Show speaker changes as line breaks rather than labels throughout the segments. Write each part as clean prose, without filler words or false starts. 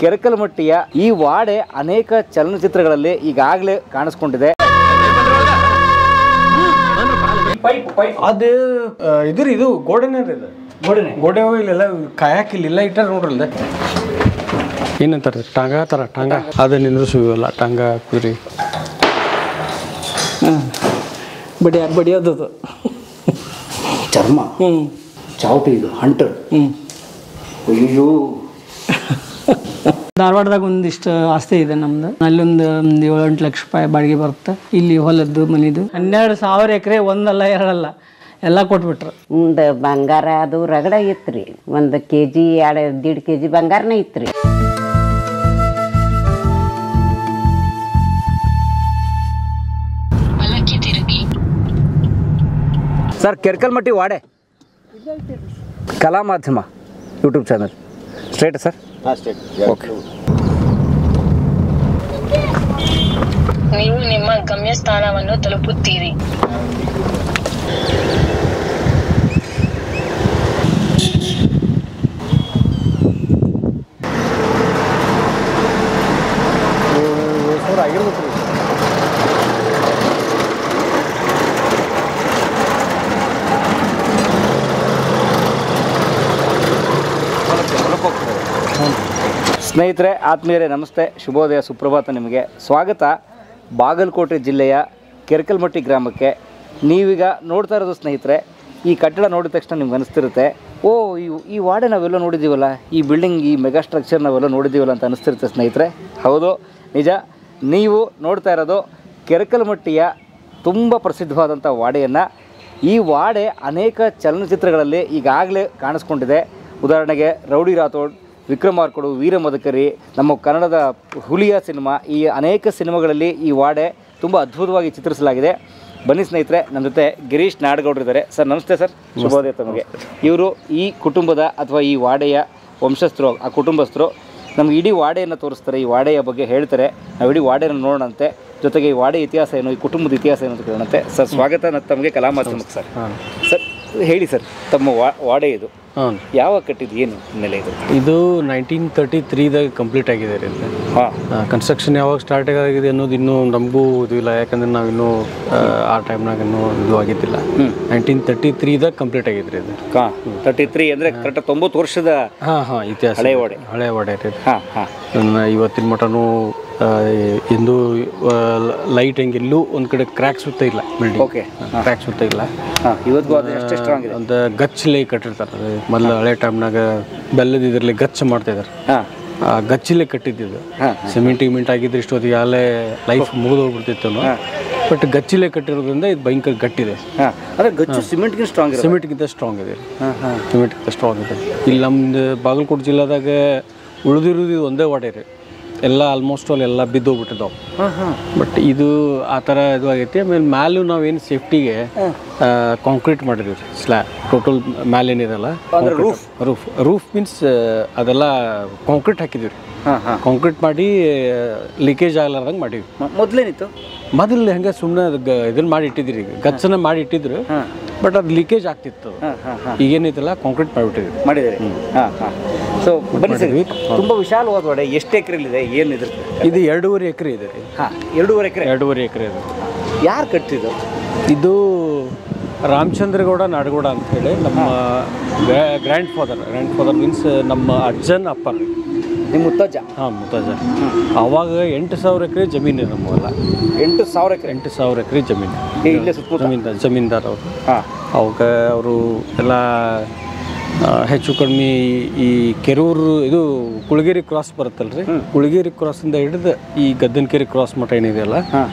ಕೆರಕಲಮಟ್ಟಿಯ ಈ ವಾಡೆ ಅನೇಕ ಚಲನಚಿತ್ರಗಳಲ್ಲಿ ಈಗಾಗಲೇ ಕಾಣಿಸ್ಕೊಂಡಿದೆ.
ಅದು ಇದ್ರಿ ಇದು ಗೋಡೆನೇ ರೀ, ಇದು ಗೋಡೆ ಇಲ್ಲೆಲ್ಲ ಕಾಯಾಕಿಲ್ಲ ಇಟ್ಟಾರ ನೋಡ್ರಲ್ಲ. ಏನಂತಾರೆ ಟಾಂಗ ಥರ ಟಾಂಗ ಅದು ನಿಂದ್ರಿಸಿವಲ್ಲ ಟಾಂಗ ಕುದುರೆ
ಬಡಿಯೋದು
ಚರ್ಮ ಚಾವಟಿ ಇದು ಹಂಟರ್. ಅಯ್ಯೋ
ಧಾರವಾಡದಾಗ ಒಂದಿಷ್ಟು ಆಸ್ತಿ ಇದೆ ನಮ್ದು. ಅಲ್ಲೊಂದು 7-8 ಲಕ್ಷ ರೂಪಾಯಿ ಬಾಡಿಗೆ ಬರುತ್ತೆ. ಇಲ್ಲಿ ಹೊಲದ್ದು ಮನಿದು 12,000 ಎಕರೆ, ಒಂದಲ್ಲ ಎರಡಲ್ಲ ಎಲ್ಲ ಕೊಟ್ಬಿಟ್ರು.
ಮುಂದೆ ಬಂಗಾರ ಅದು ರಗಡ ಇತ್ರಿ. 1 kg 1.5 kg ಬಂಗಾರನೇ ಇತ್ರಿ.
ಸರ್, ಕೆರಕಲಮಟ್ಟಿ ವಾಡೆ ಕಲಾ ಮಾಧ್ಯಮ YouTube channel straight sir? Okay.
ನೀವು ನಿಮ್ಮ ಗಮ್ಯಸ್ಥಾನವನ್ನು ತಲುಪುತ್ತೀರಿ.
ಸ್ನೇಹಿತರೆ, ಆತ್ಮೀಯರೇ, ನಮಸ್ತೆ, ಶುಭೋದಯ, ಸುಪ್ರಭಾತ. ನಿಮಗೆ ಸ್ವಾಗತ ಬಾಗಲಕೋಟೆ ಜಿಲ್ಲೆಯ ಕೆರಕಲಮಟ್ಟಿ ಗ್ರಾಮಕ್ಕೆ. ನೀವೀಗ ನೋಡ್ತಾ ಇರೋದು ಸ್ನೇಹಿತರೆ, ಈ ಕಟ್ಟಡ ನೋಡಿದ ತಕ್ಷಣ ನಿಮ್ಗೆ ಅನಿಸ್ತಿರುತ್ತೆ, ಓ ಈ ವಾಡೆ ನಾವೆಲ್ಲ ನೋಡಿದ್ದೀವಲ್ಲ, ಈ ಬಿಲ್ಡಿಂಗ್, ಈ ಮೆಗಾ ಸ್ಟ್ರಕ್ಚರ್ ನಾವೆಲ್ಲ ನೋಡಿದ್ದೀವಲ್ಲ ಅಂತ ಅನಿಸ್ತಿರುತ್ತೆ ಸ್ನೇಹಿತರೆ. ಹೌದು, ನಿಜ. ನೀವು ನೋಡ್ತಾ ಇರೋದು ಕೆರಕಲಮಟ್ಟಿಯ ತುಂಬ ಪ್ರಸಿದ್ಧವಾದಂಥ ವಾಡೆಯನ್ನು. ಈ ವಾಡೆ ಅನೇಕ ಚಲನಚಿತ್ರಗಳಲ್ಲಿ ಈಗಾಗಲೇ ಕಾಣಿಸ್ಕೊಂಡಿದೆ. ಉದಾಹರಣೆಗೆ ರೌಡಿ ರಾಥೋಡ್, ವಿಕ್ರಮಾರ್ಕುಡು, ವೀರ ಮದಕರಿ, ನಮ್ಮ ಕನ್ನಡದ ಹುಲಿಯ ಸಿನಿಮಾ, ಈ ಅನೇಕ ಸಿನಿಮಾಗಳಲ್ಲಿ ಈ ವಾಡೆ ತುಂಬ ಅದ್ಭುತವಾಗಿ ಚಿತ್ರಿಸಲಾಗಿದೆ. ಬನ್ನಿ ಸ್ನೇಹಿತರೆ, ನಮ್ಮ ಜೊತೆ ಗಿರೀಶ್ ನಾಡಗೌಡರಿದ್ದಾರೆ. ಸರ್ ನಮಸ್ತೆ ಸರ್, ಶುಭೋದಯ ತಮಗೆ. ಇವರು ಈ ಕುಟುಂಬದ ಅಥವಾ ಈ ವಾಡೆಯ ವಂಶಸ್ಥರು, ಆ ಕುಟುಂಬಸ್ಥರು. ನಮ್ಗೆ ಇಡೀ ವಾಡೆಯನ್ನು ತೋರಿಸ್ತಾರೆ, ಈ ವಾಡೆಯ ಬಗ್ಗೆ ಹೇಳ್ತಾರೆ. ನಾವು ಇಡೀ ವಾಡೆಯನ್ನು ನೋಡೋಣಂತೆ, ಜೊತೆಗೆ ಈ ವಾಡೆ ಇತಿಹಾಸ ಏನು, ಈ ಕುಟುಂಬದ ಇತಿಹಾಸ ಏನು ಅಂತ ಕೇಳೋಣಂತೆ. ಸರ್, ಸ್ವಾಗತ ತಮಗೆ ಕಲಾ ಮಾಧ್ಯಮಕ್ಕೆ. ಸರ್ ಸರ್ ಹೇಳಿ ಸರ್, ತಮ್ಮ ವಾಡೆ ಇದು ಯಾವಾಗ ಕಟ್ಟಿದ್ದು, ಏನು ಹಿನ್ನೆಲೆ ಇದು?
ಇದು 1933ದಾಗ ಕಂಪ್ಲೀಟ್ ಆಗಿದೆ ರೀ. ಕನ್ಸ್ಟ್ರಕ್ಷನ್ ಯಾವಾಗ ಸ್ಟಾರ್ಟ್ ಆಗಿದೆ ಅನ್ನೋದು ಇನ್ನೂ ನಮಗೂ ಇದು ಇಲ್ಲ, ಯಾಕಂದ್ರೆ ನಾವಿನ್ನೂ ಆ ಟೈಮ್ನಾಗ ಇನ್ನೂ ಇದು ಆಗಿದ್ದಿಲ್ಲ. 1933ದಾಗ ಕಂಪ್ಲೀಟ್ ಆಗಿದ್ರಿ ಇದು.
33 ಅಂದರೆ ಕರೆಕ್ಟ್ 90 ವರ್ಷದ
ಇತಿಹಾಸ, ಹಳೆ ವಾಡೆ ರೀ. ಇವತ್ತಿನ ಮಟನೂ ಎಂದು ಲೈಟ್ ಹೆಂಗೆ ಎಲ್ಲೂ ಒಂದು ಕಡೆ ಕ್ರ್ಯಾಕ್ ಸುತ್ತ ಇಲ್ಲ, ಬಿಲ್ಡಿಂಗ್ ಕ್ರ್ಯಾಕ್ ಸುತ್ತ ಇಲ್ಲ. ಒಂದು ಗಚ್ಚಲೆ ಕಟ್ಟಿರ್ತಾರೆ. ಮೊದಲು ಹಳೆ ಟೈಮ್ನಾಗ ಬೆಲ್ಲದ ಇದರಲ್ಲಿ ಗಚ್ಚ ಮಾಡ್ತಾಯಿದ್ದಾರೆ, ಆ ಗಚ್ಚಲೆ ಕಟ್ಟಿದ್ದು. ಸಿಮೆಂಟ್ ಗಿಮೆಂಟ್ ಆಗಿದ್ರೆ ಇಷ್ಟೊತ್ತಿಗೆ ಅಲ್ಲೇ ಲೈಫ್ ಮುಗಿದು ಹೋಗ್ಬಿಡ್ತಿತ್ತು. ಬಟ್ ಗಚ್ಚಿಲೆ ಕಟ್ಟಿರೋದ್ರಿಂದ ಇದು ಭಯಂಕರ ಗಟ್ಟಿದೆ. ಸಿಮೆಂಟ್ಗಿಂತ ಸ್ಟ್ರಾಂಗ್ ಇದೆ. ಸಿಮೆಂಟ್ಗಿಂತ ಸ್ಟ್ರಾಂಗ್ ಇದೆ. ಇಲ್ಲಿ ನಮ್ದು ಬಾಗಲಕೋಟೆ ಜಿಲ್ಲಾದಾಗ ಉಳಿದಿರೋದು ಒಂದೇ ವಾಡೆ ರೀ. ಎಲ್ಲ ಆಲ್ಮೋಸ್ಟ್ ಎಲ್ಲ ಬಿದ್ದೋಗ್ಬಿಟ್ಟಿದ್ದಾವೆ. ಬಟ್ ಇದು ಆ ಥರ ಇದು ಆಗೈತಿ. ಆಮೇಲೆ ಮ್ಯಾಲೂ ನಾವೇನು ಸೇಫ್ಟಿಗೆ ಕಾಂಕ್ರೀಟ್ ಮಾಡಿದ್ವಿ ರೀ. ಸ್ಲ್ಯಾಬ್ ಟೋಟಲ್ ಮ್ಯಾಲೇನಿರಲ್ಲ, ರೂಫ್ ಮೀನ್ಸ್ ಅದೆಲ್ಲ ಕಾಂಕ್ರೀಟ್ ಹಾಕಿದ್ವಿ ರೀ. ಕಾಂಕ್ರೀಟ್ ಮಾಡಿ ಲೀಕೇಜ್ ಆಗ್ಲಾರ್ದಂಗೆ ಮಾಡೀವಿ.
ಮೊದಲೇನಿತ್ತು?
ಮೊದಲು ಹಂಗೆ ಸುಮ್ಮನೆ ಇದನ್ನ ಮಾಡಿ ಇಟ್ಟಿದ್ರಿ, ಗಚ್ಚನ ಮಾಡಿ ಇಟ್ಟಿದ್ರು. ಬಟ್ ಅದು ಲೀಕೇಜ್ ಆಗ್ತಿತ್ತು. ಈಗೇನೈತಲ್ಲ ಕಾಂಕ್ರೀಟ್
ಮಾಡಿದ್ದೀರಿ. ಸೊ ಬನ್ನಿ ಸರ್, ತುಂಬ ವಿಶಾಲವಾದ ವಾಡೆ. ಎಷ್ಟು ಎಕರೆಲಿದೆ, ಏನಿದೆ?
ಇದು 2.5 ಎಕರೆ ಇದೆ ರೀ. 2.5 ಎಕರೆ ಇದೆ.
ಯಾರು ಕಟ್ಟಿದ್ದು
ಇದು? ರಾಮಚಂದ್ರಗೌಡ ನಾಡಗೌಡ ಅಂಥೇಳಿ ನಮ್ಮ ಗ್ರ್ಯಾಂಡ್ ಫಾದರ್ ಮೀನ್ಸ್ ನಮ್ಮ ಅಜ್ಜನ ಅಪ್ಪ ರೀ.
ನಿಮ್ಮ ಮುತ್ತಜ್ಜ?
ಮುತ್ತಜ್ಜ. ಅವಾಗ 8,000 ಎಕರೆ ಜಮೀನು ಇದೆ ನಮ್ಮಲ್ಲ. 8,000 ಎಕರೆ ಜಮೀನು
ಇಲ್ಲೇ
ಜಮೀನ್ದಾರ್ ಅವರು. ಅವಾಗ ಅವರು ಎಲ್ಲ ಹೆಚ್ಚು ಕಡಿಮೆ ಈ ಕೆರೂರು ಇದು ಕುಳಗೇರಿ ಕ್ರಾಸ್ ಬರುತ್ತಲ್ರಿ, ಕುಳಗೇರಿ ಕ್ರಾಸಿಂದ ಹಿಡಿದು ಈ ಗದ್ದನಕೆರೆ ಕ್ರಾಸ್ ಮಠ ಏನಿದೆಯಲ್ಲ,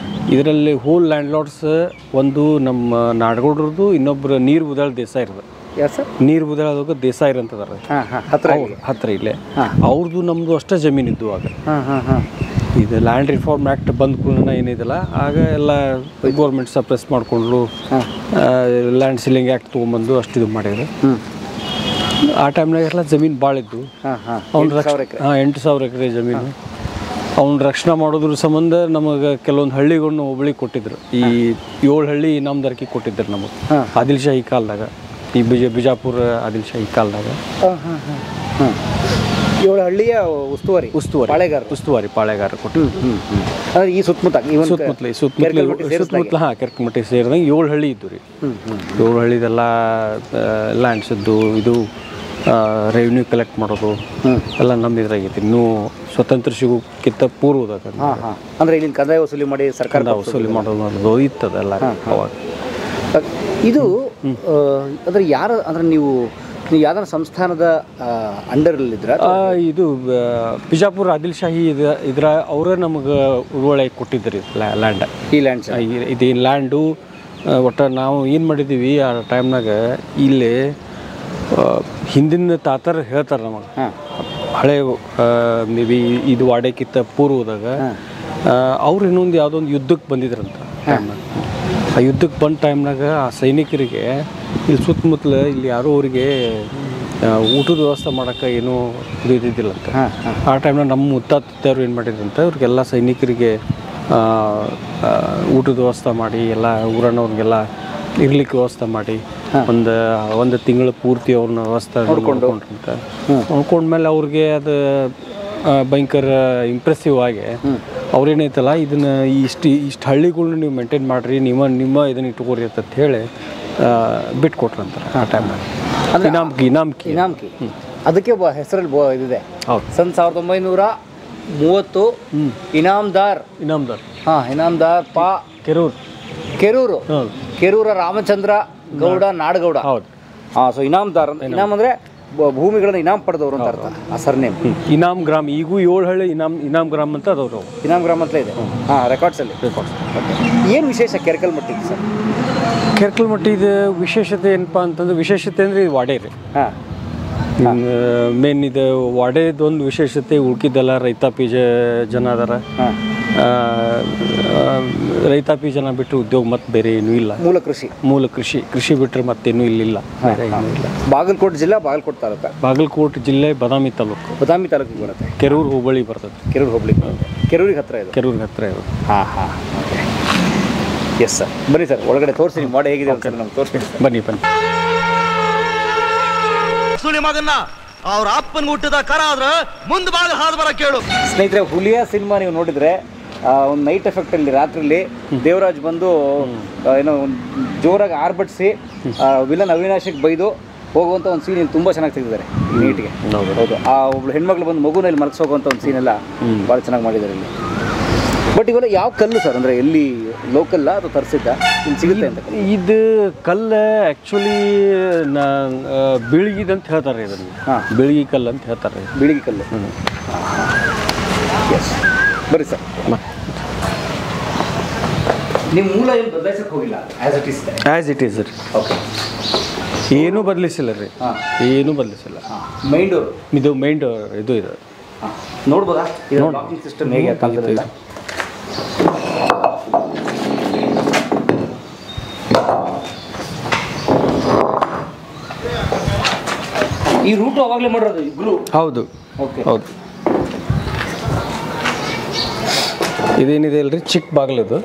ಇದರಲ್ಲಿ ಹೋಲ್ ಲ್ಯಾಂಡ್ ಲಾರ್ಡ್ಸ್ ಒಂದು ನಮ್ಮ ನಾಡಗೌಡ್ರದ್ದು, ಇನ್ನೊಬ್ಬರು ನೀರು ಬುದಾಳ ದೇಸಾಯಿ ಇರೋದು. ನೀರು ಬುದಾಳದಾಗ ದೇಸಾಯಿ ಅಂತದಾರ ಹತ್ರ ಇಲ್ಲೇ. ಅವ್ರದ್ದು ನಮ್ಮದು ಅಷ್ಟೇ ಜಮೀನಿದ್ದು ಆಗ. ಇದು ಲ್ಯಾಂಡ್ ರಿಫಾರ್ಮ್ ಆ್ಯಕ್ಟ್ ಬಂದ ಕೂಡ ಏನಿದೆಯಲ್ಲ, ಆಗ ಎಲ್ಲ ಗೌರ್ಮೆಂಟ್ ಸಪ್ರೆಸ್ ಮಾಡಿಕೊಂಡು ಲ್ಯಾಂಡ್ ಸೀಲಿಂಗ್ ಆ್ಯಕ್ಟ್ ತೊಗೊಂಬಂದು ಅಷ್ಟು ಇದು ಮಾಡಿದ್ರು. ಆ ಟೈಮ್ನಾಗೆಲ್ಲ ಜಮೀನು ಭಾಳ ಇದ್ದು. ಅವ್ನು 8,000 ಎಕರೆ ಜಮೀನು. ಅವ್ನ ರಕ್ಷಣೆ ಮಾಡೋದ್ರ ಸಂಬಂಧ ನಮಗೆ ಕೆಲವೊಂದು ಹಳ್ಳಿಗಳನ್ನು ಒಬ್ಬಳಿಗೆ ಕೊಟ್ಟಿದ್ರು. ಈ 7 ಹಳ್ಳಿ ಇನಾಮದಾರಿಕೆ ಕೊಟ್ಟಿದ್ರು ನಮಗೆ ಆದಿಲ್ ಶಾಹಿ ಕಾಲದಾಗ. ಈ ಬಿಜಾಪುರ ಆದಿಲ್ ಶಾಹಿ ಕಾಲದಾಗ
ಏಳು ಹಳ್ಳಿಯ ಉಸ್ತುವಾರಿ
ಪಾಳೆಗಾರ ಕೊಟ್ಟು
ಅಂದ್ರೆ ಈ
ಸುತ್ತಮುತ್ತಲ ಕೆರ್ಕಮಟ್ಟಿ ಸೇರಿದಂಗೆ 7 ಹಳ್ಳಿ ಇದ್ದು ರೀ. 7 ಹಳ್ಳಿದೆಲ್ಲ ಲ್ಯಾಂಡ್ಸದ್ದು ಇದು ರೆವಿನ್ಯೂ ಕಲೆಕ್ಟ್ ಮಾಡೋದು ಎಲ್ಲ ನಮ್ದು ಇದ್ರಾಗೈತಿ. ಇನ್ನೂ ಸ್ವತಂತ್ರ ಸಿಗೋಕ್ಕಿಂತ ಪೂರ್ವದಾಗ
ಅಂದ್ರೆ ಇಲ್ಲಿನ ಕಂದಾಯ ವಸೂಲಿ ಮಾಡಿ ಸರ್ಕಾರದ
ವಸೂಲಿ ಮಾಡೋದು ಇತ್ತದೆಲ್ಲ ಅವಾಗ.
ಇದು ಅಂದ್ರೆ ಯಾರು ಅಂದ್ರೆ ನೀವು ಯಾವ್ದಾರ ಸಂಸ್ಥಾನದ ಅಂಡರಲ್ಲಿದ್ರ?
ಇದು ಬಿಜಾಪುರ ಆದಿಲ್ ಶಾಹಿ ಇದ್ರ ಅವರೇ ನಮಗೆ ಉಳುವಳಿ ಕೊಟ್ಟಿದ್ರಿ ಲ್ಯಾಂಡ್.
ಈ ಲ್ಯಾಂಡ್
ಇದು ಲ್ಯಾಂಡು ಒಟ್ಟು ನಾವು ಏನು ಮಾಡಿದ್ದೀವಿ ಆ ಟೈಮ್ನಾಗ ಇಲ್ಲಿ ಹಿಂದಿನ ತಾತರ ಹೇಳ್ತಾರೆ ನಮಗೆ, ಹಳೆ ಮೇ ಬಿ ಇದು ವಾಡಕ್ಕಿಂತ ಪೂರ್ವದಾಗ ಅವ್ರು ಇನ್ನೊಂದು ಯಾವುದೋ ಒಂದು ಯುದ್ಧಕ್ಕೆ ಬಂದಿದ್ರಂತ. ಆ ಯುದ್ಧಕ್ಕೆ ಬಂದ ಟೈಮ್ನಾಗ ಆ ಸೈನಿಕರಿಗೆ ಇಲ್ಲಿ ಸುತ್ತಮುತ್ತಲು ಇಲ್ಲಿ ಯಾರೂ ಅವರಿಗೆ ಊಟದ ವ್ಯವಸ್ಥೆ ಮಾಡೋಕ್ಕೆ ಏನೂ ಇದು ಇದ್ದಿದ್ದಿಲ್ಲಂತ. ಆ ಟೈಮ್ನಾಗ ನಮ್ಮ ಮುತ್ತಾತವ್ರು ಏನು ಮಾಡಿದ್ರಂತ ಅವ್ರಿಗೆಲ್ಲ ಸೈನಿಕರಿಗೆ ಊಟದ ವ್ಯವಸ್ಥೆ ಮಾಡಿ ಎಲ್ಲ ಊರನ್ನವ್ರಿಗೆಲ್ಲ ಇರ್ಲಿಕ್ಕೆ ವ್ಯವಸ್ಥೆ ಮಾಡಿ ಒಂದು ತಿಂಗಳು ಪೂರ್ತಿ ಅವ್ರನ್ನ ವ್ಯವಸ್ಥೆ ನೋಡ್ಕೊಂಡ್ಮೇಲೆ ಅವ್ರಿಗೆ ಅದು ಭಯಂಕರ ಇಂಪ್ರೆಸಿವ್ ಆಗಿ ಅವ್ರೇನೈತಲ್ಲ ಇದನ್ನು ಇಷ್ಟು ಹಳ್ಳಿಗಳ್ನ ನೀವು ಮೇಂಟೈನ್ ಮಾಡಿರಿ, ನಿಮ್ಮ ಇದನ್ನು ಇಟ್ಕೋರಿ ಅಂತ ಹೇಳಿ ಬಿಟ್ಕೊಟ್ರಂತಾರೆ ಆ ಟೈಮ್ನಾಗ.
ಇನಾಮ್ಕಿ ಅದಕ್ಕೆ ಹೆಸರಲ್ಲಿ ಇದಿದೆ. ಸನ್ 1930 ಇನಾಮ್ದಾರ್ ಇನಾಮ್ದಾರ್ ಪಾ ಕೆರೂರ ರಾಮಚಂದ್ರ ಗೌಡ ನಾಡಗೌಡ.
ಹೌದು.
ಸೊ ಇನಾಮ್ದಾರ್ ಇನಾಮ್ ಅಂದ್ರೆ ಭೂಮಿಗಳನ್ನ ಇನಾಮ್ ಪಡೆದವರು ಅಂತ ಅರ್ಥ. ಆ ಸರ್ನೇಮ್
ಇನಾಮ್ ಗ್ರಾಮ್. ಈಗೂ 7 ಹಳ್ಳಿ ಇನಾಮ್ ಗ್ರಾಮ್ ಅಂತ ಅದವರು.
ಇನಾಮ್ ಗ್ರಾಮ್ ಅಂತಲೇ ಇದೆ ರೆಕಾರ್ಡ್ಸಲ್ಲಿ. ಏನು ವಿಶೇಷ ಕೆರ್ಕಲ್ಮಟ್ಟಿಗೆ ಸರ್?
ಕೆರ್ಕಲ್ಮಟ್ಟಿದ ವಿಶೇಷತೆ ಏನಪ್ಪ ಅಂತಂದ್ರೆ, ವಿಶೇಷತೆ ಅಂದರೆ ಇದು ವಾಡೆ ರೀ. ಮೇನ್ ಇದು ವಾಡೆದೊಂದು ವಿಶೇಷತೆ. ಉಳ್ಕಿದ್ದೆಲ್ಲ ರೈತಾಪಿ ಜನ ಅದಾರ. ರೈತಾಪಿ ಜನ ಬಿಟ್ಟರೆ ಉದ್ಯೋಗ ಮತ್ತೆ ಬೇರೆ ಏನೂ ಇಲ್ಲ. ಮೂಲ ಕೃಷಿ ಬಿಟ್ಟರೆ ಮತ್ತೇನೂ ಇಲ್ಲಿಲ್ಲ.
ಬಾಗಲಕೋಟೆ ಜಿಲ್ಲಾ, ಬಾಗಲಕೋಟೆ ತಾಲೂಕು.
ಬಾಗಲಕೋಟೆ ಜಿಲ್ಲೆ ಬದಾಮಿ ತಾಲೂಕಿಗೆ
ಬರುತ್ತೆ.
ಕೆರೂರು ಹೋಬಳಿ ಬರ್ತದೆ.
ಕೆರೂರಿಗೆ ಹತ್ರ ಇದು. ಎಸ್ ಸರ್, ಬನ್ನಿ ಸರ್ ಒಳಗಡೆ ತೋರಿಸಿ ನಿಮ್ಮ ವಾಡೆ ಹೇಗಿದೆ ಅಂತ ನಮ್ಗೆ ತೋರಿಸ್ತೀನಿ.
ಬನ್ನಿ
ಮಗನ್ನ ಅವ್ರ ಅಪ್ಪನ ಹುಟ್ಟಿದ ಕರ ಆದ್ರೆ ಮುಂದೆ ಬಾಳ ಹಾದು ಬರ ಕೇಳು.
ಸ್ನೇಹಿತರೆ, ಹುಲಿಯಾ ಸಿನಿಮಾ ನೀವು ನೋಡಿದ್ರೆ ಒಂದು ನೈಟ್ ಎಫೆಕ್ಟಲ್ಲಿ ರಾತ್ರಿಲಿ ದೇವರಾಜ್ ಬಂದು ಏನೋ ಒಂದು ಜೋರಾಗಿ ಆರ್ಭಟಿಸಿ ವಿಲನ್ ಅವಿನಾಶಿಗೆ ಬೈದು ಹೋಗುವಂಥ ಒಂದು ಸೀನ್ ತುಂಬ ಚೆನ್ನಾಗಿ ತೆಗೆದಿದ್ದಾರೆ ನೀಟಿಗೆ. ಹೌದು, ಆ ಒಬ್ಳು ಹೆಣ್ಮಕ್ಳು ಬಂದು ಮಗುನಲ್ಲಿ ಮಲಗಿಸೋಗುವಂಥ ಒಂದು ಸೀನೆಲ್ಲ ಭಾಳ ಚೆನ್ನಾಗಿ ಮಾಡಿದ್ದಾರೆ ಇಲ್ಲಿ. ಬಟ್ ಇವೆಲ್ಲ ಯಾವ ಕಲ್ಲು ಸರ್? ಅಂದರೆ ಎಲ್ಲಿ ಲೋಕಲ್ಲ ಅದು ತರಿಸಿದ್ದ ಇಲ್ಲಿ ಸಿಗುತ್ತೆ ಅಂತ?
ಇದು ಕಲ್ಲು ಆ್ಯಕ್ಚುಲಿ ಬೀಳಿಗಿದಂತ ಹೇಳ್ತಾರೆ ಇದನ್ನು. ಬೀಳಿಗೆ ಕಲ್ಲು ಅಂತ ಹೇಳ್ತಾರೆ.
ಬೀಳಿಗೆ ಕಲ್ಲು. ಎಸ್, ಬರೀ ಸರ್. ನಿಮ್ಮ ಮೂಲ ಏನು ಬದಲಾಯಿಸಕ್ಕೆ ಹೋಗಿಲ್ಲ?
ಆ್ಯಸ್ ಇಟ್ ಈಸ್ ರೀ.
ಓಕೆ,
ಏನೂ ಬದಲಿಸಿಲ್ಲ ರೀ. ಏನೂ ಬದಲಿಸಿಲ್ಲ.
ಮೈನ್ ಡೋರ್
ಇದು ಮೈನ್ ಡೋರ್ ಇದು ಇದೆ.
ನೋಡ್ಬೋದಾ ಲಾಕಿಂಗ್ ಸಿಸ್ಟಮ್ ಹೇಗೆ ಆಗ್ತದೆ? ಈ ರೂಟು ಅವಾಗಲೇ ಮಾಡಿರೋದು ಇಬ್ರು?
ಹೌದು. ಹೌದು. ಇದೇನಿದೆ ಅಲ್ರಿ ಚಿಕ್ಕ ಬಾಗಿಲದು.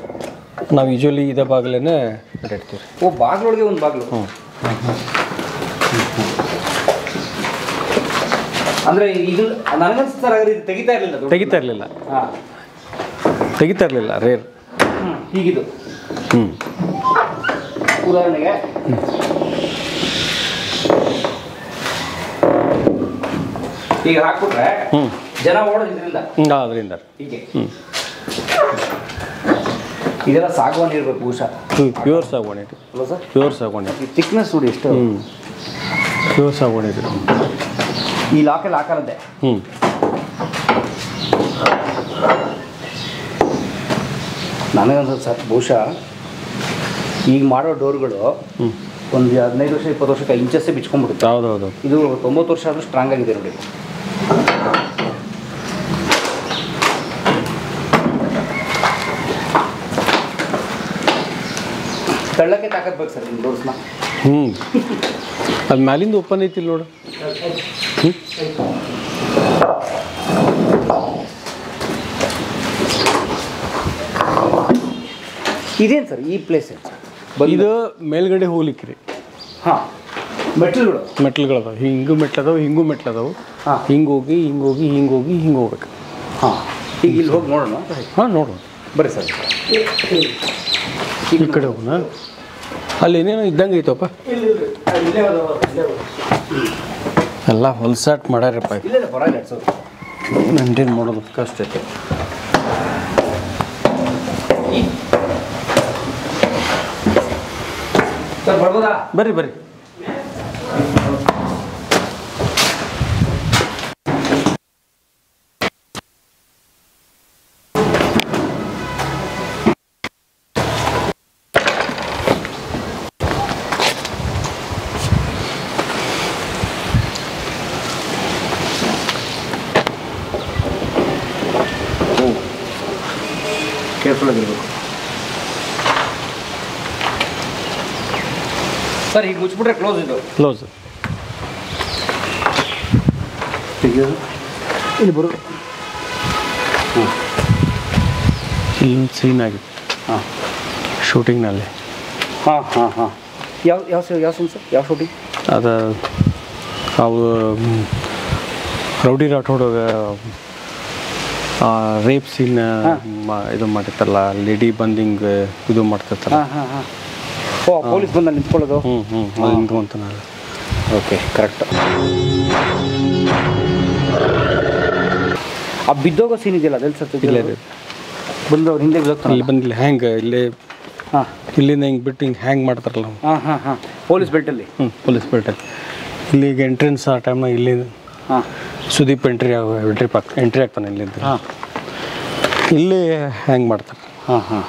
ನಾವು ಯೂಶುವಲಿ ಇದೇ ಬಾಗಿಲೇ ಇಡ್ತೀವಿ.
ಓ, ಬಾಗಿಲೊಳಗೆ ಒಂದು ಬಾಗಿಲು. ಅಂದರೆ ಇದು ನನಗನ್ಸ್ತಾರೆ ಇದು ತೆಗಿತಾ
ಇರಲಿಲ್ಲ ರೇರ್.
ಹೀಗಿದು ಉದಾಹರಣೆಗೆ ಈಗ ಹಾಕ್ಬಿಟ್ರೆ ಜನ ಓಡೋದು ಇದರಿಂದ ಹೀಗೆ. ಇದೆಲ್ಲ ಸಾಗವಾನಿ ಇರಬೇಕು ಬಹುಶಃ.
ಪ್ಯೂರ್ ಸಾಗವಾನಿ ಅಲ್ಲ ಸರ್? ಪ್ಯೂರ್ ಸಾಗವಾನಿ.
ಥಿಕ್ನೆಸ್ ನೋಡಿ ಎಷ್ಟು.
ಪ್ಯೂರ್ ಸಾಗವಾನಿ ಇದೆ.
ಈ ಲಾಕೆಲ್ಲ ಹಾಕಲ್ಲದೆ. ನನಗನ್ಸುತ್ತೆ ಸರ್ ಬಹುಶಃ ಈಗ ಮಾಡೋ ಡೋರ್ಗಳು ಒಂದು 15 ವರ್ಷ 20 ವರ್ಷಕ್ಕೆ ಇಂಚಸ್ಸೇ ಬಿಚ್ಕೊಂಡ್ಬಿಡುತ್ತೆ.
ಹೌದೌದು.
ಇದು 90 ವರ್ಷ ಆದರೂ ಸ್ಟ್ರಾಂಗ್ ಆಗಿದೆ ನೋಡಿ. ತಳ್ಳಕ್ಕೆ ತಾಕತ್ಬೇಕು ಸರ್ ನಿಮ್ಮ ಡೋರ್ಸ್ನ.
ಅದು ಮ್ಯಾಲಿಂದ ಓಪನ್ ಐತಿ ನೋಡು.
ಇದೇನು ಸರ್ ಈ ಪ್ಲೇಸ್ ಏನು ಸರ್?
ಇದು ಮೇಲ್ಗಡೆ ಹೋಗ್ಲಿಕ್ಕೆ ರೀ. ಮೆಟ್ಲುಗಳದಾವೆ, ಹಿಂಗೂ ಮೆಟ್ಲದಾವೆ, ಹಿಂಗೂ ಮೆಟ್ಲದಾವೆ. ಹಿಂಗೆ ಹೋಗಿ ಹಿಂಗೆ ಹೋಗಿ ಹಿಂಗೆ ಹೋಗಿ ಹಿಂಗೆ ಹೋಗ್ಬೇಕು.
ಹಾಂ, ಈಗ ಇಲ್ಲಿ ಹೋಗಿ ನೋಡೋಣ.
ಹಾಂ, ನೋಡೋಣ
ಬರ್ರಿ ಸರ್.
ಈ ಕಡೆ ಹೋಗೋಣ. ಅಲ್ಲಿ ಏನೇನೋ ಇದ್ದಂಗೆ ಐತಪ್ಪ, ಎಲ್ಲ ಹೊಲ್ಸಾಟ್ ಮಾಡ್ಯಾರಪ್ಪ. ಮೇಂಟೈನ್ ಮಾಡೋದು ಕಷ್ಟ ಐತೆ.
ಸರ್ ಬರ್ಬೋದಾ?
ಬರ್ರಿ ಬರ್ರಿ.
ಕೇರ್ಫುಲ್ ಆಗಿರ್ಬೇಕು ಸರ್. ಈಗ ಮುಚ್ಚಿಬಿಟ್ರೆ ಕ್ಲೋಸ್ ಇದು.
ಕ್ಲೋಸ್.
ತೆಗಿಯೋದು ಇಲ್ಲಿ ಬರೋದು.
ಇಲ್ಲೊಂದು ಸೀನ್ ಆಗಿತ್ತು.
ಹಾಂ,
ಶೂಟಿಂಗ್ನಲ್ಲಿ.
ಹಾಂ ಹಾಂ ಹಾಂ. ಯಾವ ಸೀನ್ ಸರ್? ಯಾವ ಶೂಟಿಂಗ್?
ಅದು ಅವು ರೌಡಿ ರಾಠೋಡಾಗ ರೇಪ್ ಸೀನ್ ಇದು ಮಾಡಿರ್ತಾರಲ್ಲ, ಲೇಡಿ ಬಂದು ಹಿಂಗೆ ಇದು ಮಾಡ್ತಿರ್ತಾರ.
ಹಾಂ ಹಾಂ ಹಾಂ. ಓ, ಪೊಲೀಸ್ ಬಂದು ನಿಂತ್ಕೊಳ್ಳೋದು.
ಅಲ್ಲಿ ನಿಂತ್ಕೊಂತಾನಲ್ಲ.
Okay, correct. ಆ ಬಿದ್ದೋಗೋ ಸೀನ್ ಇದೆಯಲ್ಲ, ಅದೆಲ್ಲ ಸರ್?
ಇಲ್ಲೇ
ಬಂದವ್ರು ಹಿಂದೆ ಬಿದ್ದೋಗ್ತಾನೆ.
ಇಲ್ಲಿ ಬಂದಿಲ್ಲ ಹ್ಯಾಂಗೆ, ಇಲ್ಲೇ
ಹಾಂ,
ಇಲ್ಲಿಂದ ಹಿಂಗೆ ಬಿಟ್ಟು ಹಿಂಗೆ ಹ್ಯಾಂಗ್ ಮಾಡ್ತಾರಲ್ಲ ನಾವು.
ಹಾಂ ಹಾಂ ಹಾಂ. ಪೊಲೀಸ್ ಬೆಲ್ಟಲ್ಲಿ.
ಪೊಲೀಸ್ ಬೆಲ್ಟಲ್ಲಿ. ಇಲ್ಲಿಗೆ ಎಂಟ್ರೆನ್ಸ್ ಆ ಟೈಮ್ನಾಗ ಇಲ್ಲಿ
ಹಾಂ,
ಸುದೀಪ್ ಎಂಟ್ರಿ ಆಗ್ತಾನೆ ಇಲ್ಲಿಂದ.
ಹಾಂ,
ಇಲ್ಲಿ ಹ್ಯಾಂಗ್ ಮಾಡ್ತಾರೆ.
ಹಾಂ ಹಾಂ.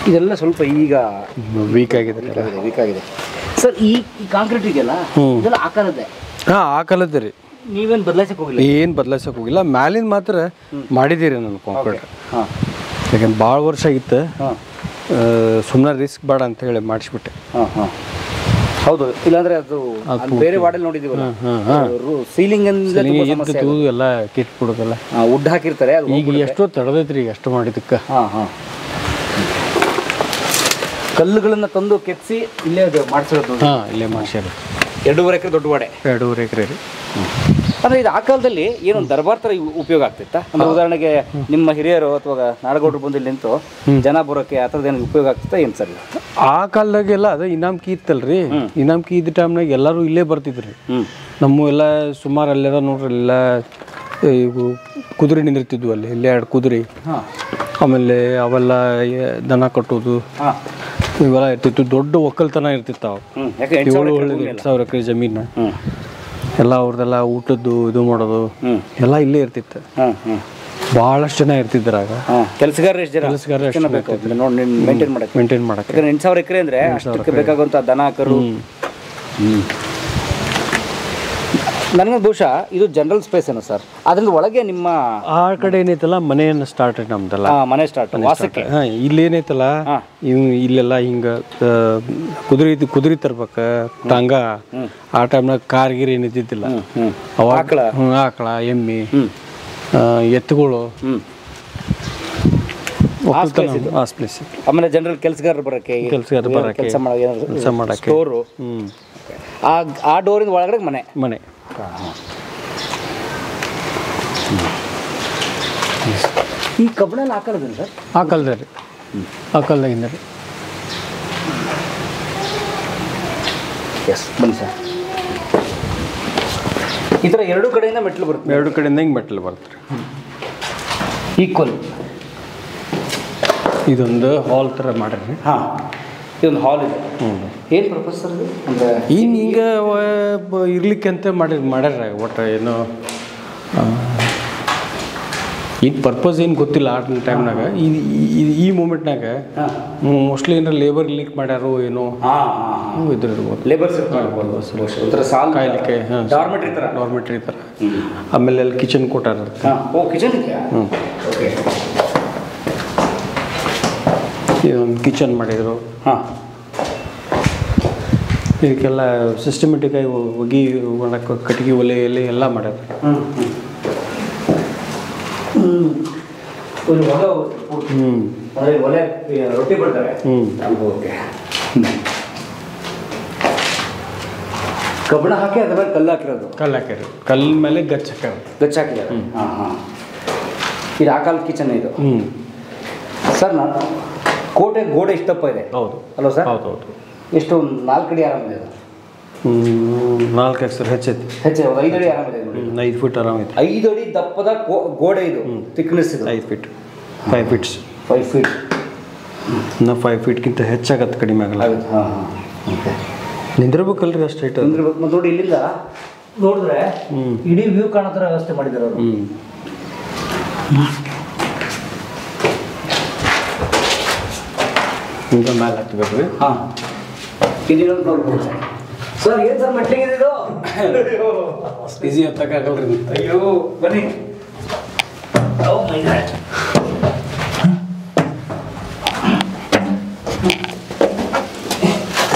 ಇದೆಲ್ಲ ಸ್ವಲ್ಪ ಈಗ
ವೀಕ್ ಆಗಿದೆ.
ವೀಕ್ ಆಗಿದೆ ಸರ್. ಈ ಕಾಂಕ್ರೀಟ್ ಇದೆಯಲ್ಲ, ಇದೆಲ್ಲ ಆ ಕಾಲದ್ದೇ?
ಹಾಂ, ಆ ಕಾಲದ್ದೇ ರೀ.
ನೀವೇನು ಬದಲಾಯಿಸಕ್ಕೆ ಹೋಗಿಲ್ಲ?
ಏನು ಬದಲಾಯಿಸಕ್ಕೆ ಹೋಗಿಲ್ಲ. ಮ್ಯಾಲಿನ ಮಾತ್ರ ಮಾಡಿದ್ದೀರಿ ನಾನು ಕಾಂಕ್ರೀಟ್.
ಹಾಂ,
ಯಾಕಂದ್ರೆ ಭಾಳ ವರ್ಷ ಆಗಿತ್ತು.
ಹಾಂ,
ಸುಮ್ಮನೆ ರಿಸ್ಕ್ ಬೇಡ ಅಂತ ಹೇಳಿ ಮಾಡಿಸ್ಬಿಟ್ಟೆ.
ಹಾಂ ಹಾಂ. ಹೌದು, ಇಲ್ಲಾಂದ್ರೆ ಅದು ಬೇರೆ ವಾರ್ಡಲ್ಲಿ ನೋಡಿದೀವಲ್ಲ, ಸೀಲಿಂಗ್
ಎಲ್ಲ ಕಿಟ್ ಬಿಡೋದಲ್ಲ,
ವುಡ್ ಹಾಕಿರ್ತಾರೆ.
ಈಗ ಎಷ್ಟೋ ತಡೆದೈತ್ರಿ, ಈಗ ಎಷ್ಟು ಮಾಡಿದಕ್ಕೆ.
ಹಾಂ ಹಾಂ. ಕಲ್ಲುಗಳನ್ನ ತಂದು ಕೆತ್ತಿಸಿ ಇಲ್ಲೇ ಮಾಡಿಸಿರೋದು.
ಹಾಂ, ಇಲ್ಲೇ ಮಾಡಿಸ್ಯಾರ.
2.5 ಎಕರೆ ದೊಡ್ಡ ವಾಡೆ.
2.5 ಎಕರೆ ರೀ.
ಅಂದರೆ ಇದು ಆ ಕಾಲದಲ್ಲಿ ಏನೊಂದು ದರ್ಬಾರ್ ಥರ ಉಪಯೋಗ ಆಗ್ತಿತ್ತಾ? ಅಂದ್ರೆ ಉದಾಹರಣೆಗೆ ನಿಮ್ಮ ಹಿರಿಯರು ಅಥವಾ ನಾಡಗೌಡರು ಬಂದು ಇಲ್ಲಿ ನಿಂತು ಜನ ಬರೋಕ್ಕೆ ಆ ಥರದ್ದು ಏನು ಉಪಯೋಗ ಆಗ್ತಿತ್ತಾ ಏನು ಸರ್?
ಆ ಕಾಲದಾಗೆಲ್ಲ ಅದು ಇನಾಮ್ಕಿ ಇತ್ತಲ್ರಿ. ಇನಾಮ್ಕಿ ಇದ್ದ ಟೈಮ್ನಾಗ ಎಲ್ಲರೂ ಇಲ್ಲೇ ಬರ್ತಿದ್ರಿ. ನಮ್ಮ ಎಲ್ಲ ಸುಮಾರು ಅಲ್ಲೆಲ್ಲ ನೋಡ್ರಿ, ಎಲ್ಲ ಇವು ಕುದುರೆ ನಿಂದಿರ್ತಿದ್ವು ಅಲ್ಲಿ. ಇಲ್ಲಿ 2 ಕುದುರೆ, ಆಮೇಲೆ ಅವೆಲ್ಲ ದನ ಕಟ್ಟೋದು ಇವೆಲ್ಲ ಇರ್ತಿತ್ತು. ದೊಡ್ಡ ಒಕ್ಕಲ್ತನ ಇರ್ತಿತ್ತು. ಅವು 7,000 ಎಕರೆ ಜಮೀನು ಎಲ್ಲ ಅವ್ರದ್ದೆಲ್ಲ ಊಟದ್ದು ಇದು ಮಾಡೋದು ಎಲ್ಲ ಇಲ್ಲೇ ಇರ್ತಿತ್ತು. ಭಾಳಷ್ಟು ಜನ ಇರ್ತಿದ್ರಾಗ.
ಕೆಲಸಗಾರರು ಎಷ್ಟು ಜನ ಬೇಕು ಮೇಂಟೈನ್ ಮಾಡಕ್ಕೆ? 8,000 ಎಕರೆ ಅಂದರೆ ಅಷ್ಟಕ್ಕೆ ಬೇಕಾಗುವಂಥ ದನ ಕರು. ನನಗೆ ಬಹುಶಃ ಇದು ಜನರಲ್ ಸ್ಪೇಸ್ ಏನೋ ಸರ್. ಅದ್ರಿಂದ ಒಳಗೆ ನಿಮ್ಮ
ಆ ಕಡೆ ಏನೈತಲ್ಲ ಮನೆಯನ್ನು ಸ್ಟಾರ್ಟ್ ನಮ್ದೆಲ್ಲ
ಮನೆ ಸ್ಟಾರ್ಟ್ ವಾಸಕ್ಕೆ.
ಹಾಂ, ಇಲ್ಲಿ ಏನೈತಲ್ಲ ಇಲ್ಲೆಲ್ಲ ಹಿಂಗೆ ಕುದುರೆ ತರ್ಬೇಕು, ಟಾಂಗ. ಆ ಟೈಮ್ನಾಗ ಕಾರ್ಗಿರಿ ಏನಿದ್ದಿದ್ದಿಲ್ಲ. ಆಕಳ, ಎಮ್ಮೆ, ಎತ್ತುಗಳು.
ಆಮೇಲೆ ಜನರಲ್ ಕೆಲಸಗಾರರು ಬರೋಕ್ಕೆ, ಕೆಲಸ ಮಾಡೋಕ್ಕೆ ಸ್ಟೋರು. ಆ ಡೋರಿಂದ ಒಳಗಡೆ ಮನೆ. ಈ ಕಬ್ಬಣ ಆ ಕಾಲದಲ್ಲಿ ಸರ್?
ಆ ಕಾಲದ ರೀ, ಆ ಕಾಲದಾಗಿಂದ ರೀ.
ಎಸ್, ಬನ್ನಿ ಸರ್. ಈ ಥರ 2 ಕಡೆಯಿಂದ ಮೆಟ್ಲು ಬರುತ್ತೆ.
2 ಕಡೆಯಿಂದ ಹಿಂಗೆ ಮೆಟ್ಲು ಬರುತ್ತೆ ರೀ.
ಈಕ್ವಲ್.
ಇದೊಂದು ಹಾಲ್ ಥರ ಮಾಡ್ರಿ.
ಹಾಂ, ಇದೊಂದು ಹಾಲ್ ಇದೆ. ಏನು ಪರ್ಪಸ್ ಸರ್ ಇದು? ಅಂದರೆ
ಹಿಂಗೆ ಇರ್ಲಿಕ್ಕೆ ಅಂತ ಮಾಡ್ಯಾರ. ಒಟ್ಟು ಏನೋ ಇದು ಪರ್ಪಸ್ ಏನು ಗೊತ್ತಿಲ್ಲ ಆ ಟೈಮ್ನಾಗ. ಈ ಮೂಮೆಂಟ್ನಾಗ ಮೋಸ್ಟ್ಲಿ ಏನಾರ ಲೇಬರ್ ಲೀಕ್ ಮಾಡ್ಯಾರೋ ಏನೋ ಇದ್ರಿರ್ಬೋದು.
ಲೇಬರ್ಸ್
ಕಾಯ್ಲಿಕ್ಕೆ. ಡಾರ್ಮೆಟ್ರಿ ಥರ. ಆಮೇಲೆ ಅಲ್ಲಿ ಕಿಚನ್ ಕೊಟ್ಟಾರ.
ಕಿಚನ್ ಇದೆಯಾ?
ಇದೊಂದು ಕಿಚನ್ ಮಾಡಿದರು.
ಹಾಂ,
ಇದಕ್ಕೆಲ್ಲ ಸಿಸ್ಟಮೆಟಿಕ್ ಆಗಿ ಒಗಿ ಒಣಕ್ಕೆ ಕಟ್ಟಿಗೆ ಒಲೆಯಲ್ಲಿ ಎಲ್ಲ ಮಾಡ್ಯಾರ.
ಒಲೆ ಅಂದರೆ ಒಲೆ ರೊಟ್ಟಿ ಬಿಡ್ತಾರೆ. ಓಕೆ. ಕಬ್ಬಣ ಹಾಕಿ ಅದ್ರ ಮೇಲೆ ಕಲ್ಲು ಹಾಕಿರೋದು.
ಕಲ್ಲು ಹಾಕ್ಯಾರ, ಕಲ್ಲು ಮೇಲೆ ಗಚ್ಚ
ಹಾಕಿದ್ದಾರೆ. ಹಾಂ. ಇದು ಆ ಕಾಲದ ಕಿಚನ್ ಇದು. ಸರ್, ನಾನು ಕೋಟೆ ಗೋಡೆ ಇಷ್ಟಪ್ಪ ಇದೆ.
ಹೌದು.
ಅಲ್ವಾ ಸರ್?
ಹೌದು.
ಎಷ್ಟು 4 ಅಡಿ ಆರಾಮಿದೆ ಅದು?
4 ಸರ್ ಹೆಚ್ಚೈತಿ.
5 ಅಡಿ ಆರಾಮಿದೆ ನೋಡಿ.
5 ಫೀಟ್ ಆರಾಮೈತಿ.
5 ಅಡಿ ದಪ್ಪದ ಗೋಡೆ ಇದು. ಥಿಕ್ನೆಸ್ ಇದು
5 ಫೀಟ್. 5 ಫೀಟ್ಸ್.
5 ಫೀಟ್.
ನಾ 5 ಫೀಟ್ಗಿಂತ ಹೆಚ್ಚಾಗತ್ತೆ, ಕಡಿಮೆ ಆಗಲ್ಲ.
ಹಾಂ. ಓಕೆ.
ನಿಂದಿರ್ಬೇಕಲ್ರಿ ಅಷ್ಟು ಹೈಟ್.
ನಿಂದಿರ್ಬೇಕು. ನೋಡಿ, ಇಲ್ಲಿಂದ ನೋಡಿದ್ರೆ ಇಡೀ ವ್ಯೂ ಕಾಣೋ ಥರ ವ್ಯವಸ್ಥೆ ಮಾಡಿದ್ದಾರೆ ಅವರು.
ಈಗ ಮೇಲೆ ಹತ್ತಬೇಕು ರೀ.
ಹಾಂ. ಇನ್ನೊಂದು ನೋಡ್ಬೋದು ಸರ್. ಏನು ಸರ್ ಮೆಟ್ಲಿಗೆ ಇದು?
ಈಸಿ ಹತ್ತಕ್ಕಾಗಲ್ರಿ.
ಅಯ್ಯೋ, ಬನ್ನಿ.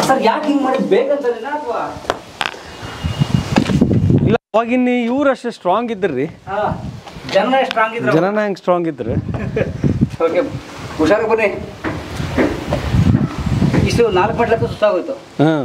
ಸರ್, ಯಾಕೆ ಹಿಂಗೆ ಮಾಡಿದ್ ಬೇಕಂತಾನೇನಾ ಅಥವಾ?
ಇಲ್ಲ, ಅವಾಗಿನ ಇವ್ರು ಅಷ್ಟೇ ಸ್ಟ್ರಾಂಗ್ ಇದ್ರಿ.
ಜನ ಸ್ಟ್ರಾಂಗ್ ಇದ್ರು.
ಜನನ ಹೆಂಗೆ ಸ್ಟ್ರಾಂಗ್ ಇದ್ರಿ.
ಓಕೆ, ಹುಷಾರಾಗಿ ಬನ್ನಿ. ಇಷ್ಟು 4 ಮೆಟ್ಲಕ್ಕೂ ಸುತ್ತಾಗೋಯ್ತು.
ಹಾಂ.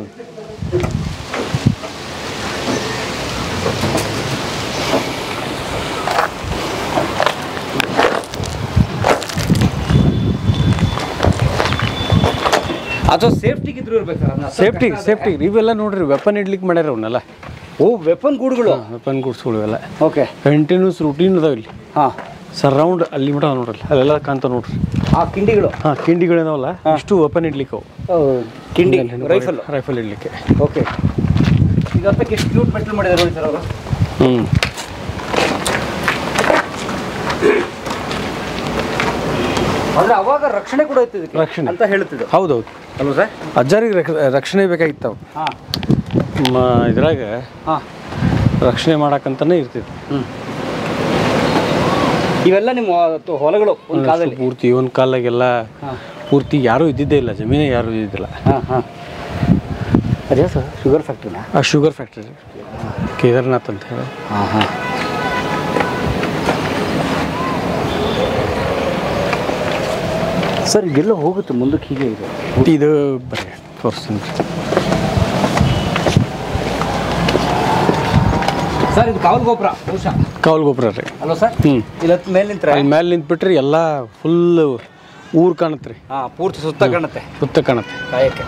ಅಥವಾ ಸೇಫ್ಟಿಗಿದ್ರು ಇರ್ಬೇಕು.
ಸೇಫ್ಟಿ ಇವೆಲ್ಲ ನೋಡ್ರಿ, ವೆಪನ್ ಇಡ್ಲಿಕ್ಕೆ ಮಾಡ್ಯಾರ ಅವನ್ನೆಲ್ಲ.
ವೆಪನ್ ಗೂಡುಗಳು.
ವೆಪನ್ ಗೂಡ್ಸ್ಗಳು ಇವೆಲ್ಲ.
ಓಕೆ.
ಕಂಟಿನ್ಯೂಸ್ ರೂಟೀನ್ ಅದಾವ ಇಲ್ಲಿ.
ಹಾಂ.
ಸರೌಂಡ್ ಅಲ್ಲಿ ಮಟ ನೋಡ್ರಿ, ಅಲ್ಲೆಲ್ಲ ಕಾಂತ ನೋಡ್ರಿ.
ಆ ಕಿಂಡಿಗಳು.
ಹಾಂ, ಕಿಂಡಿಗಳೇನವಲ್ಲ, ಇಷ್ಟು ವೆಪನ್ ಇಡ್ಲಿಕ್ಕೆ ಅವು.
ಕಿಂಡಿ ರೈಫಲ್
ಇಡ್ಲಿಕ್ಕೆ.
ಓಕೆ. ಈಗ ಅದಕ್ಕೆ ಎಷ್ಟು ಕ್ಯೂಟ್ ಮೆಟಲ್ ಮಾಡಿದ್ದಾರೆ ನೋಡಿ ಸರ್ ಅವರು. ಅಂದರೆ ಅವಾಗ ರಕ್ಷಣೆ ಕೂಡ ಇತ್ತು ಇದಕ್ಕೆ.
ರಕ್ಷಣೆ
ಅಂತ ಹೇಳ್ತಿದ್ದು.
ಹೌದೌದು.
ಅಲ್ವ ಸರ್?
ಅಜ್ಜಾರಿಗೆ ರಕ್ಷಣೆ ಬೇಕಾಗಿತ್ತು.
ಹಾಂ.
ಇದ್ರಾಗ
ಹಾಂ,
ರಕ್ಷಣೆ ಮಾಡಕ್ಕಂತಾನೆ ಇರ್ತಿತ್ತು.
ಇವೆಲ್ಲ ನಿಮ್ಮ ಹೊಲಗಳು ಒಂದು ಕಾಲದಲ್ಲಿ?
ಪೂರ್ತಿ ಒಂದು ಕಾಲಾಗೆಲ್ಲ ಪೂರ್ತಿ ಯಾರೂ ಇದ್ದಿದ್ದೇ ಇಲ್ಲ, ಜಮೀನೇ ಯಾರೂ ಇದ್ದಿದ್ದಿಲ್ಲ.
ಹಾಂ. ಅದೇ ಸರ್, ಶುಗರ್ ಫ್ಯಾಕ್ಟ್ರಿನಾ?
ಶುಗರ್ ಫ್ಯಾಕ್ಟ್ರಿ ಕೇದಾರ್ನಾಥ್ ಅಂತ ಹೇಳಿ.
ಹಾಂ. ಸರ್, ಇದೆಲ್ಲ ಹೋಗುತ್ತೆ ಮುಂದಕ್ಕೆ ಹೀಗೆ ಇದೆ.
ಇದು ಬರೀ ತೋರಿಸ್ತೀನಿ
ಸರ್. ಇದು ಕಾವಲ್ ಗೋಪುರ ಬಹುಶಃ.
ಕಾವಲ್ ಗೋಪುರ ರೀ.
ಅಲ್ವ ಸರ್? ಇಲ್ಲ ಮೇಲೆ ನಿಂತ್ರೆ
ಅಲ್ಲಿ ಮೇಲೆ ನಿಂತ್ಬಿಟ್ರಿ ಎಲ್ಲ ಫುಲ್ ಊರು ಕಾಣುತ್ತೆ ರೀ.
ಹಾಂ, ಪೂರ್ತಿ ಸುತ್ತ ಕಾಣುತ್ತೆ.
ಸುತ್ತ ಕಾಣುತ್ತೆ
ಕಾಯಕ್ಕೆ.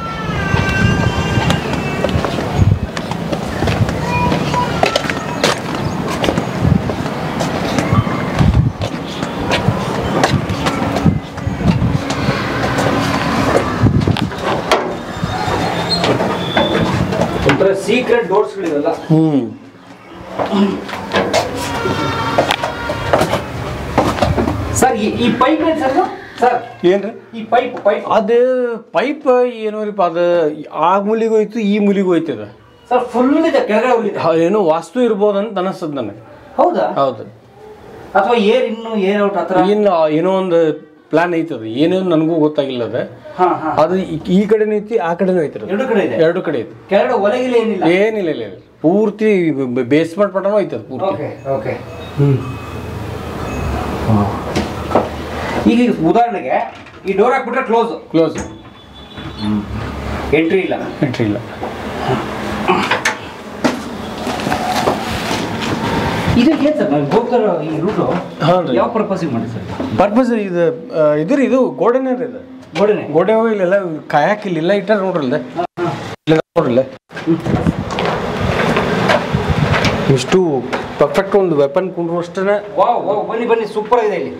ಒಂಥರ ಸೀಕ್ರೆಟ್ ಡೋರ್ಸ್ಗಳಿವೆಲ್ಲ. ಸರ್, ಈ ಪೈಪ್ ಏನು ಸರ್?
ಏನ್ರಿ
ಈ ಪೈಪ್
ಅದು ಪೈಪ್ ಏನೋ ರೀಪ, ಅದು ಆ ಮೂಲಿಗೂ ಹೋಯ್ತು, ಈ ಮೂಲಿಗೂ ಹೋಯ್ತು. ಅದು
ಸರ್ ಫುಲ್ ಇದೆ, ಕೆಳಗಡೆ ಹೋಗಿದೆ.
ಏನೋ ವಾಸ್ತು ಇರ್ಬೋದಂತ ಅನಿಸ್ತದ ನನಗೆ.
ಹೌದಾ?
ಹೌದು.
ಅಥವಾ ಏರ್ ಔಟ್ ಆ ಥರ
ಇನ್ನು ಏನೋ ಒಂದು ಪ್ಲಾನ್ ಐತೆ. ಅದು ಏನೇನು ನನಗೂ ಗೊತ್ತಾಗಿಲ್ಲ. ಅದು ಈ ಕಡೆನೂ ಐತಿ, ಆ ಕಡೆನೂ ಐತಿ.
ಎರಡು ಕಡೆ ಇದೆ.
ಎರಡು ಕಡೆ ಐತಿ.
ಕೆಳಗಡೆ ಒಳಗಿಲ್ಲ ಏನಿಲ್ಲ.
ಏನಿಲ್ಲ. ಪೂರ್ತಿ ಬೇಸ್ಮೆಂಟ್ ಪಟನೂ ಐತೆ ಅದು ಪೂರ್ತಿ.
ಓಕೆ. ಈಗ ಉದಾಹರಣೆಗೆ ಈ ಡೋರ್ ಹಾಕ್ಬಿಟ್ರೆ ಕ್ಲೋಸ್. ಎಂಟ್ರಿ ಇಲ್ಲ. ಇದು ಏನು ಸರ್, ನಾವು ಹೋಗ್ತಾರೋ ಈ ರೂಟು ಯಾವ ಪರ್ಪಸಿಗೆ ಮಾಡಿ ಸರ್?
ಪರ್ಪಸ್ ಇದು ಗೋಡೆನೇ ರೀ. ಇದು ಗೋಡೆ ಹೋಗಿ ಇಲ್ಲೆಲ್ಲ ಕಾಯಕ್ಕೆ ಇಲ್ಲೆಲ್ಲ ಇಟ್ಟಾರ ನೋಡ್ರಲ್ಲ. ನೋಡ್ರಲ್ಲ, ಇಷ್ಟು ಪರ್ಫೆಕ್ಟ್ ಒಂದು ವೆಪನ್ ಕುಂಡ್ರಷ್ಟೇ.
ಬನ್ನಿ ಸೂಪರ್ ಆಗಿದೆ ಇಲ್ಲಿ.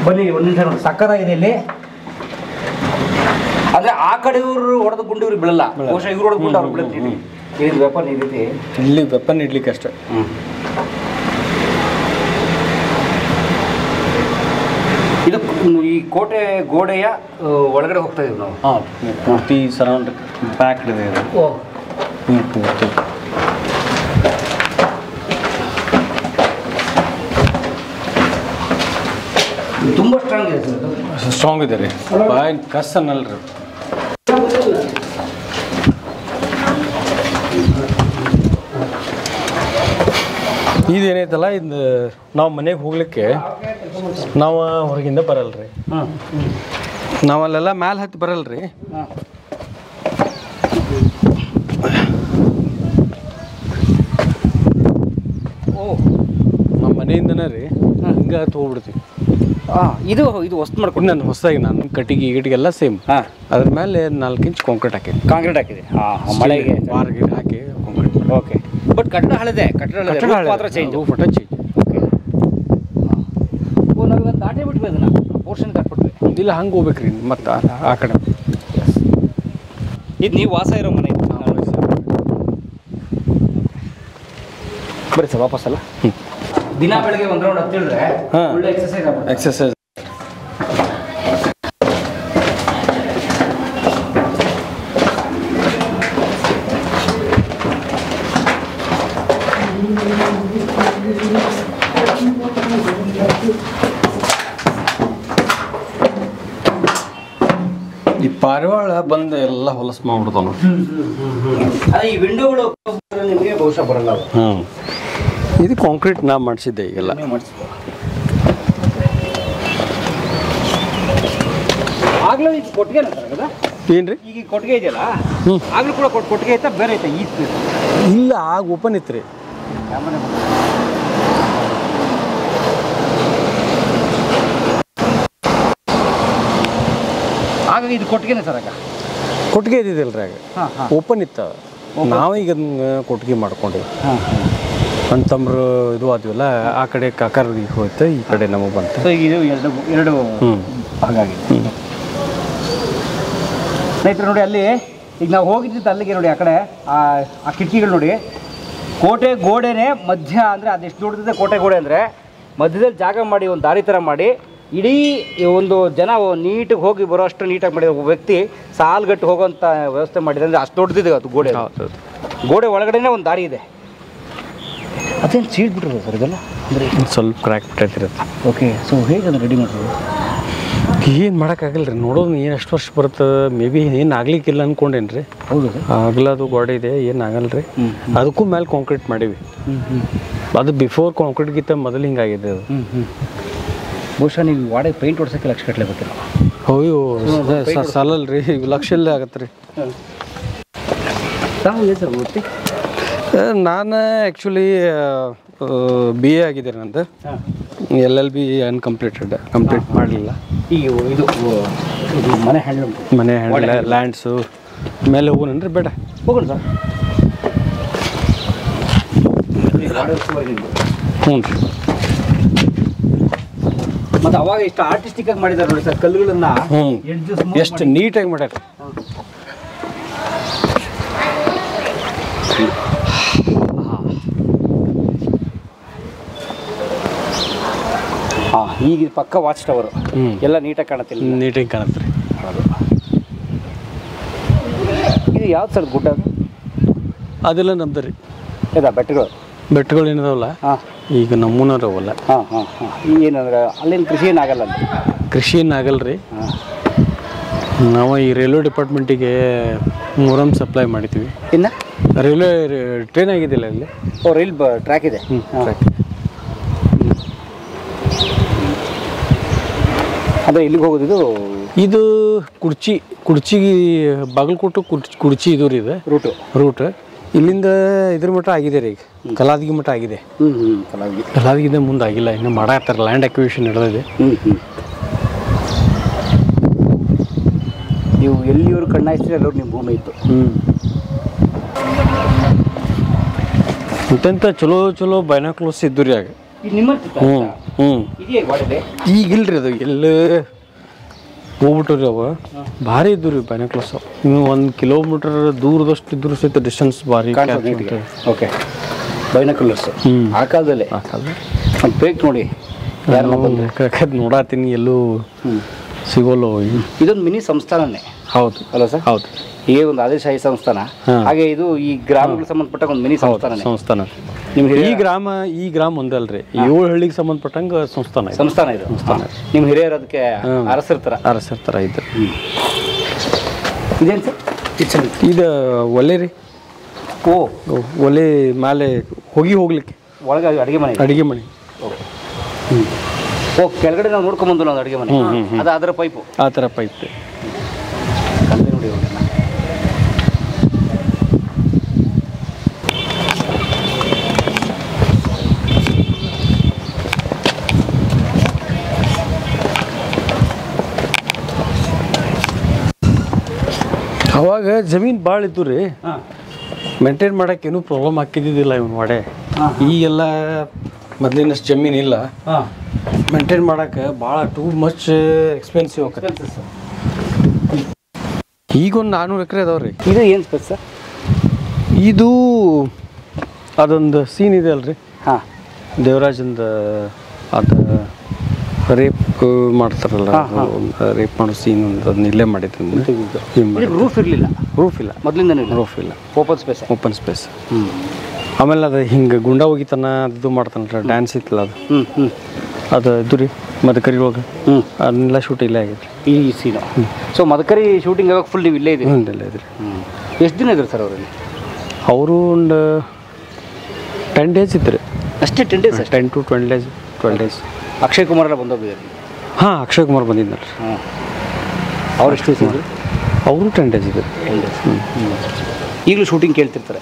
ಬನ್ನಿ ಒಂದು ನಿಮಿಷ ನೋಡಿ, ಸಕ್ಕತ್ತಾಗಿದೆ ಇಲ್ಲಿ. ಅಂದರೆ ಆ ಕಡೆ ಇವರು ಹೊಡೆದ ಗುಂಡು ಇವ್ರು ಬೀಳಲ್ಲ, ಬಹುಶಃ ಇವ್ರು ಹೊಡೆದ ಗುಂಡು ಅವ್ರು ಬೀಳುತ್ತೀವಿ. ಇಲ್ಲಿ ವೆಪನ್ ಈ ರೀತಿ
ಇಲ್ಲಿ ವೆಪನ್ ಇಡ್ಲಿಕ್ಕೆ ಅಷ್ಟೇ.
ಇದು ಈ ಕೋಟೆ ಗೋಡೆಯ ಒಳಗಡೆ ಹೋಗ್ತಾ ಇದೀವಿ ನಾವು.
ಪೂರ್ತಿ ಸರೌಂಡ್ ಪ್ಯಾಕ್ಡ್ ಇದೆ ಇದು. ಪೂರ್ತಿ
ತುಂಬ ಸ್ಟ್ರಾಂಗ್ ಇದೆ ಸರ್.
ಸ್ಟ್ರಾಂಗ್ ಇದೆ ರೀ. ಕಸ್ ಅನ್ನಲ್ರಿ. ಇದೇನೈತಲ್ಲ ಇದು ನಾವು ಮನೆಗೆ ಹೋಗ್ಲಿಕ್ಕೆ ನಾವು ಹೊರಗಿಂದ ಬರಲ್ರಿ, ನಾವಲ್ಲೆಲ್ಲ ಮ್ಯಾಲೆ ಹತ್ತಿ ಬರಲ್ರಿ. ನಮ್ಮ ಮನೆಯಿಂದನೇ ರೀ ಹಿಂಗೆ ಹತ್ತು ಹೋಗ್ಬಿಡ್ತೀವಿ.
ಇದು ಇದು ಹೊಸ್ತು ಮಾಡ್ಕೊಂಡು
ನಾನು ಹೊಸದಾಗಿ ನಾನು ಕಟ್ಟಿಗೆ ಎಲ್ಲ ಸೇಮ್. ಅದ್ರ ಮೇಲೆ 4 ಇಂಚ್ ಕಾಂಕ್ರೀಟ್ ಹಾಕಿದ್ವಿ.
ಕಾಂಕ್ರೀಟ್ ಹಾಕಿದೆ ಮಳೆಗೆ
ವಾರ್ಗಿಟ್ ಹಾಕಿ ಕಾಂಕ್ರೀಟ್.
ಓಕೆ, ಬಟ್ ಕಟ್ಟಡ ಹಳೆದೆ, ಕಟ್ಟಡ ಮಾತ್ರ ಚೇಂಜ್,
ಫೋಟೋ ಚೇಂಜ್.
ಓಕೆ, ನಾವೀಗ ದಾಟೇ ಬಿಟ್ವಿ ಅದನ್ನ, ಪೋರ್ಷನ್ ಕಟ್ಬಿಟ್ವಿ.
ಇಲ್ಲ ಹಂಗೆ ಹೋಗ್ಬೇಕ್ರಿ ಮತ್ತೆ ಆ ಕಡೆ.
ಇದು ನೀವು ವಾಸ ಇರೋ ಮನೆ ಇದು? ಬರೀ ಸರ್ ವಾಪಸ್ ಅಲ್ಲ. ದಿನ ಬೆಳಗ್ಗೆ 1 ರೌಂಡ್ ಹತ್ತಿಳಿದ್ರೆ ಒಳ್ಳೆ ಎಕ್ಸರ್ಸೈಸ್ ಆಗ್ಬಿಡುತ್ತೆ.
ಎಕ್ಸರ್ಸೈಸ್. ಈ ಪಾರಿವಾಳ ಬಂದು ಎಲ್ಲ ಹೊಲಸು ಮಾಡ್ಬಿಡ್ತಾವ.
ಈ ವಿಂಡೋಗಳು ನಿಮಗೆ ಬಹುಶಃ ಬರಲ್ಲ.
ಇದು ಕಾಂಕ್ರೀಟ್ ನಾ ಮಾಡಿಸಿದ್ದೆ ಈಗೆಲ್ಲ.
ಆಗ್ಲೂ ಈಗ ಕೊಟ್ಟಿಗೆ ಅಂತಾರಲ್ಲ
ಏನ್ರಿ,
ಈಗ ಕೊಟ್ಟಿಗೆ ಇದೆಯಲ್ಲ, ಆಗ್ಲೂ ಕೂಡ ಕೊಟ್ಟಿಗೆ ಐತಾ ಬೇರೆ ಐತಾ? ಈ
ಇಲ್ಲ, ಆಗ ಓಪನ್ ಇತ್ತು.
ಆಗ ಇದು ಕೊಟ್ಟಿಗೆನೇ ಸರ್? ಆಗ
ಕೊಟ್ಟಿಗೆ ಇದ್ದಿದ್ದಲ್ರಿ, ಆಗ ಓಪನ್ ಇತ್ತು. ನಾವೀಗ ಕೊಟ್ಟಿಗೆ ಮಾಡ್ಕೊಂಡ್ವಿ. ಅಂತಂಬ್ರು ಇದು ಆದ್ವಲ್ಲ, ಆ ಕಡೆ ಕಾಕರಿಗೆ ಹೋಯ್ತು, ಈ ಕಡೆ ನಮಗೆ ಬಂತು.
ಸೊ ಇದು ಎರಡು ಹಾಗಾಗಿ ಸ್ನೇಹಿತರೆ ನೋಡಿ, ಅಲ್ಲಿ ಈಗ ನಾವು ಹೋಗಿದ್ದಿತ್ತು ಅಲ್ಲಿಗೆ ನೋಡಿ, ಆ ಕಡೆ ಆ ಕಿಟಕಿಗಳು ನೋಡಿ, ಕೋಟೆ ಗೋಡೆನೇ ಮಧ್ಯ, ಅಂದರೆ ಅದೆಷ್ಟು ದೊಡ್ಡದಿದೆ ಕೋಟೆ ಗೋಡೆ ಅಂದರೆ, ಮಧ್ಯದಲ್ಲಿ ಜಾಗ ಮಾಡಿ ಒಂದು ದಾರಿ ಥರ ಮಾಡಿ ಇಡೀ ಒಂದು ಜನ ನೀಟಾಗಿ ಹೋಗಿ ಬರೋ ಅಷ್ಟು ನೀಟಾಗಿ ಮಾಡಿದ ಒಬ್ಬ ವ್ಯಕ್ತಿ ಸಾಲುಗಟ್ಟು ಹೋಗೋಂಥ ವ್ಯವಸ್ಥೆ ಮಾಡಿದೆ. ಅಂದರೆ ಅಷ್ಟು ದೊಡ್ಡದಿದೆ ಅದು ಗೋಡೆ. ಗೋಡೆ ಒಳಗಡೆನೇ ಒಂದು ದಾರಿ ಇದೆ. ಅದೇನು ಸೀಡ್ಬಿಟ್ರಲ್ಲ ಸರ್ ಇದೆಲ್ಲ? ಅಂದರೆ
ಸ್ವಲ್ಪ ಕ್ರ್ಯಾಕ್ ಬಿಟ್ಟೈತಿರುತ್ತೆ.
ಓಕೆ, ಸೊ ಹೇಗೆ ಅದನ್ನು ರೆಡಿ ಮಾಡೋದು?
ಏನು ಮಾಡೋಕ್ಕಾಗಲ್ಲ ರೀ, ನೋಡೋದು ಏನು ಎಷ್ಟು ವರ್ಷ ಬರುತ್ತೆ. ಮೇ ಬಿ ಏನು ಆಗ್ಲಿಕ್ಕಿಲ್ಲ ಅಂದ್ಕೊಂಡೇನು ರೀ.
ಹೌದು ಸರ್,
ಆಗ್ಲದು ಗೋಡೆ ಇದೆ, ಏನು ಆಗಲ್ಲ ರೀ. ಅದಕ್ಕೂ ಮೇಲೆ ಕಾಂಕ್ರೀಟ್ ಮಾಡೀವಿ. ಅದು ಬಿಫೋರ್ ಕಾಂಕ್ರೀಟ್ಗಿಂತ ಮೊದಲು ಹಿಂಗಾಗಿದೆ ಅದು.
ಬಹುಶಃ ನೀವು ವಾಡೆ ಪೇಂಟ್ ಹೊಡ್ಸೋಕ್ಕೆ ಲಕ್ಷ ಕಟ್ಟಲೆ ಗೊತ್ತಿಲ್ಲ.
ಅಯ್ಯೋ ಸಾಲಲ್ಲ ರೀ, ಲಕ್ಷ ಇಲ್ಲೇ ಆಗತ್ತೆ ರೀ.
ತಾವು ಏನು ಸರ್ ಗೊತ್ತಿ?
ನಾನು ಆ್ಯಕ್ಚುಲಿ BA ಆಗಿದೆ ನಂದು. LLB ಅನ್ಕಂಪ್ಲೀಟೆಡ್, ಕಂಪ್ಲೀಟ್ ಮಾಡಲಿಲ್ಲ.
ಈಗ ಇದು ಮನೆ ಹ್ಯಾಂಡಲ್
ಲ್ಯಾಂಡ್ಸು ಮೇಲೆ ಹೋಗೋಣನ್ರಿ? ಬೇಡ,
ಹೋಗೋಣ ಸರ್.
ಹ್ಞೂ ರೀ.
ಮತ್ತು ಅವಾಗ ಇಷ್ಟು ಆರ್ಟಿಸ್ಟಿಕ್ ಆಗಿ ಮಾಡಿದ್ದಾರೆ ನೋಡಿ ಸರ್, ಕಲ್ಲುಗಳನ್ನ
ಎಷ್ಟು ನೀಟಾಗಿ ಮಾಡ್ಯಾರ.
ಈಗ ಪಕ್ಕ ವಾಚ್ ಟವರ್ ಎಲ್ಲ ನೀಟಾಗಿ ಕಾಣುತ್ತಿಲ್ಲ.
ನೀಟಾಗಿ ಕಾಣುತ್ತೆ ರೀ.
ಇದು ಯಾವ್ದು ಸರ್ ಗುಡ್ಡ?
ಅದೆಲ್ಲ ನಮ್ದು ರೀ.
ಇದಾ ಬೆಟ್ಟಗಳು
ಏನಿದಾವಲ್ಲ, ಈಗ ನಮ್ಮೂನವಲ್ಲ.
ಏನಂದ್ರೆ ಅಲ್ಲೇನು ಕೃಷಿ ಏನಾಗಲ್ಲ ಅಂತ?
ಕೃಷಿ ಏನಾಗಲ್ಲ ರೀ. ನಾವು ಈ ರೈಲ್ವೆ ಡಿಪಾರ್ಟ್ಮೆಂಟಿಗೆ ಮೊರಮ್ ಸಪ್ಲೈ ಮಾಡಿದ್ವಿ.
ಇನ್ನು
ರೈಲ್ವೆ ಟ್ರೈನ್ ಆಗಿದ್ದಿಲ್ಲ ಇಲ್ಲಿ.
ರೈಲ್ ಟ್ರ್ಯಾಕ್ ಇದೆ.
ಟ್ರ್ಯಾಕ್.
ಅಂದರೆ ಇಲ್ಲಿಗೆ ಹೋಗೋದು
ಇದು ಕುಡ್ಚಿಗೆ ಬಾಗಲಕೋಟೆ ಕುಡ್ಚಿ ಇದು ರೀ. ಇದು ರೂಟ್ ಇಲ್ಲಿಂದ ಇದ್ರ ಮಟ್ಟ ಆಗಿದೆ ರೀ. ಈಗ ಕಲಾದಗಿ ಮಟ್ಟ ಆಗಿದೆ. ಕಲಾದಗಿಂದ ಮುಂದೆ ಆಗಿಲ್ಲ, ಇನ್ನು ಮಾಡಾಕ್ತಾರೆ. ಲ್ಯಾಂಡ್ ಅಕ್ವಿಷನ್ ನಡೆದಿದೆ.
ನೀವು ಎಲ್ಲಿಯವರು ಕಣ್ಣಾಯಿಸ್ತೀರಿ ಎಲ್ಲರೂ ನಿಮ್ಮ ಭೂಮಿ ಇತ್ತು.
ಇಂಥ ಚಲೋ ಬೈನಾಕ್ಲೋಸ್ ಇದ್ದು ರೀ ಆಗ. ಈಗಿಲ್ರಿ ಅದು ಎಲ್ಲೇ ಹೋಗ್ಬಿಟ್ರಿ. ಅವ ಭಾರಿ ಇದ್ದು ರೀ ಬೈನಾಕ್ಲೋಸ್. ಇನ್ನು 1 ಕಿಲೋಮೀಟರ್ ದೂರದಷ್ಟು ಇದ್ರು ಸಹಿತ ಡಿಸ್ಟೆನ್ಸ್ ಭಾರಿ.
ಓಕೆ, ಬೈನಾಕ್ಯುಲರ್ಸ್ ಆ ಕಾಲದಲ್ಲಿ ಬೇಕು ನೋಡಿ.
ನೋಡಾತೀನಿ, ಎಲ್ಲೂ ಸಿಗೋಲ್ಲ.
ಇದೊಂದು ಮಿನಿ ಸಂಸ್ಥಾನನೇ
ಹೌದು
ಅಲ್ಲ ಸರ್?
ಹೌದು.
ಈಗ ಒಂದು ಆದಿಶಾಹಿ ಸಂಸ್ಥಾನ, ಹಾಗೆ ಇದು ಈ ಗ್ರಾಮಗಳಿಗೆ ಸಂಬಂಧಪಟ್ಟ ಒಂದು ಮಿನಿ ಸಂಸ್ಥಾನ.
ನಿಮ್ಗೆ ಈ ಗ್ರಾಮ ಒಂದಲ್ರಿ, 7 ಹಳ್ಳಿಗೆ ಸಂಬಂಧಪಟ್ಟಂಗ ಸಂಸ್ಥಾನ
ಇದು. ನಿಮ್ಮ ಹಿರಿಯರು ಅದಕ್ಕೆ ಅರಸಿರ್ತಾರ
ಇದ್ರು.
ಇದೇನು ಸರ್?
ಇದು ಒಲೆ ರೀ. ಒಲೆ ಮೇಲೆ ಹೋಗ್ಲಿಕ್ಕೆ
ಒಳಗೆ ಅಡುಗೆ ಮನೆ
ಅಡುಗೆ ಮನೆ.
ಓ ಕೆಳಗಡೆ ನಾವು ನೋಡ್ಕೊಂಬಂದು ನಾವು ಅಡುಗೆ ಮನೆ ಅದು ಅದರ ಪೈಪು
ಆ ಥರ ಪೈಪ್.
ಕಂದೆ ನೋಡಿ ಇವಾಗ.
ಅವಾಗ ಜಮೀನು ಭಾಳ ಇತ್ತು ರೀ, ಮೇಂಟೈನ್ ಮಾಡೋಕೆ ಏನೂ ಪ್ರಾಬ್ಲಮ್ ಆಗ್ತಿದ್ದಿದ್ದಿಲ್ಲ ಇವನು ವಾಡೆ. ಈಗೆಲ್ಲ ಮೊದಲಿನಷ್ಟು ಜಮೀನು ಇಲ್ಲ, ಮೇಂಟೈನ್ ಮಾಡೋಕೆ ಭಾಳ ಟೂ ಮಚ್ ಎಕ್ಸ್ಪೆನ್ಸಿವ್ ಆಗುತ್ತೆ. ಈಗೊಂದು 400 ಎಕರೆ ಅದಾವೆ ರೀ.
ಇದು ಏನು ಸ್ಪೆಸ್ ಸರ್?
ಇದು ಅದೊಂದು ಸೀನ್ ಇದೆ ಅಲ್ರಿ,
ಹಾಂ,
ದೇವರಾಜಂದ ಅದು ರೇಪ್ ಮಾಡ್ತಾರಲ್ಲ, ರೇಪ್ ಮಾಡೋ ಸೀನ್ ಅದನ್ನ ಇಲ್ಲೇ ಮಾಡಿದ್ದೀನಿ.
ರೂಫ್ ಇರಲಿಲ್ಲ?
ರೂಫ್ ಇಲ್ಲ,
ಮೊದಲಿಂದನೂ
ರೂಫ್ ಇಲ್ಲ,
ಓಪನ್ ಸ್ಪೇಸ್.
Open space. ಆಮೇಲೆ ಅದು ಹಿಂಗೆ ಗುಂಡ ಹೋಗಿತಾನ ಅದು ಮಾಡ್ತಾನಲ್ಲ, ಡ್ಯಾನ್ಸ್ ಇತ್ತಲ್ಲ ಅದು, ಅದು ಇದು ರೀ ಮದಕರಿ ಒಳಗೆ ಅದನ್ನೆಲ್ಲ ಶೂಟ್ ಇಲ್ಲೇ ಆಗೈತೆ
ಈ ಸೀನು. ಸೊ ಮದಕರಿ ಶೂಟಿಂಗ್ ಆವಾಗ ಫುಲ್ ನೀವು ಇಲ್ಲೇ ಇದೆ?
ಇಲ್ಲೇ ಇದ್ರಿ.
ಎಷ್ಟು ದಿನ ಇದ್ರಿ ಸರ್ ಅವರಲ್ಲಿ?
ಅವರು ಒಂದು 10 days ಇದ್ರಿ
ಅಷ್ಟೇ. 10 days?
10 to 12 days.
Akshay Kumar ಎಲ್ಲ ಬಂದೋಗಿದ್ದಾರೆ?
ಹಾಂ, ಅಕ್ಷಯ್ ಕುಮಾರ್ ಬಂದಿದ್ದಲ್ಲ ರೀ.
ಹಾಂ, ಅವ್ರು ಎಷ್ಟು ದಿವಸ ಇದ್ರು?
ಅವರು 10 days ಇದ್ದರು.
10 days. ಈಗಲೂ ಶೂಟಿಂಗ್ ಕೇಳ್ತಿರ್ತಾರೆ?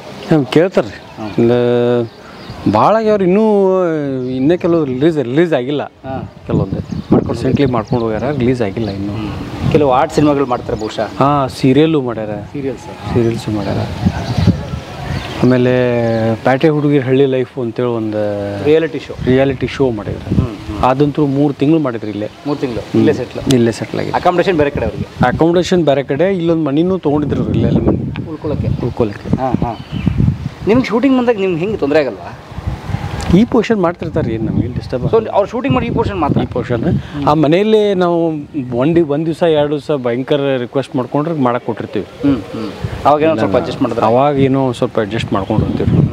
ಕೇಳ್ತಾರೆ ರೀ, ಭಾಳ ಆಗ್ಯಾವ್ರು. ಇನ್ನೂ ಕೆಲವು ರಿಲೀಸ್ ಆಗಿಲ್ಲ, ಕೆಲವೊಂದು ರೀಸೆಂಟ್ಲಿ ಮಾಡ್ಕೊಂಡು ಹೋಗ್ಯಾರ, ರಿಲೀಸ್ ಆಗಿಲ್ಲ ಇನ್ನೂ.
ಕೆಲವು ಆರ್ಟ್ ಸಿನಿಮಾಗಳು ಮಾಡ್ತಾರೆ ಬಹುಶಃ.
ಹಾಂ, ಸೀರಿಯಲ್ಲು ಮಾಡ್ಯಾರ, ಸೀರಿಯಲ್ಸು ಮಾಡ್ಯಾರ. ಆಮೇಲೆ ಪ್ಯಾಟೆ ಹುಡುಗಿರ ಹಳ್ಳಿ ಲೈಫ್ ಅಂತೇಳಿ ಒಂದು ರಿಯಾಲಿಟಿ ಶೋ ಮಾಡಿದ್ರು. ಅದಂತೂ 3 ತಿಂಗಳು ಮಾಡಿದ್ರು ಇಲ್ಲೇ.
3 ತಿಂಗಳು ಇಲ್ಲೇ ಸೆಟ್ಲ್ ಆಗಿ. ಅಕಾಮಿಡೇಷನ್ ಬೇರೆ ಕಡೆ ಅವ್ರಿಗೆ? ಅಕಾಮಿಡೇಷನ್
ಬೇರೆ ಕಡೆ, ಇಲ್ಲೊಂದು ಮನಿನೂ ತೊಗೊಂಡಿದ್ರು ಇಲ್ಲೇ
ಉಳ್ಕೊಳ್ಳೋಕ್ಕೆ. ಹಾಂ ಹಾಂ. ನಿಮ್ಗೆ ಶೂಟಿಂಗ್ ಬಂದಾಗ ನಿಮ್ಗೆ ಹಿಂಗೆ ತೊಂದರೆ ಆಗಲ್ವಾ?
ಈ ಪೋರ್ಷನ್ ಮಾಡ್ತಿರ್ತಾರೆ, ಏನು ನಮಗೆ ಡಿಸ್ಟರ್ಬ್.
ಸೊ ಅವ್ರು ಶೂಟಿಂಗ್ ಮಾಡಿ ಈ ಪೋರ್ಷನ್ ಮಾತ್ರ?
ಈ ಪೋರ್ಷನ್ ಆ ಮನೆಯಲ್ಲೇ ನಾವು ಒಂದು ದಿವಸ 2 ದಿವಸ ಭಯಂಕರ ರಿಕ್ವೆಸ್ಟ್ ಮಾಡ್ಕೊಂಡ್ರೆ ಮಾಡಕ್ಕೆ ಕೊಟ್ಟಿರ್ತೀವಿ.
ಅವಾಗ ಏನೋ ಸ್ವಲ್ಪ ಅಡ್ಜಸ್ಟ್ ಮಾಡಿದ್ರೆ
ಅವಾಗ ಏನೋ ಸ್ವಲ್ಪ ಅಡ್ಜಸ್ಟ್ ಮಾಡ್ಕೊಂಡಿರ್ತೀವಿ.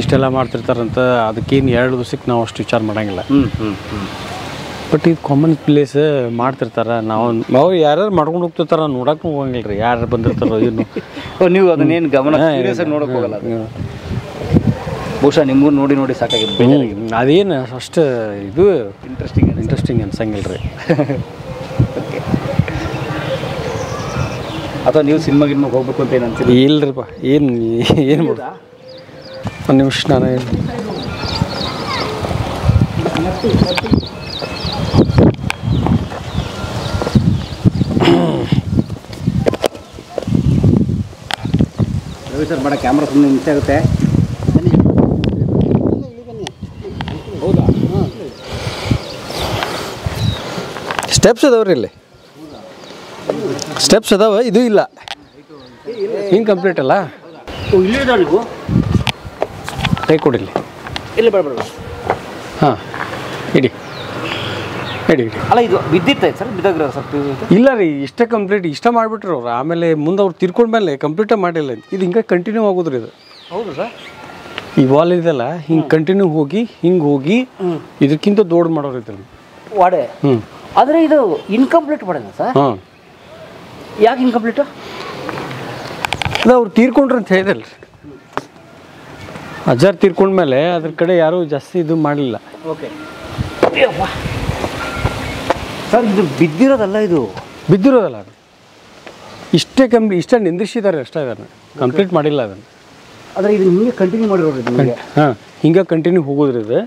ಇಷ್ಟೆಲ್ಲ ಮಾಡ್ತಿರ್ತಾರಂತ ಅದಕ್ಕೇನು 2 ದಿವಸಕ್ಕೆ ನಾವು ಅಷ್ಟು ವಿಚಾರ ಮಾಡೋಂಗಿಲ್ಲ. ಬಟ್ ಇದು ಕಾಮನ್ ಪ್ಲೇಸ್ ಮಾಡ್ತಿರ್ತಾರೆ. ನಾವು ಯಾರ್ಯಾರು ಮಾಡ್ಕೊಂಡು ಹೋಗ್ತಿರ್ತಾರ, ನೋಡಕ್ಕೆ ಹೋಗಂಗಿಲ್ಲ ರೀ, ಯಾರು ಬಂದಿರ್ತಾರೋ ಏನು.
ನೀವು ಅದನ್ನೇನು ಗಮನ ನೋಡೋಕೆ ಹೋಗಲ್ಲ? ಬಹುಶಃ ನಿಮಗೂ ನೋಡಿ ಸಾಕಾಗಿದೆ.
ಅದೇನು ಅಷ್ಟು ಇದು ಇಂಟ್ರೆಸ್ಟಿಂಗ್ ಅನ್ಸಂಗಿಲ್ಲ ರೀ.
ಅಥವಾ ನೀವು ಸಿನಿಮಾ ಹೋಗ್ಬೇಕು ಅಂತ ಏನು ಅನ್ಸಿಲ್ಲ?
ಇಲ್ರಿಪ್ಪ, ಏನು ಒಂದು ನಿಮಿಷ ನಾನು
ರವಿ ಸರ್ ಬೇಡ, ಕ್ಯಾಮ್ರಾ ಸುಮ್ಮನೆ ಮಿಸ್ ಆಗುತ್ತೆ. ಹೌದಾ?
ಸ್ಟೆಪ್ಸ್ ಅದಾವ್ರಿ, ಇಲ್ಲಿ ಸ್ಟೆಪ್ಸ್ ಅದಾವ, ಇದು ಇಲ್ಲ, ಹಿಂಗೆ ಕಂಪ್ಲೀಟ್ ಅಲ್ಲ.
ಇಲ್ಲೇ ಇದಾವೆ ನೀವು
ಕೈ ಕೊಡಿಲ್ಲಿ.
ಇಲ್ಲ ಬೇಡ.
ಹಾಂ, ಇಡಿ.
ಅಲ್ಲ ಇದು ಬಿದ್ದಿತ್ತ ಸರ್? ಬಿದ್ದಾಗ್ರ ಸ್ವಲ್ಪ
ಇಲ್ಲ ರೀ, ಇಷ್ಟ ಮಾಡಿಬಿಟ್ರು ಅವ್ರು. ಆಮೇಲೆ ಮುಂದೆ ಅವ್ರು ತಿರ್ಕೊಂಡ್ಮೇಲೆ ಕಂಪ್ಲೀಟೇ ಮಾಡಿಲ್ಲ. ಇದು ಹಿಂಗೆ ಕಂಟಿನ್ಯೂ ಆಗೋದ್ರಿ ಇದು.
ಹೌದು ಸರ್?
ಈ ವಾಲ್ ಇದೆಲ್ಲ ಹಿಂಗೆ ಕಂಟಿನ್ಯೂ ಹೋಗಿ ಇದಕ್ಕಿಂತ ದೊಡ್ಡ ಮಾಡೋರು ಇದ್ರು
ವಾಡೆ. ಆದರೆ ಇದು ಇನ್ಕಂಪ್ಲೀಟ್ ಮಾಡೋಣ ಸರ್?
ಹಾಂ.
ಯಾಕೆ ಇನ್ಕಂಪ್ಲೀಟು?
ಅದು ಅವ್ರು ತೀರ್ಕೊಂಡ್ರು ಅಂತ ಹೇಳಿದಲ್ರಿ, ಅಜ್ಜಾರು ತೀರ್ಕೊಂಡ್ಮೇಲೆ ಅದ್ರ ಕಡೆ ಯಾರೂ ಜಾಸ್ತಿ ಇದು ಮಾಡಲಿಲ್ಲ.
ಓಕೆ ಸರ್, ಇದು ಬಿದ್ದಿರೋದಲ್ಲ, ಇದು
ಬಿದ್ದಿರೋದಲ್ಲ, ಅದು ಇಷ್ಟೇ ನಿಂದಿಸಿದ್ದಾರೆ ಅಷ್ಟೇ, ಅದನ್ನು ಕಂಪ್ಲೀಟ್ ಮಾಡಿಲ್ಲ ಅದನ್ನು.
ಆದರೆ ಇದು ಹಿಂಗೆ ಕಂಟಿನ್ಯೂ ಮಾಡಿರೋದು?
ಹಾಂ, ಹಿಂಗೆ ಕಂಟಿನ್ಯೂ ಹೋಗೋದ್ರಿ ಇದು.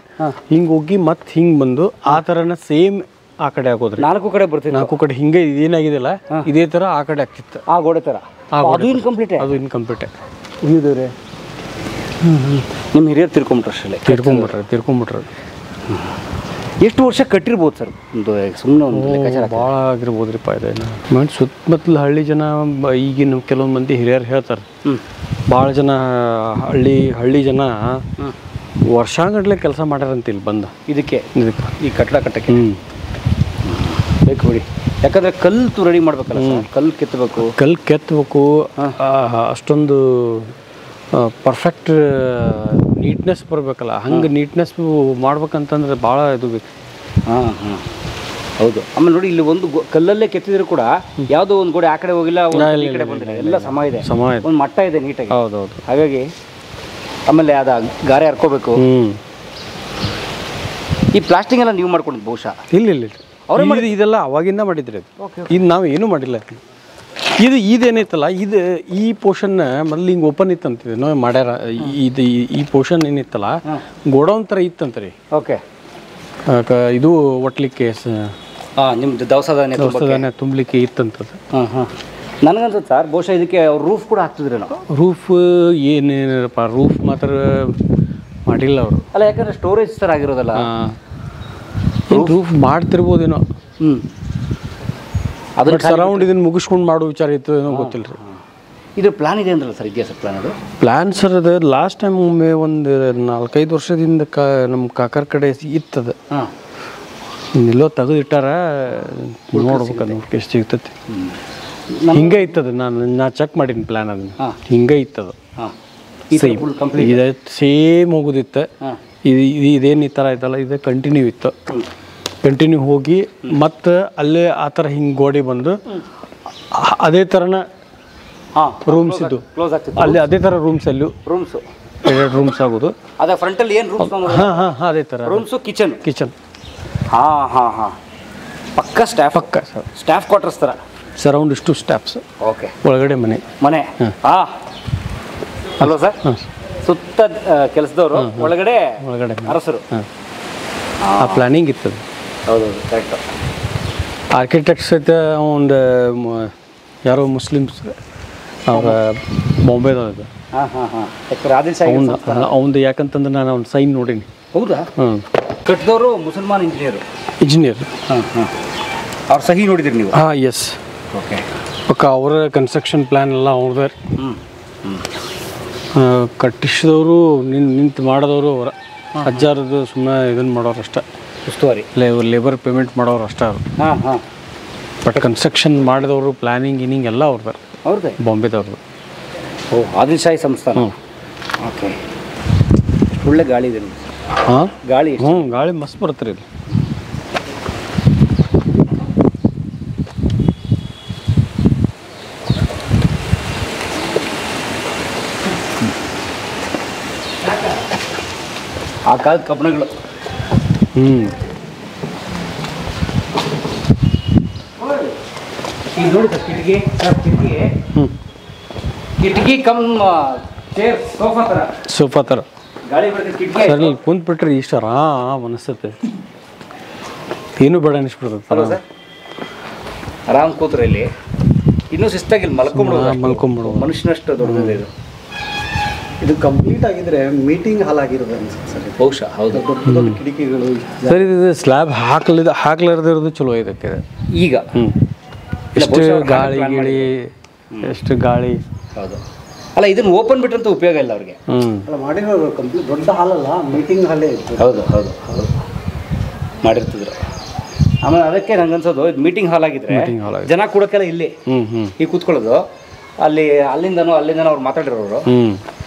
ಹಿಂಗೆ ಹೋಗಿ ಮತ್ತೆ ಹಿಂಗೆ ಬಂದು ಆ ಥರನ ಸೇಮ್ ಆ ಕಡೆ ಆಗೋದ್ರಿ.
4 ಕಡೆ ಬರ್ತೀವಿ.
4 ಕಡೆ ಹಿಂಗೆ ಇದೇನಾಗಿದೆಯಲ್ಲ ಇದೇ ಥರ ಆ ಕಡೆ ಆಗ್ತಿತ್ತು.
ಆ ಗೋಡೆ ಥರ ಅದು ಇನ್ಕಂಪ್ಲೀಟೇ?
ಅದು ಇನ್ಕಂಪ್ಲೀಟೇ.
ಇವ್ರೆ ನಿಮ್ಮ ಹಿರಿಯರು
ತಿರ್ಕೊಂಬಿಟ್ರೆ
ಎಷ್ಟು ವರ್ಷ ಕಟ್ಟಿರ್ಬೋದು ಸರ್? ಒಂದು ಸುಮ್ಮನೆ ಒಂದು ಲೆಕ್ಕಾಚಾರ
ಭಾಳ ಆಗಿರ್ಬೋದ್ರಿಪ್ಪ ಇದು. ಮತ್ತು ಸುತ್ತಮುತ್ತಲ ಹಳ್ಳಿ ಜನ ಈಗಿನ ಕೆಲವೊಂದು ಮಂದಿ ಹಿರಿಯರು ಹೇಳ್ತಾರೆ, ಭಾಳ ಜನ ಹಳ್ಳಿ ಜನ ವರ್ಷಾಂಗಟ್ಲೆ ಕೆಲಸ ಮಾಡ್ಯಾರಂತ ಇಲ್ಲಿ ಬಂದ ಇದಕ್ಕೆ ಈ ಕಟ್ಟಡ ಕಟ್ಟಕ್ಕೆ. ಬೇಕು ಬಿಡಿ, ಯಾಕಂದರೆ ಕಲ್ಲು ರೆಡಿ ಮಾಡ್ಬೇಕಲ್ಲ, ಕಲ್ಲು ಕೆತ್ತಬೇಕು, ಅಷ್ಟೊಂದು ಪರ್ಫೆಕ್ಟ್ ನೀಟ್ನೆಸ್ ಬರಬೇಕಲ್ಲ. ಹಂಗೆ ನೀಟ್ನೆಸ್ ಮಾಡ್ಬೇಕಂತಂದ್ರೆ ಭಾಳ ಇದು ಬೇಕು.
ಹೌದು. ಆಮೇಲೆ ನೋಡಿ, ಇಲ್ಲಿ ಒಂದು ಕಲ್ಲಲ್ಲೇ ಕೆತ್ತಿದ್ರು ಕೂಡ ಯಾವುದೋ ಒಂದು ಗೋಡೆ ಆ ಕಡೆ ಹೋಗಿಲ್ಲ, ಈ ಕಡೆ ಬಂದಿಲ್ಲ, ಎಲ್ಲ ಸಮ ಇದೆ, ಒಂದು ಮಟ್ಟ ಇದೆ ನೀಟಾಗಿ.
ಹೌದೌದು.
ಹಾಗಾಗಿ ಆಮೇಲೆ ಅದು ಗಾರೆ ಹರ್ಕೋಬೇಕು. ಈ ಪ್ಲಾಸ್ಟಿಂಗ್ ಎಲ್ಲ ನೀವು ಮಾಡ್ಕೊಂಡು ಬಹುಶಃ?
ಇಲ್ಲ ಇದೆಲ್ಲ ಅವಾಗಿಂದ ಮಾಡಿದ್ರಿ ಅದು. ಇದು ನಾವು ಏನೂ ಮಾಡಿಲ್ಲ. ಇದೇನೈತಲ್ಲ ಈ ಪೋರ್ಷನ್ ಮೊದಲು ಹಿಂಗೆ ಓಪನ್ ಇತ್ತಂತಿದೆ ಮಾಡ್ಯಾರ. ಈ ಪೋರ್ಷನ್ ಏನಿತ್ತಲ್ಲ ಗೋಡೌನ್ ಥರ ಇತ್ತಂತ ರೀ.
ಓಕೆ.
ಇದು ಒಟ್ಲಿಕ್ಕೆ
ನಿಮ್ದು ದವಸ ಧಾನ್ಯ
ತುಂಬಲಿಕ್ಕೆ ಇತ್ತಂತದ್ದು.
ನನಗನ್ಸುತ್ತೆ ಸರ್ ಬಹುಶಃ ಇದಕ್ಕೆ ಅವ್ರು ರೂಫ್ ಕೂಡ ಹಾಕ್ತಿದ್ರೇನೋ.
ರೂಫ್ ಏನೇನಪ್ಪ, ರೂಫ್ ಮಾತ್ರ ಮಾಡಿಲ್ಲ ಅವರು.
ಅಲ್ಲ, ಯಾಕಂದ್ರೆ ಸ್ಟೋರೇಜ್ ಥರ ಆಗಿರೋದಲ್ಲ.
ರೂಫ್ ಮಾಡ್ತಿರ್ಬೋದೇನೋ. ಅದ್ರ ಸರೌಂಡ್ ಇದನ್ನು ಮುಗಿಸ್ಕೊಂಡು ಮಾಡೋ ವಿಚಾರ ಇತ್ತು ಏನೋ ಗೊತ್ತಿಲ್ಲ ರೀ.
ಇದು ಪ್ಲಾನ್ ಇದೆ ಅಂದ್ರಲ್ಲ ಸರ್, ಇದೆಯಾ ಸರ್ ಪ್ಲಾನ್? ಅದು
ಪ್ಲಾನ್ ಸರ್ ಅದು ಲಾಸ್ಟ್ ಟೈಮ್ ಒಮ್ಮೆ ಒಂದು 4-5 ವರ್ಷದಿಂದ ನಮ್ಮ ಕಾಕರ ಕಡೆ ಇತ್ತದ. ಎಲ್ಲೋ ತೆಗೆದಿಟ್ಟಾರ, ನೋಡ್ಬೇಕಂದ್ರೆ ಎಷ್ಟು ಸಿಗ್ತೈತಿ. ಹಿಂಗೆ ಇತ್ತದ. ನಾ ಚೆಕ್ ಮಾಡೀನಿ ಪ್ಲಾನ್ ಅದನ್ನ. ಹಿಂಗೆ ಇತ್ತದ, ಸೇಮ್ ಹೋಗೋದಿತ್ತು. ಇದೇನು ಈ ಥರ ಆಯ್ತಲ್ಲ, ಇದು ಕಂಟಿನ್ಯೂ ಇತ್ತು. ಕಂಟಿನ್ಯೂ ಹೋಗಿ ಮತ್ತು ಅಲ್ಲೇ ಆ ಥರ ಹಿಂಗೆ ಗೋಡೆ ಬಂದು ಅದೇ ಥರನ ರೂಮ್ಸ್ ಇದ್ದು ಅಲ್ಲಿ ಅದೇ ಥರ ರೂಮ್ಸ್ ಅಲ್ಲೂ 2 ರೂಮ್ಸ್ ಆಗೋದು.
ಅದೇ ಫ್ರಂಟಲ್ಲಿ ಏನು ರೂಮ್ಸ್?
ಹಾಂ ಅದೇ ಥರ
ರೂಮ್ಸು, ಕಿಚನ್.
ಹಾಂ
ಪಕ್ಕ ಸ್ಟಾಫ್ ಕ್ವಾರ್ಟರ್ಸ್ ಥರ.
ಸರೌಂಡ್ ಇಷ್ಟು ಸ್ಟಾಫ್ಸ್.
ಓಕೆ.
ಒಳಗಡೆ ಮನೆ
ಅಲ್ವಾ ಸರ್? ಸುತ್ತ ಕೆಲಸದವರು, ಒಳಗಡೆ ಅರಸರು.
ಆ ಪ್ಲಾನಿಂಗ್ ಇತ್ತು.
ಹೌದೌದು, ಕರೆಕ್ಟ್.
ಆರ್ಕಿಟೆಕ್ಟ್ಸ್ ಐತೆ ಒಂದು ಯಾರೋ ಮುಸ್ಲಿಮ್ಸ್ ಅವ್ರ ಬಾಂಬೆದವ್ರು. ಅವಂದು ಯಾಕಂತಂದ್ರೆ ನಾನು ಅವ್ನ ಸೈನ್ ನೋಡೀನಿ.
ಹೌದಾ? ಕಟ್ಟಿದವರು ಮುಸಲ್ಮಾನ್ ಇಂಜಿನಿಯರ್. ಅವ್ರ ಸಹಿ ನೋಡಿದ್ರಿ ನೀವು?
ಎಸ್. ಓಕೆ. ಅವರ ಕನ್ಸ್ಟ್ರಕ್ಷನ್ ಪ್ಲ್ಯಾನ್ ಎಲ್ಲ ಅವ್ರದ್ದು. ಕಟ್ಟಿಸಿದವರು ನಿಂತು ಮಾಡಿದವರು ಅವರ ಅಜ್ಜಾರದು ಸುಮ್ಮನೆ ಇದನ್ನು ಮಾಡೋರು ಅಷ್ಟೇ.
ಉಸ್ತುವಾರಿ
ಲೇಬರ್ ಪೇಮೆಂಟ್ ಮಾಡೋರು ಅಷ್ಟೇ ಅವರು. ಬಟ್ ಕನ್ಸ್ಟ್ರಕ್ಷನ್ ಮಾಡಿದವರು, ಪ್ಲ್ಯಾನಿಂಗ್ ಎಲ್ಲ ಅವ್ರದ್ದು, ಬಾಂಬೆದವ್ರದ್ದು.
ಆದಿಲ್ ಶಾಹಿ ಸಂಸ್ಥಾನ. ಓಕೆ. ಒಳ್ಳೆ ಗಾಳಿ ಇದೆ. ಗಾಳಿ
ಗಾಳಿ ಮಸ್ತ್ ಬರುತ್ತೆ ರೀ.
ಆ ಕಾಲದ ಕಬ್ಬಣಗಳು. ಈಗ ನೋಡಿ ಸರ್, ಕಿಟಕಿ ಕಮ್ ಚೇರ್,
ಸೋಫಾ ಥರ
ಗಾಳಿ ಬರ್ತದೆ ಕಿಟಕಿ.
ಸರ್ ಇಲ್ಲಿ ಕುಂತ್ಬಿಟ್ರೆ ಇಷ್ಟ ಆರಾಮ್ ಅನಿಸ್ತೈತೆ, ಏನು ಬೇಡ ಅನಿಸ್ಬಿಡ್ತದೆ.
ಆರಾಮ್ ಕೂತ್ರೆ ಇಲ್ಲಿ ಇನ್ನೂ ಶಿಸ್ತಾಗಿಲ್ಲ, ಮಲ್ಕೊಂಬಿಡೋದು. ಮನುಷ್ಯನಷ್ಟು ದೊಡ್ಡದಿದೆ ಇದು.
ಇದು ಕಂಪ್ಲೀಟ್ ಆಗಿದ್ರೆ ಮೀಟಿಂಗ್ ಹಾಲ್ ಆಗಿರೋದು ಅನ್ಸುತ್ತೆ ಸರ್.
ಬಹುಶಃ ಹೌದು.
ದೊಡ್ಡ ಕಿಟಕಿಗಳು.
ಸರ್ ಇದು ಸ್ಲ್ಯಾಬ್ ಹಾಕ್ಲಾರ್ದಿರೋದು ಚಲೋ ಇದಕ್ಕೆ. ಈಗ ಎಷ್ಟು ಗಾಳಿ ಎಷ್ಟು ಗಾಳಿ.
ಹೌದು. ಅಲ್ಲ, ಇದನ್ನು ಓಪನ್ ಬಿಟ್ಟಂತ ಉಪಯೋಗ ಇಲ್ಲ ಅವ್ರಿಗೆ.
ಅಲ್ಲ, ಮಾಡಿರೋದು ಕಂಪ್ಲೀಟ್ ದೊಡ್ಡ ಹಾಲ್ ಅಲ್ಲ, ಮೀಟಿಂಗ್ ಹಾಲೇ ಇತ್ತು.
ಹೌದು ಮಾಡಿರ್ತಿದ್ರು. ಆಮೇಲೆ ಅದಕ್ಕೆ ನಂಗೆ ಅನ್ಸೋದು, ಇದು ಮೀಟಿಂಗ್ ಹಾಲ್ ಆಗಿದ್ರೆ ಜನ ಕೂಡಕ್ಕೆಲ್ಲ ಇಲ್ಲಿ ಈಗ ಕೂತ್ಕೊಳ್ಳೋದು. ಅಲ್ಲಿಂದನೂ ಅವ್ರು ಮಾತಾಡಿರೋರು.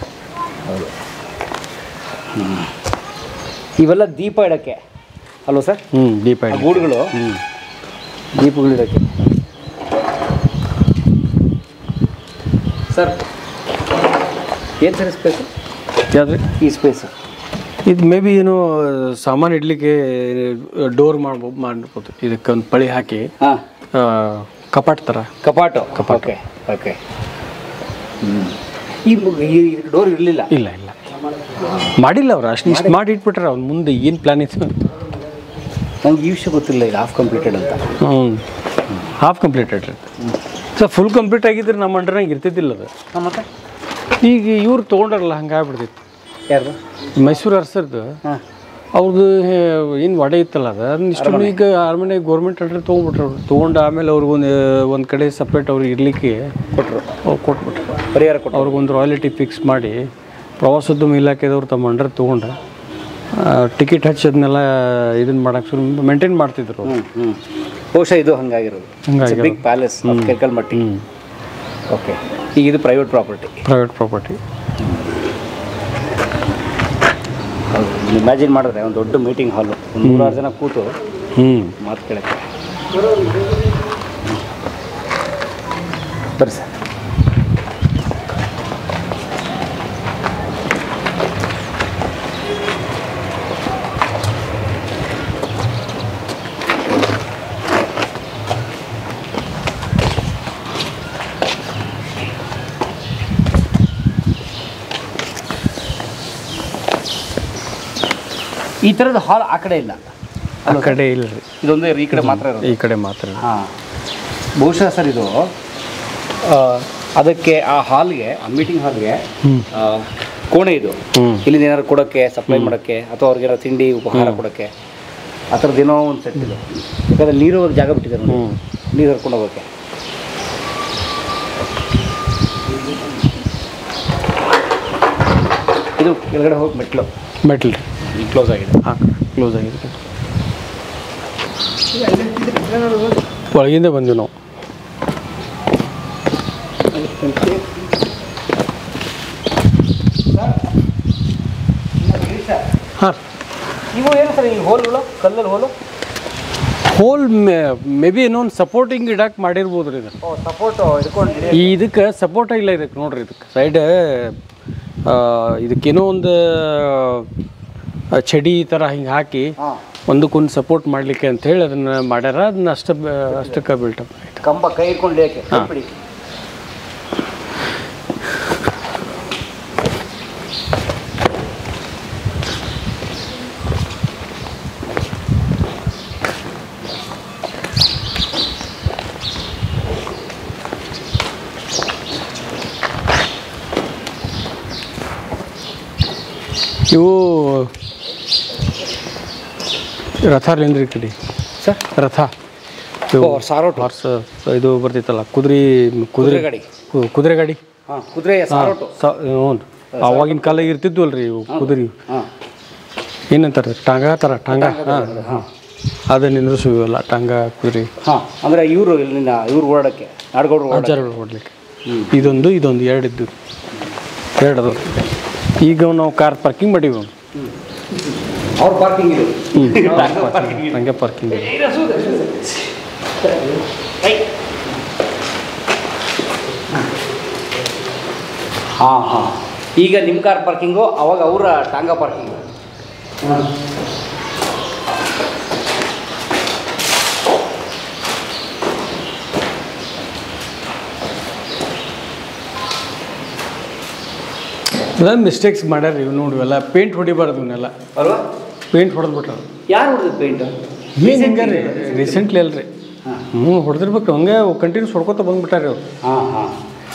ಹೌದು. ಇವೆಲ್ಲ ದೀಪ ಇಡೋಕ್ಕೆ ಅಲ್ವಾ ಸರ್?
ದೀಪ
ಗೂಡುಗಳು, ದೀಪಗಳು ಇಡೋಕ್ಕೆ. ಸರ್ ಏನು ಸರ್ ಸ್ಪೇಸು?
ಯಾವ್ದು
ಈ ಸ್ಪೇಸು?
ಇದು ಮೇ ಬಿ ಏನು ಸಾಮಾನು ಇಡ್ಲಿಕ್ಕೆ ಡೋರ್ ಮಾಡ್ಬೋದು. ಇದಕ್ಕೆ ಒಂದು ಪಳಿ ಹಾಕಿ ಕಪಾಟ್ ಥರ.
ಕಪಾಟು. ಓಕೆ. ಈ ಡೋರ್ ಇರಲಿಲ್ಲ?
ಇಲ್ಲ ಮಾಡಿಲ್ಲ ಅವ್ರು. ಇಷ್ಟು ಮಾಡಿ ಇಟ್ಬಿಟ್ರೆ ಅವ್ನು ಮುಂದೆ ಏನು ಪ್ಲಾನ್ ಇತ್ತು
ನಂಗೆ ಈ ವಿಷಯ ಗೊತ್ತಿಲ್ಲ. ಇದು ಹಾಫ್ ಕಂಪ್ಲೀಟೆಡ್ ಅಂತ.
Half completed sir. Full complete ಆಗಿದ್ರೆ ನಮ್ಮ ಅಂಡರ್ನಾಗ ಇರ್ತಿದ್ದಿಲ್ಲ ಅದು.
ಮತ್ತೆ
ಈಗ ಇವ್ರು ತೊಗೊಂಡಾರಲ್ಲ, ಹಂಗೆ ಆಗ್ಬಿಡ್ತಿತ್ತು.
ಯಾರು?
ಮೈಸೂರು ಅರಸರ್ದು ಅವ್ರದ್ದು ಏನು ವಡೆ ಇತ್ತಲ್ಲ, ಅದನ್ನ ಇಷ್ಟು ಈಗ ಅರಮನೆ ಗೌರ್ಮೆಂಟ್ ಅಂಡ್ರೆ ತೊಗೊಂಡು ಆಮೇಲೆ ಅವ್ರಿಗೊಂದು ಒಂದು ಕಡೆ ಸಪ್ರೇಟ್ ಅವ್ರಿಗೆ ಇರಲಿಕ್ಕೆ ಕೊಟ್ಬಿಟ್ರು.
ಪರಿಹಾರ ಕೊಟ್ಟು
ಅವ್ರಿಗೊಂದು ರಾಯಲ್ಟಿ ಫಿಕ್ಸ್ ಮಾಡಿ ಪ್ರವಾಸೋದ್ಯಮ ಇಲಾಖೆದವ್ರು ತಮ್ಮ ಅಂಡರ್ ತೊಗೊಂಡು ಟಿಕೆಟ್ ಹಚ್ಚೋದನ್ನೆಲ್ಲ ಇದನ್ನು ಮಾಡೋಕ್ಕೆ ಶುರು ಮೇಂಟೈನ್ ಮಾಡ್ತಿದ್ರು.
ಬಹುಶಃ ಇದು ಹಂಗಾಗಿರೋದು. Big palace Kerkalmatti. ಓಕೆ. ಈಗ ಇದು ಪ್ರೈವೇಟ್ ಪ್ರಾಪರ್ಟಿ. ಹೌದು. ಇಮ್ಯಾಜಿನ್ ಮಾಡಿದ್ರೆ ಒಂದು ದೊಡ್ಡ ಮೀಟಿಂಗ್ ಹಾಲು, 100 ಜನ ಕೂತು ಮಾತು ಕೇಳಕ್ಕೆ. ಬರ್ರಿ ಸರ್. ಈ ಥರದ ಹಾಲ್ ಆ ಕಡೆ ಇಲ್ಲ,
ಆ ಕಡೆ ಇಲ್ಲ ರೀ,
ಇದೊಂದು ಈ ಕಡೆ ಮಾತ್ರ ಇರೋದು.
ಈ ಕಡೆ ಮಾತ್ರ.
ಹಾಂ, ಬಹುಶಃ ಸರ್ ಇದು ಅದಕ್ಕೆ ಆ ಹಾಲ್ಗೆ, ಆ ಮೀಟಿಂಗ್ ಹಾಲ್ಗೆ ಕೋಣೆ ಇದು. ಇಲ್ಲಿಂದ ಏನಾದ್ರು ಕೊಡೋಕ್ಕೆ, ಸಪ್ಲೈ ಮಾಡೋಕ್ಕೆ, ಅಥವಾ ಅವ್ರಿಗೆ ಏನಾದ್ರು ತಿಂಡಿ ಉಪಹಾರ ಕೊಡೋಕ್ಕೆ, ಆ ಥರದ್ದು ಏನೋ ಒಂದು ಸೆಟ್ ಇದು. ಯಾಕಂದರೆ ನೀರು ಹೋಗಿ ಜಾಗ ಬಿಟ್ಟಿದ್ದಾರೆ ನೋಡಿ, ನೀರು ಹರ್ಕೊಂಡು ಹೋಗೋಕ್ಕೆ. ಇದು ಕೆಳಗಡೆ ಹೋಗಿ ಮೆಟ್ಲು
ರೀ,
ಈಗ ಕ್ಲೋಸ್ ಆಗಿದೆ.
ಹಾಂ, ಕ್ಲೋಸ್ ಆಗಿದೆ. ಒಳಗಿಂದ ಬಂದ್ವಿ ನಾವು. ಹಾಂ,
ಇವು ಏನು ಸರ್ ಈ ಹೋಲ್ಗಳು, ಕಲ್ಲಲ್ಲಿ
ಹೋಲ್ ಮೇ ಬಿ ಇನ್ನೊಂದು ಸಪೋರ್ಟಿಂಗ್ ಇಡಕ್ಕೆ ಮಾಡಿರ್ಬೋದು ರೀ. ಇದು
ಸಪೋರ್ಟ್ ಇಟ್ಕೊಂಡು
ಇದಕ್ಕೆ ಸಪೋರ್ಟ್ ಇಲ್ಲ, ಇದಕ್ಕೆ ನೋಡ್ರಿ, ಇದಕ್ಕೆ ಸೈಡ್ ಇದಕ್ಕೇನೋ ಒಂದು ಚಡಿ ಈ ಥರ ಹಿಂಗೆ ಹಾಕಿ ಒಂದಕ್ಕೊಂದು ಸಪೋರ್ಟ್ ಮಾಡಲಿಕ್ಕೆ ಅಂಥೇಳಿ ಅದನ್ನು ಮಾಡ್ಯಾರ. ಅದನ್ನ ಅಷ್ಟಕ್ಕೆ ಬಿಲ್ಟಪ್
ಕಂಬ ಕೈ ಇಟ್ಕೊಂಡು ಯಾಕೆ ಬಿಡಿ.
ಇವು ರಥಲಿಂದ್ರಿ ಕಡೆ
ಸರ್,
ರಥ
ಸಾರೋಟ್
ಹಾರ್ಸ್ ಇದು ಬರ್ತಿತ್ತಲ್ಲ, ಕುದುರೆ
ಗಾಡಿ,
ಕುದುರೆ ಗಾಡಿ.
ಹಾಂ, ಕುದುರೆ ಸಾರೋಟು.
ಹ್ಞೂ, ಅವಾಗಿನ ಕಾಲ ಇರ್ತಿದ್ವಲ್ರಿ ಇವು ಕುದುರೆ. ಏನಂತಾರೆ, ಟಾಂಗ ಥರ, ಟಾಂಗ. ಹಾಂ, ಅದು ನಿಂದ್ರಿಸುವಲ್ಲ ಟಾಂಗ ಕುದುರೆ.
ಹಾಂ, ಅಂದರೆ ಇವ್ರು ಓಡೋಕ್ಕೆ, ನಾಡಗೌಡರು
ಓಡಲಿಕ್ಕೆ. ಇದೊಂದು ಎರಡು ಇದ್ದು, ಎರಡು ಅದು. ಈಗ ನಾವು ಕಾರ್ ಪಾರ್ಕಿಂಗ್ ಮಾಡೀವಿ.
ಅವ್ರ ಪಾರ್ಕಿಂಗ್ ಇದು.
ಹಂಗೆ ಪಾರ್ಕಿಂಗ್ ಇದೆ.
ಹಾಂ ಹಾಂ, ಈಗ ನಿಮ್ಮ ಕಾರ್ ಪಾರ್ಕಿಂಗು, ಅವಾಗ ಅವರ ಟಾಂಗಾ ಪಾರ್ಕಿಂಗು.
ಅದೊಂದು ಮಿಸ್ಟೇಕ್ಸ್ ಮಾಡ್ಯಾರ ಇವು. ನೋಡಿ, ಇವೆಲ್ಲ ಪೇಂಟ್ ಹೊಡಿಬಾರ್ದು, ಇವನ್ನೆಲ್ಲ
ಅಲ್ವಾ?
ಪೇಂಟ್ ಹೊಡೆದ್ಬಿಟ್ರು.
ಯಾರು ಹೊಡೆದು ಪೇಂಟ್?
ಏನು ಹಿಂಗೆ ರೀ, ರೀಸೆಂಟ್ಲಿ ಅಲ್ರಿ. ಹೊಡೆದಿರ್ಬೇಕು, ಹಂಗೆ ಕಂಟಿನ್ಯೂಸ್ ಹೊಡ್ಕೊತ ಬಂದ್ಬಿಟ್ಟಾರೆ ಅವ್ರು.
ಹಾಂ ಹಾಂ,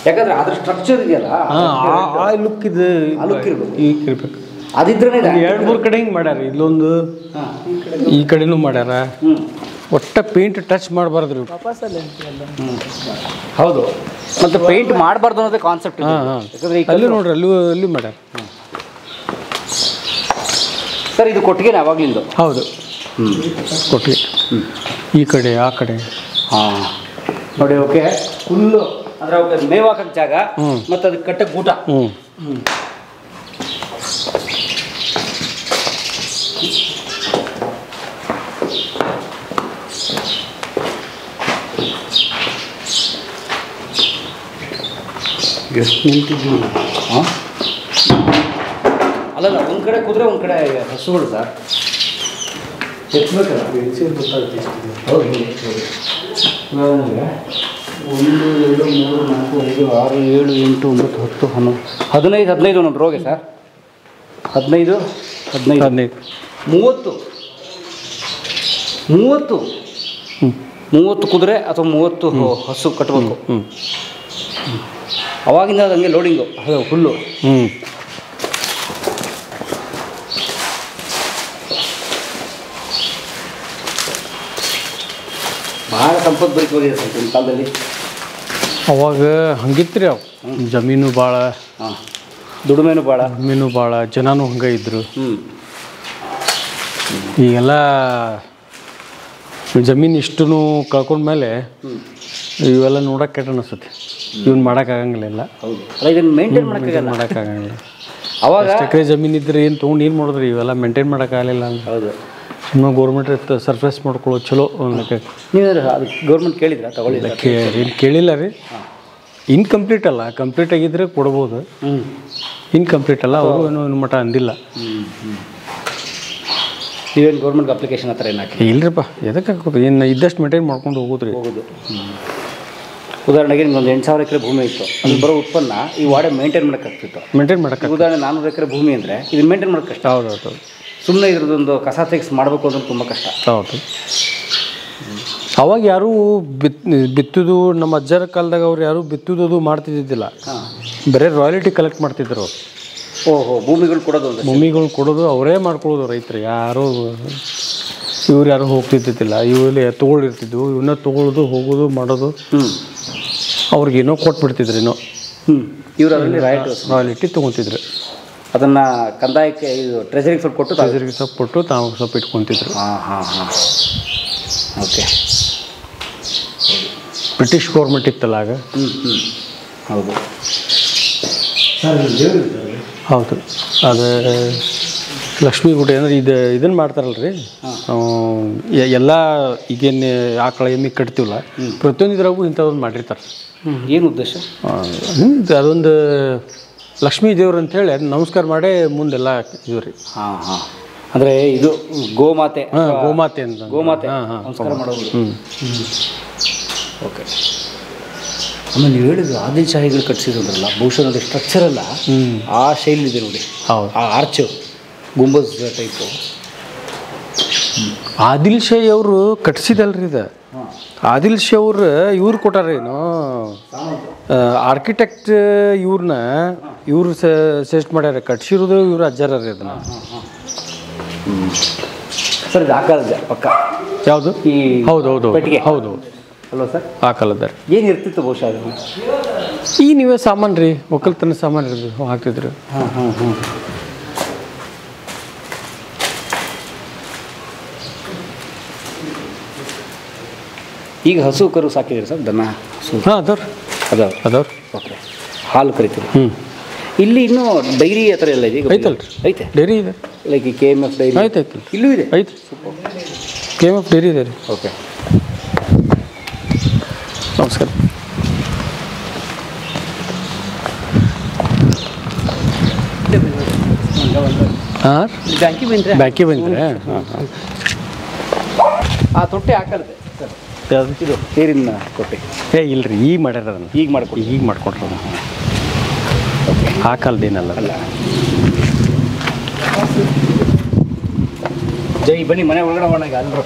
ಯಾಕಂದ್ರೆ ಅದ್ರ ಸ್ಟ್ರಕ್ಚರ್ ಇದೆಯಲ್ಲ,
ಆ ಲುಕ್ ಇದು,
ಲುಕ್ ಇರ್ಬೇಕು,
ಈಗ ಇರ್ಬೇಕು.
ಅದಿದ್ರೆ
2-3 ಕಡೆ ಹಿಂಗೆ ಮಾಡ್ಯಾರ. ಇಲ್ಲೊಂದು ಈ ಕಡೆನೂ ಮಾಡ್ಯಾರ. ಒಟ್ಟ ಪೇಂಟ್ ಟಚ್ ಮಾಡಬಾರ್ದು.
ಹೌದು, ಮತ್ತು ಪೇಂಟ್ ಮಾಡಬಾರ್ದು ಅನ್ನೋದೇ ಕಾನ್ಸೆಪ್ಟ್.
ಯಾಕಂದ್ರೆ ಅಲ್ಲಿ ನೋಡ್ರಿ, ಅಲ್ಲಿ ಮಾಡ್ಯಾರ.
ಸರ್, ಇದು ಕೊಟ್ಟಿಗೆನೇ ಅವಾಗ್ಲಿಂದು?
ಹೌದು, ಕೊಟ್ಟಿಗೆ. ಈ ಕಡೆ ಆ ಕಡೆ.
ಹಾಂ, ನೋಡಿ, ಓಕೆ, ಫುಲ್ಲು ಅಂದ್ರೆ ಅವ್ರಿಗೆ ಮೇವು ಹಾಕಕ್ಕೆ ಜಾಗ ಮತ್ತು ಅದಕ್ಕೆ ಕಟ್ಟಕ್ಕೆ ಊಟ.
ಎಷ್ಟು ನಿಂತಿದ್ವಿ.
ಹಾಂ, ಅಲ್ಲಲ್ಲ, ಒಂದು ಕಡೆ ಕುದುರೆ, ಒಂದು ಕಡೆ ಹಸುಗಳು ಸರ್. ಎತ್ತಬೇಕಲ್ಲ, ಗೊತ್ತಾಗುತ್ತೆ. ಹೌದು, 1 2 3 4 5 6 7 8 9 10 11 15 ಒಂದು ರೋಗೆ ಸರ್. 15 30 ಕುದುರೆ ಅಥವಾ 30 ಹಸು ಕಟ್ಟಬೇಕು. ಅವಾಗಿಂದ ಅದು ಹಂಗೆ ಲೋಡಿಂಗು, ಅದು ಹುಲ್ಲು. ಭಾಳ ಸಂಪದ್ಭರಿತವಾಗಿದೆ ಸರ್ ನಿಮ್ಮ ಕಾಲದಲ್ಲಿ.
ಅವಾಗ ಹಂಗಿತ್ತು ರೀ. ಅವು ಜಮೀನು ಭಾಳ,
ದುಡಿಮೆನೂ
ಭಾಳ, ಜನನೂ ಹಂಗೆ ಇದ್ರು. ಈಗೆಲ್ಲ ಜಮೀನು ಇಷ್ಟು ಕಳ್ಕೊಂಡ್ಮೇಲೆ ಇವೆಲ್ಲ ನೋಡೋಕೆ ಕೆಟ್ಟ ಅನಿಸುತ್ತೆ. ಇವನ್ ಮಾಡೋಕ್ಕಾಗಂಗಿಲ್ಲ.
ಇದನ್ನು ಮೇಂಟೈನ್ ಮಾಡೋಕ್ಕಾಗಂಗಿಲ್ಲ.
ಅವಾಗ ಎಕರೆ ಜಮೀನು ಇದ್ರೆ ಏನು ತೊಗೊಂಡು ಏನು ಮಾಡಿದ್ರಿ, ಇವೆಲ್ಲ ಮೇಂಟೈನ್ ಮಾಡೋಕ್ಕಾಗಲಿಲ್ಲ ಅಂದ್ರೆ.
ಹೌದು,
ಸುಮ್ಮನೆ ಗೌರ್ಮೆಂಟ್ ಸರ್ಫೇಸ್ ಮಾಡ್ಕೊಳ್ಳೋ ಚಲೋ.
ನೀವು ಅದು ಗೌರ್ಮೆಂಟ್ ಕೇಳಿದ್ರ ತಗೊಳ್ಳಿ?
ಏನು ಕೇಳಿಲ್ಲ ರೀ. ಇನ್ಕಂಪ್ಲೀಟ್ ಅಲ್ಲ, ಕಂಪ್ಲೀಟ್ ಆಗಿದ್ರೆ ಕೊಡ್ಬೋದು. ಇನ್ಕಂಪ್ಲೀಟ್ ಅಲ್ಲ, ಅವರು ಏನು ಮಟ್ಟ ಅಂದಿಲ್ಲ.
ನೀವೇನು ಗೌರ್ಮೆಂಟ್ಗೆ ಅಪ್ಲಿಕೇಶನ್ ಹತ್ರ ಏನು ಹಾಕಿ?
ಇಲ್ಲರಿಪ್ಪ, ಎದಕ್ಕೆ ಹಾಕೋದು, ಏನು ಇದ್ದಷ್ಟು ಮೇಂಟೈನ್ ಮಾಡ್ಕೊಂಡು ಹೋಗೋದು.
ಉದಾಹರಣೆಗೆ ನಿಮ್ಗೊಂದು 8,000 ಎಕರೆ ಭೂಮಿ ಇತ್ತು, ಅಲ್ಲಿ ಬರೋ ಉತ್ಪನ್ನ ಈ ವಾಡೆ ಮೇಂಟೈನ್ ಮಾಡೋಕ್ಕಾಗ್ತಿತ್ತು.
ಮೇಂಟೈನ್ ಮಾಡೋಕ್ಕೆ
ಉದಾಹರಣೆ 400 ಎಕರೆ ಭೂಮಿ ಅಂದರೆ ಇದನ್ನು ಮೇಂಟೈನ್ ಮಾಡೋಕ್ಕೆ ಕಷ್ಟ.
ಹೌದು.
ಸುಮ್ಮನೆ ಇದ್ರದ್ದೊಂದು ಕಸ ತೆಗೆಸಿ ಮಾಡಬೇಕು ಅಂದ್ರೆ ತುಂಬ ಕಷ್ಟ.
ಹೌದು. ಅವಾಗ ಯಾರೂ ಬಿತ್ತುದು ನಮ್ಮ ಅಜ್ಜರ ಕಾಲದಾಗ ಅವ್ರು ಯಾರೂ ಬಿತ್ತುದು ಮಾಡ್ತಿದ್ದಿದ್ದಿಲ್ಲ. ಬರೀ ರಾಯಲ್ಟಿ ಕಲೆಕ್ಟ್ ಮಾಡ್ತಿದ್ರು.
ಓಹೋ, ಭೂಮಿಗಳು
ಕೊಡೋದು ಅವರೇ ಮಾಡ್ಕೊಳ್ಳೋದು ರೈತರು. ಯಾರು ಇವ್ರು ಯಾರು ಹೋಗ್ತಿದ್ದಿಲ್ಲ. ಇವೆಲ್ಲ ತೊಗೊಳಿರ್ತಿದ್ವು. ಇವನ್ನ ತೊಗೊಳೋದು ಹೋಗೋದು ಮಾಡೋದು. ಅವ್ರಿಗೇನೋ ಕೊಟ್ಬಿಡ್ತಿದ್ರು. ಏನೋ
ಇವರು ಅದರಲ್ಲಿ
ರಾಯಲ್ಟಿ ತೊಗೊತಿದ್ರು.
ಅದನ್ನು ಕಂದಾಯಕ್ಕೆ ಇದು ಟ್ರೆಜರಿಗೆ ಸ್ವಲ್ಪ ಕೊಟ್ಟು
ತಾವು ಸ್ವಲ್ಪ ಇಟ್ಕೊತಿದ್ರು.
ಓಕೆ.
ಬ್ರಿಟಿಷ್ ಗೌರ್ಮೆಂಟ್ ಇತ್ತಲ್ಲ ಆಗ.
ಹೌದು
ಹೌದು. ಅದು ಲಕ್ಷ್ಮೀ ಗುಡಿ ಅಂದರೆ ಇದನ್ನು ಮಾಡ್ತಾರಲ್ಲ ರೀ. ಎಲ್ಲ ಈಗೇನು ಆಕಳ ಎಮ್ಮೆ ಕಟ್ತೀವಲ್ಲ, ಪ್ರತಿಯೊಂದು ಇದ್ರಾಗೂ ಇಂಥದ್ದೊಂದು ಮಾಡಿರ್ತಾರೆ.
ಏನು ಉದ್ದೇಶ?
ಅದೊಂದು ಲಕ್ಷ್ಮೀ ದೇವ್ರು ಅಂತೇಳಿ ಅದು ನಮಸ್ಕಾರ ಮಾಡೇ ಮುಂದೆಲ್ಲ ಇದು ರೀ.
ಅಂದರೆ ಇದು ಗೋಮಾತೆ.
ಗೋಮಾತೆ ಅಂತ.
ನಮಸ್ಕಾರ ಮಾಡೋದು. ಓಕೆ. ಆಮೇಲೆ ನೀವು ಹೇಳಿದ್ರು ಆದಿಲ್ಶಾಹಿಗಳು ಕಟ್ಸಿದ್ರಲ್ಲ, ಬಹುಶಃ ನೋಡಿ ಸ್ಟ್ರಕ್ಚರ್ ಅಲ್ಲ ಆ ಶೈಲಿ ಇದೆ ನೋಡಿ.
ಹೌದು.
ಆ ಆರ್ಚು ಗುಂಬಜ್ ಟೈಪು
ಆದಿಲ್ ಶಾಹಿ ಅವರು ಕಟ್ಸಿದಲ್ರಿ ಇದು. ಆದಿಲ್ ಶಾಹಿ ಅವ್ರು ಇವ್ರು ಕೊಟ್ಟಾರೇನು ಆರ್ಕಿಟೆಕ್ಟ್ ಇವ್ರು ಸಜೆಸ್ಟ್ ಮಾಡ್ಯಾರ. ಕಟ್ಸಿರೋದು ಇವ್ರು ಅಜ್ಜಾರ ರೀ ಅದನ್ನು.
ಸರ್ ಇದು ಹಾಕಲ್ದೆ ಪಕ್ಕ
ಯಾವುದು?
ಈ
ಹೌದು
ಪೆಟ್ಟಿಗೆ.
ಹೌದು
ಅಲ್ವಾ ಸರ್?
ಹಾಕಲ್ಲದಾರೆ.
ಏನು ಇರ್ತಿತ್ತು ಬಹುಶಃ ಅದನ್ನು?
ಈ ನೀವೇ ಸಾಮಾನು ರೀ, ಒಕ್ಕಲ್ತನ ಸಾಮಾನು ಇರೋದು ಹಾಕ್ತಿದ್ರು.
ಈಗ ಹಸು ಕರು ಸಾಕಿದ್ರಿ ಸರ್? ದನ
ಅದಾವ್ರಿ.
ಓಕೆ. ಹಾಲು ಕರಿತೀರಿ. ಇಲ್ಲಿ ಇನ್ನೂ ಡೈರಿ ಆ ಥರ ಎಲ್ಲ ಇದೆ?
ಐತೆ ಡೈರಿ ಇದೆ.
ಲೈಕ್ ಈ KMF ಡೈರಿ
ಐತೆ
ಇಲ್ಲೂ ಇದೆ.
KMF ಡೈರಿ ಇದೆ ರೀ.
ಓಕೆ.
ನಮಸ್ಕಾರ. ಬ್ಯಾಂಕಿ ಬಂದ್ರೆ
ಆ ತೊಟ್ಟೆ ಹಾಕಲ್ದೆ ಸರ್?
ಯಾವುದು?
ಇದು ನೀರಿನ ತೊಟ್ಟೆ.
ಇಲ್ರಿ, ಈಗ ಮಾಡ್ಯಾರ ಅದನ್ನು. ಈಗ ಮಾಡ್ಕೊಟ್ರು ಅದನ್ನು. ಹಾಕಲ್ದೇನಲ್ಲ.
ಜೈ ಬನ್ನಿ ಮನೆ ಒಳಗಡೆ ಒಳಗೆ ಅಲ್ರು.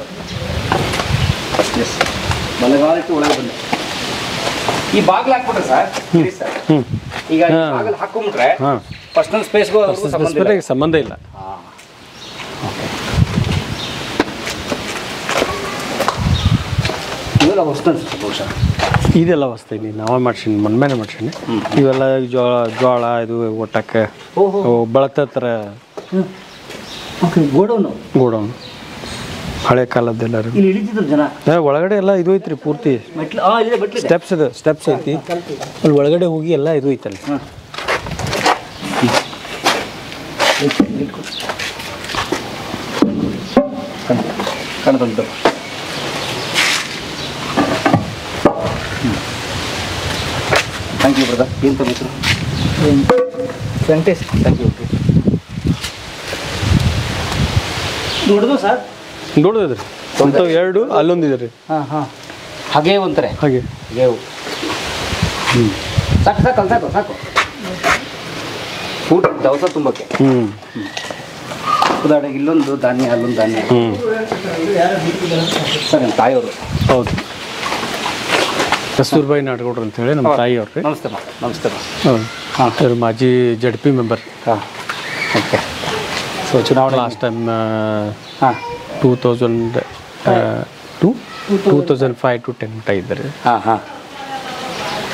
ಎಸ್, ಮಳೆಗಾಲಕ್ಕೆ ಒಳಗೆ ಬನ್ನಿ. ಈ ಬಾಗಿಲು ಹಾಕ್ಬಿಟ್ರೆ ಸರ್, ಈಗ ಬಾಗಿಲು ಹಾಕೊಂಡ್ಬಿಟ್ರೆ ಪರ್ಸನಲ್ ಸ್ಪೇಸ್ಗೂ
ಸಂಬಂಧ ಇಲ್ಲ.
ಇವೆಲ್ಲ ಹೊಸ್ತು ಅನ್ಸುತ್ತೆ ಬಹುಶಃ.
ಇದೆಲ್ಲ ಹೊಸ್ತೀನಿ, ನಾವೇ ಮಾಡ್ಸೀನಿ, ಮನ್ಮೇಲೆ ಮಾಡ್ಸೀನಿ. ಇವೆಲ್ಲ ಜೋಳ ಇದು ಒಟ್ಟಕ್ಕೆ ಬಳತರ ಗೋಡೌನ್ ಹಳೆ ಕಾಲದ್ದೆಲ್ಲ ಒಳಗಡೆ ಎಲ್ಲ ಇದು ಐತ್ರಿ. ಪೂರ್ತಿ ಸ್ಟೆಪ್ಸ್ ಐತಿ. ಅಲ್ಲಿ ಒಳಗಡೆ ಹೋಗಿ ಎಲ್ಲ ಇದು ಐತಲ್ಲ.
ಕಾಣ್ತಂತ ಥ್ಯಾಂಕ್ ಯು ಬ್ರದರ್. ಏನು ತಮ್ಮ ಹೆಸರು? ವೆಂಕಟೇಶ್. Thank you. ದೊಡ್ಡದು ಸರ್?
ದೊಡ್ಡದು ರೀ. ಅಂಥವು 2 ಅಲ್ಲೊಂದಿದೆ ರೀ.
ಹಾಗೇ ಒಂಥರ
ಹಾಗೆ
ಸಾಕು ಊಟ ದವಸ ತುಂಬಕ್ಕೆ. ಉದಾಹರಣೆಗೆ ಇಲ್ಲೊಂದು ಧಾನ್ಯ, ಅಲ್ಲೊಂದು ಧಾನ್ಯ. ಸರ್ ನಿಮ್ಮ ತಾಯಿಯವರು?
ಹೌದು, ಕಸ್ತೂರ್ಬಾಯಿ ನಾಡಗೌಡ್ರು ಅಂತೇಳಿ ನಮ್ಮ ತಾಯಿಯವ್ರು ರೀ.
ನಮಸ್ತೆ.
ಹೌದು, ಮಾಜಿ ZP ಮೆಂಬರ್.
ಓಕೆ. ಸೊ ಚುನಾವಣೆ
ಲಾಸ್ಟ್ ಟೈಮ್ 2005 to 10 ಮಟ್ಟ ಇದ್ದಾರೆ.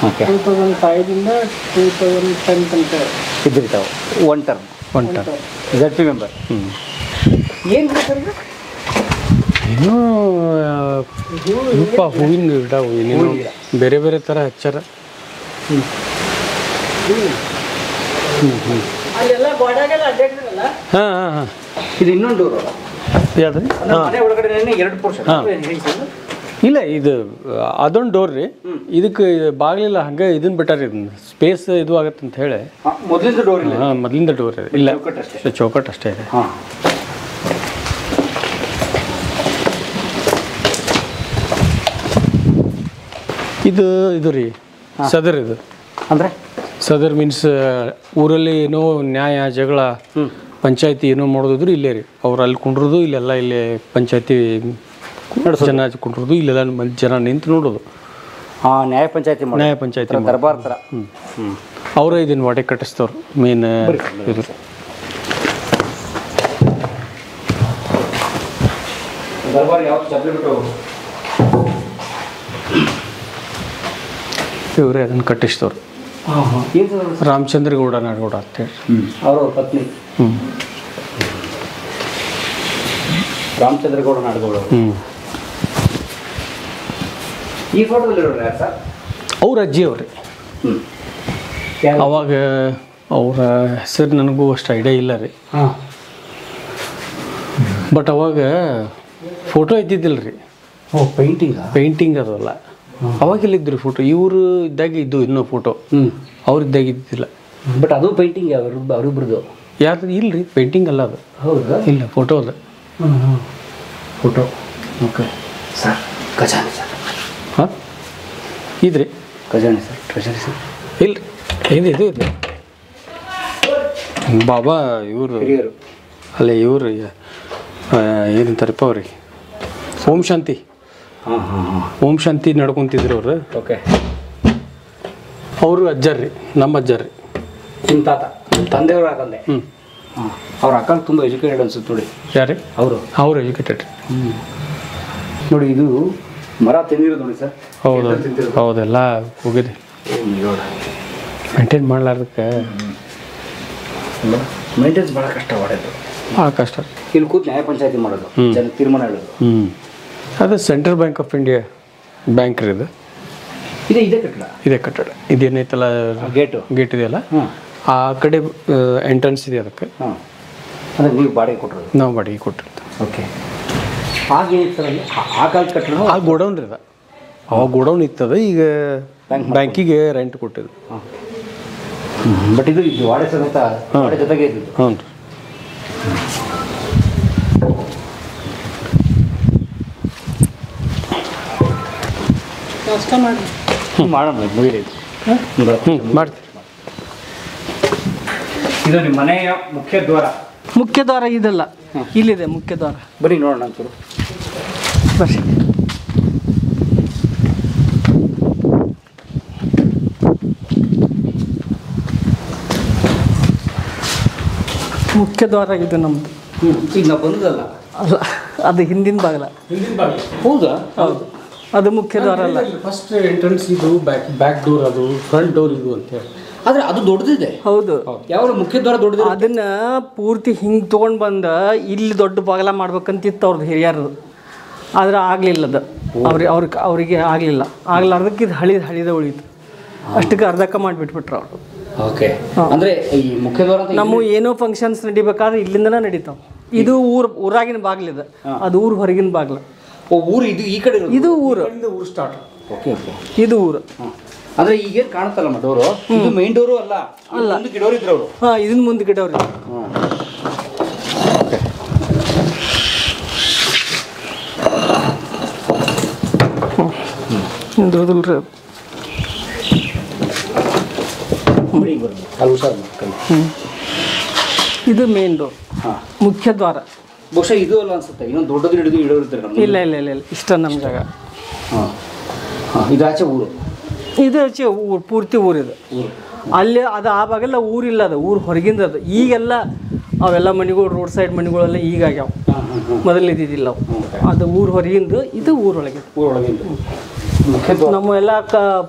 ಓಕೆ.
2005ದಿಂದ 2010 ತನಕ
ಇದ್ರಿ ತಾವು? One term ZP member. ಏನು ಸರ್?
ಏನೋ ಹೂವಿನ ಗಿಡ, ಏನೇನೋ ಬೇರೆ ಬೇರೆ ಥರ ಹಚ್ಚಾರ. ಹಾಂ.
ಇದು ಇನ್ನೊಂದು ಡೋರು
ಯಾವ್ದು ರೀ?
ಮನೆ ಒಳಗಡೆ 2 ಪೋರ್ಷನ್.
ಇಲ್ಲ, ಇದು ಅದೊಂದು ಡೋರ್ ರೀ. ಇದಕ್ಕೆ ಬಾಗಿಲಿಲ್ಲ, ಹಂಗೆ ಇದನ್ನ ಬಿಟ್ಟಾರ. ಇದನ್ನ ಸ್ಪೇಸ್ ಇದು ಆಗತ್ತೆ ಅಂತ ಹೇಳಿ
ಮೊದಲಿಂದ ಡೋರ್ ಇಲ್ಲ.
ಮೊದಲಿಂದ ಡೋರ್ ಇಲ್ಲ, ಚೌಕಟ್ಟು ಅಷ್ಟೇ ಇದೆ. ಇದು ರೀ ಸದರ್. ಇದು
ಅಂದರೆ
ಸದರ್ ಮೀನ್ಸ್ ಊರಲ್ಲಿ ಏನೋ ನ್ಯಾಯ ಜಗಳ ಪಂಚಾಯತಿ ಏನೋ ಮಾಡೋದಿದ್ರು ಇಲ್ಲೇ ರೀ ಅವ್ರು ಅಲ್ಲಿ ಕುಂಡ್ರದು ಇಲ್ಲೆಲ್ಲ ಇಲ್ಲೇ ಪಂಚಾಯತಿ ಜನ ಕುಂಡ್ರದು ಇಲ್ಲೆಲ್ಲ ಜನ ನಿಂತು ನೋಡೋದು.
ನ್ಯಾಯ ಪಂಚಾಯತಿ ದರ್ಬಾರ್ ಥರ.
ಅವರೇ ಇದನ್ನು ವಾಟೆ ಕಟ್ಟಿಸ್ತವ್ರು ಮೇನ್ ಇದು. ಇವರೇ ಅದನ್ನು ಕಟ್ಟಿಸ್ತವ್ರು. ರಾಮಚಂದ್ರ ಗೌಡ ನಾಡಗೌಡ ಅಂತೇಳಿ
ಅವರ ಪತ್ನಿ ರಾಮಚಂದ್ರ ಗೌಡ ನಾಡಗೌಡ. ಈ ಫೋಟೋದಲ್ಲಿ ಯಾರು ಸರ್?
ಅವ್ರ ಅಜ್ಜಿ ಅವ್ರಿ. ಅವಾಗ ಅವರ ಹೆಸರು ನನಗೂ ಅಷ್ಟು ಐಡಿಯಾ ಇಲ್ಲ ರೀ. ಬಟ್ ಅವಾಗ ಫೋಟೋ ಇದ್ದಿದ್ದಿಲ್ಲ ರೀ. ಪೇಂಟಿಂಗ್ ಅದಲ್ಲ. ಅವಾಗ ಇಲ್ಲಿದ್ರಿ ಫೋಟೋ. ಇವರು ಇದ್ದಾಗ ಇದ್ದು ಇನ್ನೂ ಫೋಟೋ ಅವ್ರು ಇದ್ದಾಗ ಇದ್ದಿದ್ದಿಲ್ಲ.
ಬಟ್ ಅದು ಪೇಂಟಿಂಗ್ ಅವರಿಬ್ರದ್ದು
ಯಾರು ಇಲ್ಲ ರೀ. ಪೇಂಟಿಂಗ್ ಅಲ್ಲ ಅದು.
ಹೌದಾ?
ಇಲ್ಲ ಫೋಟೋ ಅದ.
ಫೋಟೋ. Okay sir. ಖಜಾನೆ ಸರ್.
ಹಾಂ ಇದ್ರಿ
ಖಜಾನೆ ಸರ್. Treasury sir.
ಇಲ್ಲ ಇದು ಇದು ಇದೆ ಬಾಬಾ ಇವರು
ಹಿರಿಯರು.
ಅಲ್ಲೇ ಇವರು ಏನಂತಾರಪ್ಪ ಅವ್ರಿಗೆ ಓಂ ಶಾಂತಿ. ಓಂ ಶಾಂತಿ ನಡ್ಕೊತಿದ್ರು ಅವರು.
ಓಕೆ.
ಅವರು ಅಜ್ಜರ್ ರೀ, ನಮ್ಮ ಅಜ್ಜರ್ ರೀ.
ನಿಮ್ಮ ತಾತ ತಂದೆಯವರು ಆಗಂದೆ. ಅವ್ರ ಅಕ್ಕ ತುಂಬ ಎಜುಕೇಟೆಡ್ ಅನ್ಸುತ್ತೆ ನೋಡಿ.
ಯಾರೇ ಅವರು ಎಜುಕೇಟೆಡ್.
ನೋಡಿ ಇದು ಮರ ತಿಂದಿರೋದು ನೋಡಿ ಸರ್.
ಹೌದು ಹೌದೆಲ್ಲ ಹೋಗಿದೆ. ಮೇಂಟೈನ್ ಮಾಡ್ಲಾರ್ದಕ್ಕೆ
ಮೇಂಟೆನ್ಸ್ ಭಾಳ ಕಷ್ಟ ಮಾಡೋದು.
ಭಾಳ ಕಷ್ಟ.
ಇಲ್ಲಿ ಕೂತು ನ್ಯಾಯ ಪಂಚಾಯತಿ ಮಾಡೋದು, ಜನ ತೀರ್ಮಾನ ಹೇಳೋದು.
ಅದು central bank of India bank ರೀ ಇದು. ಇದೇ ಕಟ್ಟಡ ಇದೇನೈತಲ್ಲ ಗೇಟ್ ಇದೆಯಲ್ಲ ಆ ಕಡೆ ಎಂಟ್ರೆನ್ಸ್ ಇದೆ ಅದಕ್ಕೆ.
ಅಂದರೆ ನೀವು ಬಾಡಿಗೆ ಕೊಟ್ಟರು?
ನಾವು ಬಾಡಿಗೆ ಕೊಟ್ಟಿರ್ತೀವಿ.
ಓಕೆ. ಆಗೇನಿತ್ತು ಆ ಕಾಲದ ಕಟ್ಟಡ?
ಆ ಗೋಡೌನ್ ರೀ ಅದ. ಅವಾಗ ಗೋಡೌನ್ ಇತ್ತದ. ಈಗ ಬ್ಯಾಂಕಿಗೆ ರೆಂಟ್ ಕೊಟ್ಟಿದ್ದು.
ಬಟ್ ಇದು ವಾಡೆ ಸಮೇತ ಜೊತೆಗೆ ಇದ್ದು.
ಹ್ಞೂ ರೀ.
ಮಾಡೋಣ ಮುಗಿರಿ.
ಮಾಡ್ತೀವಿ.
ಇದು ನಿಮ್ಮ ಮನೆಯ ಮುಖ್ಯ ದ್ವಾರ.
ಮುಖ್ಯ ದ್ವಾರ ಇದಲ್ಲ, ಇಲ್ಲಿದೆ ಮುಖ್ಯ ದ್ವಾರ.
ಬರೀ ನೋಡೋಣ ಅಂತೂ
ಬರ್ರಿ. ಮುಖ್ಯ ದ್ವಾರ ಇದು ನಮ್ಮದು.
ಈಗ ನಾವು ಬಂದದಲ್ಲ
ಅಲ್ಲ, ಅದು ಹಿಂದಿನ ಬಾಗಿಲ.
ಹೌದಾ?
ಹೌದು, ಅದು ಮುಖ್ಯ ದ್ವಾರ ಅಲ್ಲ.
ಫಸ್ಟ್ ಎಂಟ್ರೆನ್ಸ್ ಇದು, ಬ್ಯಾಕ್ ಡೋರ್ ಅದು, ಫ್ರಂಟ್ ಡೋರ್ ಇದು ಅಂತ ಹೇಳಿ.
ಆದರೆ ಅದು ದೊಡ್ಡದಿದೆ.
ಹೌದು,
ಯಾವ ಮುಖ್ಯ ದ್ವಾರ ದೊಡ್ಡದು.
ಅದನ್ನ ಪೂರ್ತಿ ಹಿಂಗೆ ತೊಗೊಂಡು ಬಂದ ಇಲ್ಲಿ ದೊಡ್ಡ ಬಾಗಿಲ ಮಾಡ್ಬೇಕಂತಿತ್ತು ಅವ್ರದ್ದು ಹಿರಿಯರು. ಆದ್ರೆ ಆಗಲಿಲ್ಲ ಅದು. ಅವರಿಗೆ ಆಗಲಿಲ್ಲ. ಆಗ್ಲಾರ್ದಕ್ಕೆ ಇದು ಹಳಿದ ಉಳಿತು. ಅಷ್ಟಕ್ಕೆ ಅರ್ಧಕ್ಕೆ ಮಾಡಿಬಿಟ್ಬಿಟ್ರು ಅವರು.
ಓಕೆ. ಅಂದರೆ ಈ ಮುಖ್ಯ ದ್ವಾರ
ನಮ್ಮ ಏನೋ ಫಂಕ್ಷನ್ಸ್ ನಡಿಬೇಕಾದ್ರೆ ಇಲ್ಲಿಂದನೇ ನಡೀತಾವೆ. ಇದು ಊರಾಗಿನ ಬಾಗಿಲಿದೆ, ಅದು ಊರು ಹೊರಗಿನ ಬಾಗಿಲು.
ಊರು ಇದು ಈ ಕಡೆ,
ಇದು ಊರು
ಸ್ಟಾರ್ಟ್.
Okay okay.
ಇದು ಊರು.
ಅಂದರೆ ಈಗೇನು ಕಾಣುತ್ತಲ್ಲ ಡೋರು, ಇದು ಮೇನ್ ಡೋರು ಅಲ್ಲ. ಗಿಡೋರು ಇದ್ರು ಅವರು.
ಹಾಂ, ಇದನ್ನ ಮುಂದೆ ಗಿಡವ್ರಿ.
ಓಕೆ.
ಹಿಂದ್ರದಲ್ರಿ ಇದು ಮೇನ್ ಡೋರ್, ಮುಖ್ಯ ದ್ವಾರ.
ಬಹುಶಃ ಇದು ಅಲ್ಲ ಅನ್ಸುತ್ತೆ, ಇನ್ನೊಂದು ದೊಡ್ಡದು ಹಿಡಿದು ಇಡೋರಿರ್ತಾರೆ.
ಇಲ್ಲ ಇಲ್ಲ ಇಲ್ಲ ಇಲ್ಲ, ಇಷ್ಟ ನಮ್ಮ ಜಾಗ.
ಇದು ಆಚೆ ಊರು.
ಇದು ಆಚೆ ಊರು, ಪೂರ್ತಿ ಊರಿದು. ಅಲ್ಲಿ ಅದು ಆ ಭಾಗೆಲ್ಲ ಊರಿಲ್ಲ, ಅದು ಊರು ಹೊರಗಿಂದ. ಅದು ಈಗೆಲ್ಲ ಅವೆಲ್ಲ ಮನೆಗಳು, ರೋಡ್ ಸೈಡ್ ಮನೆಗಳೆಲ್ಲ ಈಗ ಆಗ್ಯಾವ. ಮೊದಲು ಇದ್ದಿದ್ದಿಲ್ಲ ಅವು. ಅದು ಊರು ಹೊರಗಿಂದು, ಇದು ಊರೊಳಗೆ. ನಮ್ಮ ಎಲ್ಲ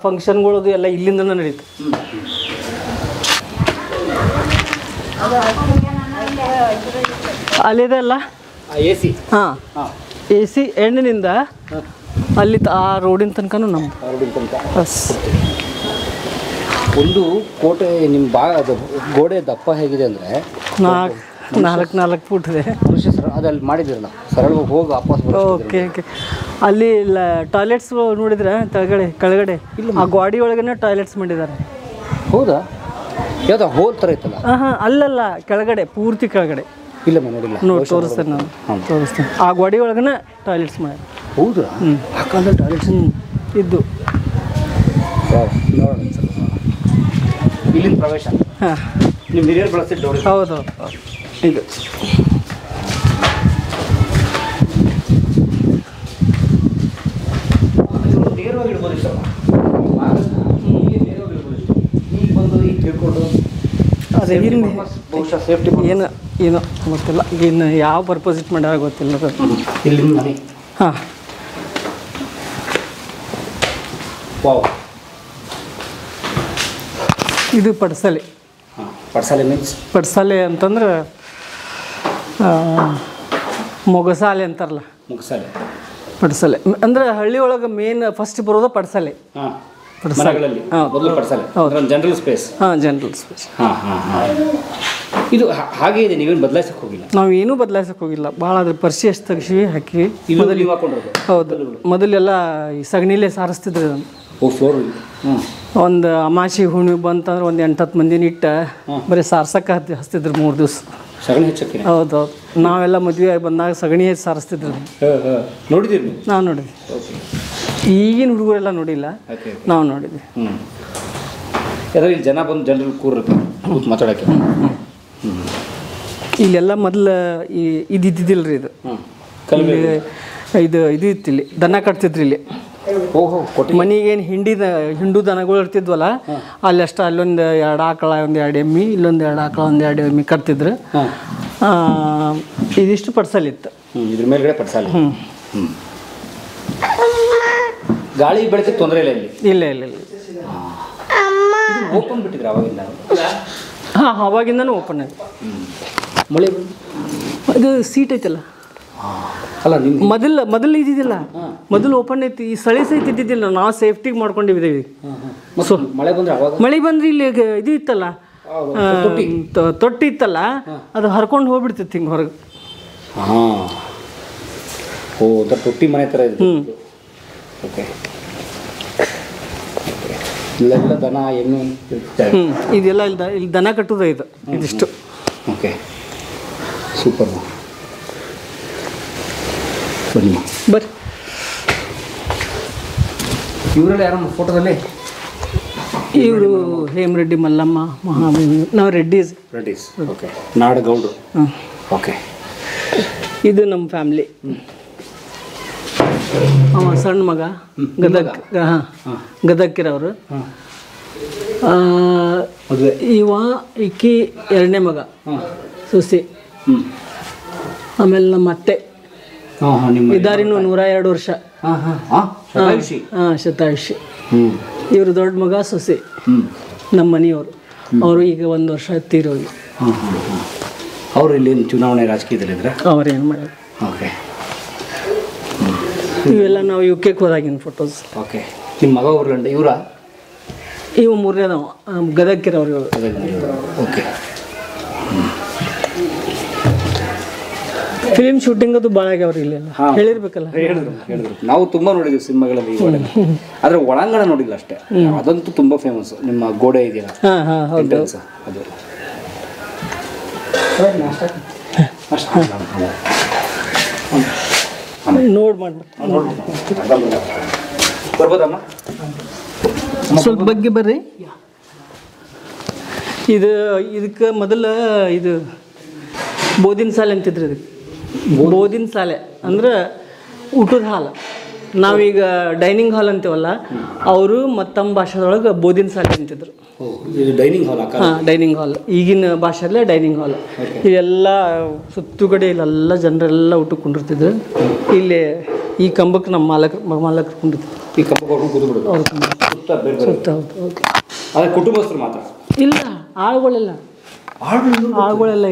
ಫಂಕ್ಷನ್ಗಳದು ಎಲ್ಲ ಇಲ್ಲಿಂದನೇ ನಡೀತು. ಅಲ್ಲಿದೆ ಅಲ್ಲ
ಎ ಸಿ.
ಹಾಂ, ಎ ಸಿ ಎಂಡಿನಿಂದ ಅಲ್ಲಿ ಆ ರೋಡಿನ ತನಕನೂ ನಮ್ಮದು. ಬಸ್
ಒಂದು ಕೋಟೆ ನಿಮ್ಮ ಅದು ಗೋಡೆ ದಪ್ಪ ಹೇಗಿದೆ ಅಂದರೆ
4 ಫೂಟ್ ಇದೆ.
ಅದು ಅಲ್ಲಿ ಮಾಡಿದಿರಲ್ಲ, ಸರಳವಾಗಿ ಹೋಗಿ ವಾಪಸ್.
Okay okay. ಅಲ್ಲಿ ಟಾಯ್ಲೆಟ್ಸ್ ನೋಡಿದ್ರೆ ಕೆಳಗಡೆ ಆ ಗಾಡಿ ಒಳಗನೆ ಟಾಯ್ಲೆಟ್ಸ್ ಮಾಡಿದ್ದಾರೆ.
ಹೌದಾ? ಯಾವ್ದು ಹೋಲ್ ಥರ ಇತ್ತಲ್ಲ?
ಹಾಂ, ಅಲ್ಲಲ್ಲ, ಕೆಳಗಡೆ, ಪೂರ್ತಿ ಕೆಳಗಡೆ.
ಇಲ್ಲ ನೋಡಿಲ್ಲ.
ನೋಡಿ ತೋರಿಸ್ತೇನೆ, ನಾನು ತೋರಿಸ್ತೇನೆ. ಆ ಗಾಡಿ ಒಳಗನೆ ಟಾಯ್ಲೆಟ್ಸ್ ಮಾಡಿ.
ಹೌದಾ? ಆ ಕಾಲದಲ್ಲಿ ಟಾಯ್ಲೆಟ್ಸ್
ಇದ್ದು
ನೋಡೋಣ ಸರ್. ಇಲ್ಲಿ ಇಲ್ಲಿಂದ ಪ್ರವೇಶ.
ಹಾಂ,
ನಿಮ್ಮ ಹಿರಿಯರು ಬಳಸ್ತಿದ್ದ ಡೋರ್
ಹೌದು ಇದು.
ನೇರವಾಗಿ ಇಡ್ಬೋದಿತ್ತಲ್ಲ, ಈಗ ಬಂದು ಈಗ ತಿಳ್ಕೊಂಡು
ಅದೇ ಹಿಂದೆ
ಬಹುಶಃ ಸೇಫ್ಟಿ
ಏನೋ ಗೊತ್ತಿಲ್ಲ, ಇನ್ನು ಯಾವ ಪರ್ಪಸ್ ಇಟ್ಟು ಮಾಡ್ಯಾರ ಗೊತ್ತಿಲ್ಲ.
ಇಲ್ಲಿಂದ ಮನೆ.
ಹಾಂ,
ವಾವ್.
ಇದು ಪಡ್ಸಲೆ.
ಹಾಂ, ಪಡ್ಸಾಲೆ ಮೀನ್ಸ್
ಪಡ್ಸಾಲೆ ಅಂತಂದ್ರೆ ಮೊಗಸಾಲೆ ಅಂತಾರಲ್ಲ,
ಮುಗಿಸಾಲೆ.
ಪಡ್ಸಲೆ ಅಂದ್ರೆ ಹಳ್ಳಿ ಒಳಗೆ ಮೇನ್ ಫಸ್ಟ್ ಬರೋದು ಪಡ್ಸಲೆ.
ಹಾಂ,
ಪಡ್ಸಾಲೆ.
ಮನೆಗಳಲ್ಲಿ ಮೊದಲು ಪಡ್ಸಾಲೆ.
ಹೌದು.
General space.
ಹಾಂ, ಜನರಲ್ ಸ್ಪೇಸ್.
ಹಾಂ ಹಾಂ ಹಾಂ. ಇದು ಹಾಗೆ ಇದೆ, ನೀವೇನು ಬದಲಾಯಿಸಕ್ಕೆ ಹೋಗಿಲ್ಲ?
ನಾವು ಏನೂ ಬದಲಾಯಿಸಕ್ಕೆ ಹೋಗಿಲ್ಲ. ಭಾಳ ಅದ್ರ ಪರಿಸಿ ಅಷ್ಟು ತೆಗಿಸಿ ಹಾಕಿ
ಮೊದಲು ನೀವು ಹಾಕೊಂಡಿರೋದು?
ಹೌದು, ಮೊದಲೆಲ್ಲ ಈ ಸಗಣಿಲೇ ಸಾರಿಸ್ತಿದ್ರು ಅದನ್ನು.
ಓ, ಫ್ಲೋರ್. ಹ್ಞೂ.
ಒಂದು ಅಮಾಸಿ ಹುಣ್ಣಿಮೆ ಬಂತಂದ್ರೆ ಒಂದು 8-10 ಮಂದಿನ ಇಟ್ಟು ಬರೀ ಸಾರ್ಸಕ್ಕೆ ಹಚ್ತಿದ್ರು 3 ದಿವಸ.
ಸಗಣಿ ಹೆಚ್ಚಕ್ಕೆ?
ಹೌದು, ನಾವೆಲ್ಲ ಮದುವೆ ಆಗಿ ಬಂದಾಗ ಸಗಣಿ ಹೆಚ್ಚು ಸಾರಿಸ್ತಿದ್ರು.
ನೋಡಿದ್ದೀರಿ ನೀವು?
ನಾವು ನೋಡಿದ್ವಿ. ಈಗಿನ ಹುಡುಗರೆಲ್ಲ ನೋಡಿಲ್ಲ, ನಾವು ನೋಡಿದ್ವಿ.
ಹ್ಞೂ. ಯಾಕಂದ್ರೆ ಇಲ್ಲಿ ಜನ ಬಂದು ಜನರಲ್ಲಿ ಕೂತು ಮಾತಾಡೋಕ್ಕೆ.
ಇಲ್ಲೆಲ್ಲ ಮೊದಲು ಇದ್ದಿದ್ದಿಲ್ಲ ರೀ ಇದು. ಇದು ಇತ್ತು ಇಲ್ಲಿ, ದನ ಕಟ್ತಿದ್ರಿ ಇಲ್ಲಿ.
ಓಹೋ,
ಮನೆಗೇನು ಹಿಂಡು ದನಗಳು ಇರ್ತಿದ್ವಲ್ಲ, ಅಲ್ಲಿ ಅಷ್ಟ ಅಲ್ಲೊಂದು 2 ಆಕಳ, ಒಂದು 2 ಎಮ್ಮಿ, ಇಲ್ಲೊಂದು 2 ಆಕಳ, ಒಂದು 2 ಎಮ್ಮಿ ಕಟ್ತಿದ್ರು. ಇದಿಷ್ಟು ಪಡ್ಸಲಿತ್ತು.
ಇದ್ರ ಮೇಲ್ಗಡೆ ಪಡ್ಸಾಲೆ. ಗಾಳಿ ಬೆಳಕಿಗೆ ತೊಂದರೆ ಇಲ್ಲ ಇಲ್ಲಿ?
ಇಲ್ಲ ಇಲ್ಲ ಇಲ್ಲ.
ಓಪನ್ ಬಿಟ್ಟಿದ್ರು ಅವಾಗಿಂದ?
ಹಾಂ, ಅವಾಗಿಂದನೂ ಓಪನ್ ಆಯ್ತು.
ಮಳೆ
ಇದು ಸೀಟ್ ಐತಲ್ಲ,
ಅಲ್ಲ ನಿಮ್ಮ
ಮೊದಲು ಇದ್ದಿದ್ದಿಲ್ಲ, ಮೊದಲು ಓಪನ್ ಐತಿ. ಈ ಸಳಿ ಸಹಿತ ಇದ್ದಿದ್ದಿಲ್ಲ, ನಾವು ಸೇಫ್ಟಿಗೆ ಮಾಡ್ಕೊಂಡಿದ್ದೀವಿ.
ಮಳೆ ಬಂದ್ರೆ ಅವಾಗ
ಮಳೆ ಬಂದ್ರೆ ಇಲ್ಲಿ ಇದು ಇತ್ತಲ್ಲ, ತೊಟ್ಟಿ ಇತ್ತಲ್ಲ, ಅದು ಹರ್ಕೊಂಡು ಹೋಗ್ಬಿಡ್ತಿತ್ತು ಹಿಂಗೆ ಹೊರಗೆ.
ಹಾಂ. ಓ, ತೊಟ್ಟಿ ಮನೆ ಥರ ಇದೆ. ಓಕೆ. ಇಲ್ಲೆಲ್ಲ ದನ ಎಮ್ಮೆ ಇರ್ತಾರೆ.
ಇದೆಲ್ಲ ಇಲ್ಲಿ ದನ ಕಟ್ಟೋದು ಇದು, ಇದಿಷ್ಟು.
Okay, super. ಬನ್ನಿ
ಬರ್ರಿ.
ಇವರೆಲ್ಲ ಯಾರು ಫೋಟೋದಲ್ಲಿ?
ಇವರು ಹೇಮರೆಡ್ಡಿ, ಮಲ್ಲಮ್ಮ, ಮಹಾದೇವಿ. ನಾವು ರೆಡ್ಡೀಸ್.
ಓಕೆ. ನಾಡಗೌಡ್ರು. ಓಕೆ.
ಇದು ನಮ್ಮ ಫ್ಯಾಮ್ಲಿ. ಅವ ಸಣ್ಣ ಮಗ, ಗದಕ್ಕಿರವರು. ಈಕಿ 2ನೇ ಮಗ, ಸುಸಿ. ಆಮೇಲೆ ನಮ್ಮ ಅತ್ತೆ ಇದಾರಿನೂ 102 ವರ್ಷ. ಶತಾಯುಷಿ. ಇವರು ದೊಡ್ಡ ಮಗ, ಸೊಸೆ, ನಮ್ಮ ಮನೆಯವರು. ಅವರು ಈಗ 1 ವರ್ಷ ತೀರೋಗಿ.
ಅವರು ಇಲ್ಲಿ ಚುನಾವಣೆ ರಾಜಕೀಯದಲ್ಲಿದ್ರೆ
ಅವ್ರೇನು ಮಾಡೋದು.
ಓಕೆ.
ಇವೆಲ್ಲ ನಾವು UK ಹೋದಾಗಿನ ಫೋಟೋಸ್.
ಓಕೆ. ನಿಮ್ಮ ಮಗ ಅವ್ರ ಗಂಡ ಇವರ?
ಇವು 3ನೇದವ, ಗದಕ್ಕಿರೋರು ಇವರು.
ಓಕೆ.
ಫಿಲಿಮ್ ಶೂಟಿಂಗ್ ಅದು ಭಾಳ ಆಗ್ಯಾವ್ರಿ ಇಲ್ಲೆಲ್ಲ, ಹೇಳಿರ್ಬೇಕಲ್ಲ.
ಹೇಳಿದ್ರು. ನಾವು ತುಂಬ ನೋಡಿದ್ದೀವಿ ಸಿನಿಮಾಗಳಲ್ಲಿ, ಆದರೆ ಒಳಾಂಗಣ ನೋಡಿಲ್ಲ ಅಷ್ಟೇ. ಅದಂತೂ ತುಂಬ ಫೇಮಸ್. ನಿಮ್ಮ ಗೋಡೆ ಇದೆಯಲ್ಲ,
ಹೌದು,
ಅದು ಬರ್ಬೋದಮ್ಮ?
ಸ್ವಲ್ಪ ಬಗ್ಗೆ ಬರ್ರಿ. ಇದಕ್ಕೆ ಮೊದಲು ಇದು ಬೋದಿನ ಸಾಲೆ ಅಂತಿದ್ರಿ. ಇದಕ್ಕೆ ಬೋದಿನ ಸಾಲೆ ಅಂದ್ರೆ ಊಟದ ಹಾಲ್. ನಾವೀಗ ಡೈನಿಂಗ್ ಹಾಲ್ ಅಂತೀವಲ್ಲ, ಅವರು ಮತ್ತಮ್ಮ ಭಾಷೆದೊಳಗೆ ಬೋದಿನ ಸಾಲೆ ಅಂತಿದ್ರು.
Dining hall?
ಹಾಂ, ಡೈನಿಂಗ್ ಹಾಲ್. ಈಗಿನ ಭಾಷೆಯಲ್ಲೇ ಡೈನಿಂಗ್ ಹಾಲ್. ಇವೆಲ್ಲ ಸುತ್ತುಗಡೆ ಇಲ್ಲೆಲ್ಲ ಜನರೆಲ್ಲ ಊಟಕ್ಕೆ ಕುಂಡಿರ್ತಿದ್ರು. ಇಲ್ಲಿ ಈ ಕಂಬಕ್ಕೆ ನಮ್ಮ ಮಾಲಕರು ಕುಂಡಿರ್ತಿದ್ರು.
ಈ ಕಂಬಕ್ಕೆ ಅವ್ರು ಕೂತ್ಬಿಡೋದು?
ಸುತ್ತ. ಹೌದು.
ಆದರೆ ಕುಟುಂಬಸ್ಥರು ಮಾತ್ರ? ಇಲ್ಲ,
ಆಳುಗಳೆಲ್ಲ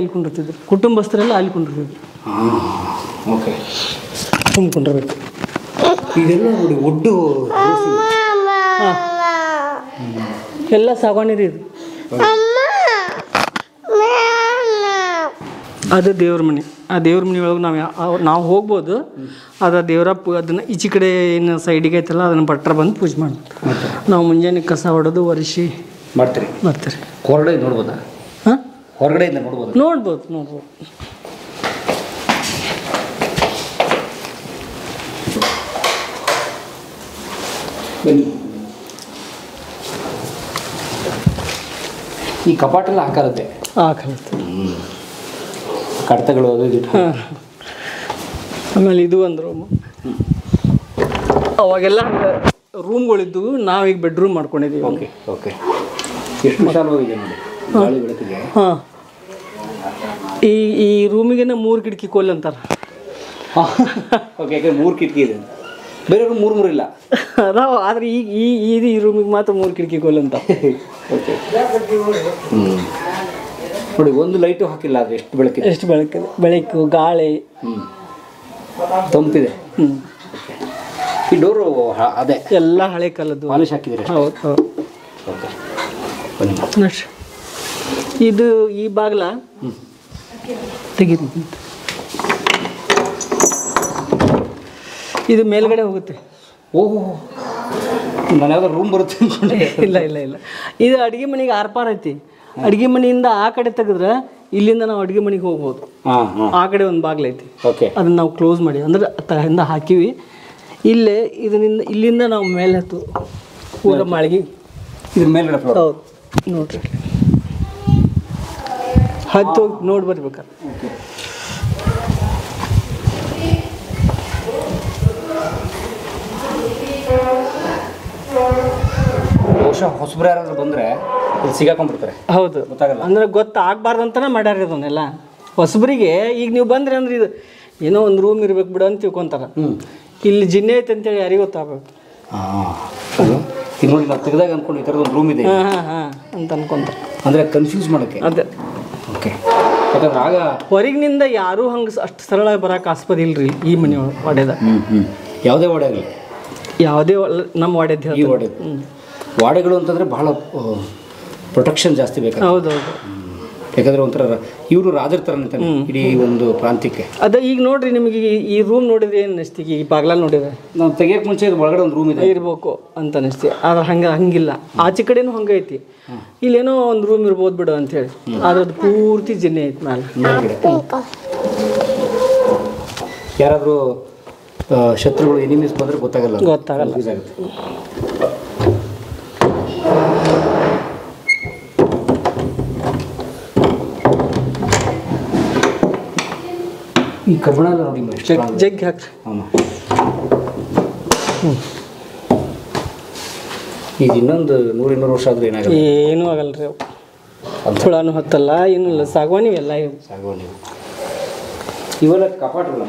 ಇಲ್ಲಿ ಕುಂಡಿರ್ತಿದ್ರು. ಕುಟುಂಬಸ್ಥರೆಲ್ಲ ಅಲ್ಲಿ ಕುಂಡಿರ್ತಿದ್ರು.
ಓಕೆ.
ತುಂಬಿಕೊಂಡಿರ್ಬೇಕು.
ಇದೆಲ್ಲ ನೋಡಿ ಒಡ್ಡು.
ಹಾಂ, ಎಲ್ಲ ಸಾಗವಾಣಿರಿ ಇದು. ಅದು ದೇವ್ರ ಮನೆ. ಆ ದೇವ್ರ ಮನೆ ಒಳಗೆ ನಾವು ಹೋಗ್ಬೋದು. ಅದು ದೇವರ ಅದನ್ನು ಈಚೆ ಕಡೆ ಏನು ಸೈಡಿಗೆ ಐತಲ್ಲ, ಅದನ್ನು ಭಟ್ರ ಬಂದು ಪೂಜೆ ಮಾಡ್ತಾರೆ. ನಾವು ಮುಂಜಾನೆ ಕಸ ಹೊಡೆದು ಒರೆಸಿ
ಮಾಡ್ತೀರಿ. ಹೊರಗಡೆ ನೋಡ್ಬೋದಾ?
ಹಾಂ,
ಹೊರಗಡೆಯಿಂದ ನೋಡ್ಬೋದು. ಬನ್ನಿ. ಈ ಕಪಾಟೆಲ್ಲ ಹಾಕಲ್ಲದೆ
ಹಾಕಲತ್ತೆ.
ಕಡತಗಳು ಅದು ಇದು
ಆಮೇಲೆ ಇದು ಒಂದು ರೂಮು. ಅವಾಗೆಲ್ಲ ರೂಮ್ಗಳಿದ್ದು ನಾವೀಗ ಬೆಡ್ರೂಮ್ ಮಾಡ್ಕೊಂಡಿದ್ದೀವಿ.
Okay okay. ಎಷ್ಟು ವಿಶಾಲವಾಗಿದೆ ನೋಡಿ ಗಾಳಿ ಬೆಳಕಿಗೆ.
ಹಾಂ, ಈ ರೂಮಿಗೆ 3 ಕಿಟಕಿ ಕೋಲ್ ಅಂತಾರೆ.
ಓಕೆ, ಯಾಕಂದ್ರೆ 3 ಕಿಟಕಿ ಇದೆ, ಬೇರೆಯವರು 3 ಇಲ್ಲ
ಅದಾವ. ಆದರೆ ಈಗ ಈ ರೂಮಿಗೆ ಮಾತ್ರ 3 ಕಿಟಕಿ ಕೋಲ್ ಅಂತ.
ಓಕೆ. ನೋಡಿ, ಒಂದು ಲೈಟು ಹಾಕಿಲ್ಲ, ಅದು ಎಷ್ಟು ಬೆಳಕಿದೆ,
ಎಷ್ಟು ಬೆಳಕಿದೆ, ಬೆಳಕು ಗಾಳಿ
ತಂಪಿದೆ. ಈ ಡೋರು ಅದೇ
ಎಲ್ಲ ಹಳೆ ಕಾಲದ್ದು
ಪಾಲಿಶ್ ಹಾಕಿದ್ದೀರಿ.
ಹೌದು ಹೌದು.
ಓಕೆ, ಬನ್ನಿ.
ನೋಡ್ರಿ, ಇದು ಈ ಬಾಗಿಲ ತೆಗೀರಿ. ಇದು ಮೇಲ್ಗಡೆ ಹೋಗುತ್ತೆ.
ಓಹೋ, ನಾನು ಯಾವ್ದೋ ರೂಮ್ ಬರುತ್ತೆ ಅಂದ್ಕೊಂಡೆ.
ಇಲ್ಲ ಇಲ್ಲ ಇಲ್ಲ, ಇದು ಅಡುಗೆ ಮನೆಗೆ ಆರ್ಪಾರ್ ಐತಿ. ಅಡುಗೆ ಮನೆಯಿಂದ ಆ ಕಡೆ ತೆಗೆದ್ರೆ ಇಲ್ಲಿಂದ ನಾವು ಅಡುಗೆ ಮನೆಗೆ ಹೋಗ್ಬೋದು. ಆ ಕಡೆ ಒಂದು ಬಾಗಿಲು ಐತಿ,
ಓಕೆ,
ಅದನ್ನ ನಾವು ಕ್ಲೋಸ್ ಮಾಡಿ ಅಂದ್ರೆ ತಹಿಂದ ಹಾಕಿವಿ. ಇಲ್ಲೇ ಇಲ್ಲಿಂದ ನಾವು ಮೇಲೆ ಹತ್ತು ಪೂರ ಮಾಳಿಗೆ
ಇದ್ರ ಮೇಲ್ಗಡೆ ಫ್ಲೋರ್.
ಹೌದು ನೋಡ್ರಿ, ಹತ್ತು ನೋಡಿ ಬರ್ಬೇಕಾರೆ.
ಬಹುಶಃ ಹೊಸಬ್ರು ಯಾರಾದ್ರೂ ಬಂದರೆ ಇಲ್ಲಿ ಸಿಗಾಕೊಂಡ್ಬಿಡ್ತಾರೆ.
ಹೌದು,
ಗೊತ್ತಾಗಲ್ಲ.
ಅಂದ್ರೆ ಗೊತ್ತಾಗಬಾರ್ದು ಅಂತಲೇ ಮಾಡ್ಯಾರ ಇದನ್ನೆಲ್ಲ. ಹೊಸಬರಿಗೆ ಈಗ ನೀವು ಬಂದ್ರಿ ಅಂದ್ರೆ ಇದು ಏನೋ ಒಂದು ರೂಮ್ ಇರ್ಬೇಕು ಬಿಡು ಅಂತ ತಿಳ್ಕೊಂತಾರೆ. ಇಲ್ಲಿ ಜಿನ್ನೆ ಐತೆ ಅಂತೇಳಿ ಯಾರಿಗೂ ಗೊತ್ತಾಗಬೇಕು.
ಈಗ ನೋಡಿ, ನಾವು ತೆಗೆದಾಗ ಅಂದ್ಕೊಂಡು ಈ ಥರದ್ದು ಒಂದು ರೂಮ್ ಇದೆ
ಅಂತ ಅನ್ಕೊಂತಾರೆ,
ಅಂದರೆ ಕನ್ಫ್ಯೂಸ್ ಮಾಡೋಕ್ಕೆ.
ಅದೇ
ಓಕೆ, ಯಾಕಂದ್ರೆ ಆಗ
ಹೊರಗಿನಿಂದ ಯಾರೂ ಹಂಗೆ ಅಷ್ಟು ಸರಳಾಗಿ ಬರೋಕೆ ಆಸ್ಪದ ಇಲ್ರಿ ಈ ಮನೆ ವಾಡ್ಯದ.
ಯಾವುದೇ ವಾಡೆ ಆಗಲಿ,
ಯಾವುದೇ ನಮ್ಮ ವಾಡ್ಯದ
ಈ ವಾಡೆ ವಾಡೆಗಳು ಅಂತಂದರೆ ಬಹಳ ಪ್ರೊಟೆಕ್ಷನ್ ಜಾಸ್ತಿ ಬೇಕು.
ಹೌದೌದು,
ಯಾಕಂದರೆ ಒಂಥರ ಇವರು ರಾಜರ ಥರ ಅಂತಾನೆ ಇಡೀ ಒಂದು ಪ್ರಾಂತ್ಯಕ್ಕೆ.
ಅದೇ ಈಗ ನೋಡ್ರಿ, ನಿಮಗೆ ಈ ರೂಮ್ ನೋಡಿದ್ರೆ ಏನು ಅನಿಸ್ತೀವಿ? ಈ ಬಾಗ್ಲ ನೋಡಿದ್ರೆ
ನಾವು ತೆಗಿಯೋಕೆ ಮುಂಚೆ ಇದು ಒಳಗಡೆ ಒಂದು ರೂಮ್ ಇದೆ
ಇರ್ಬೇಕು ಅಂತ ಅನಿಸ್ತೀವಿ. ಆದ್ರೆ ಹಂಗಿಲ್ಲ, ಆಚೆ ಕಡೆನೂ ಹಂಗೆ ಐತಿ. ಇಲ್ಲೇನೋ ಒಂದು ರೂಮ್ ಇರ್ಬೋದು ಬಿಡು ಅಂತೇಳಿ, ಆದ್ರೆ ಅದು ಪೂರ್ತಿ ಜಿನ್ನೆ ಐತಿ ಮೇಲೆ.
ಯಾರಾದರೂ ಶತ್ರುಗಳು ಎನಿಮೀಸ್ ಬಂದರೆ ಗೊತ್ತಾಗಲ್ಲ. ಈ ಕಬ್ಬಣ ಎಲ್ಲ ನೋಡಿ,
ಜಗ್ಗಿ ಹಾಕ್ರಿ.
ಈಗ ಇನ್ನೊಂದು 100-200 ವರ್ಷ ಆದರೂ ಏನಾಗಲ್ಲ,
ಏನೂ ಆಗಲ್ರಿ. ಅವು ಹುಳನೂ ಹತ್ತಲ್ಲ, ಏನೂ ಇಲ್ಲ. ಸಾಗವಾನಿ ಎಲ್ಲ ಇವು
ಸಾಗವಾನಿ. ಇವೆಲ್ಲ ಕಪಾಟುಗಳು.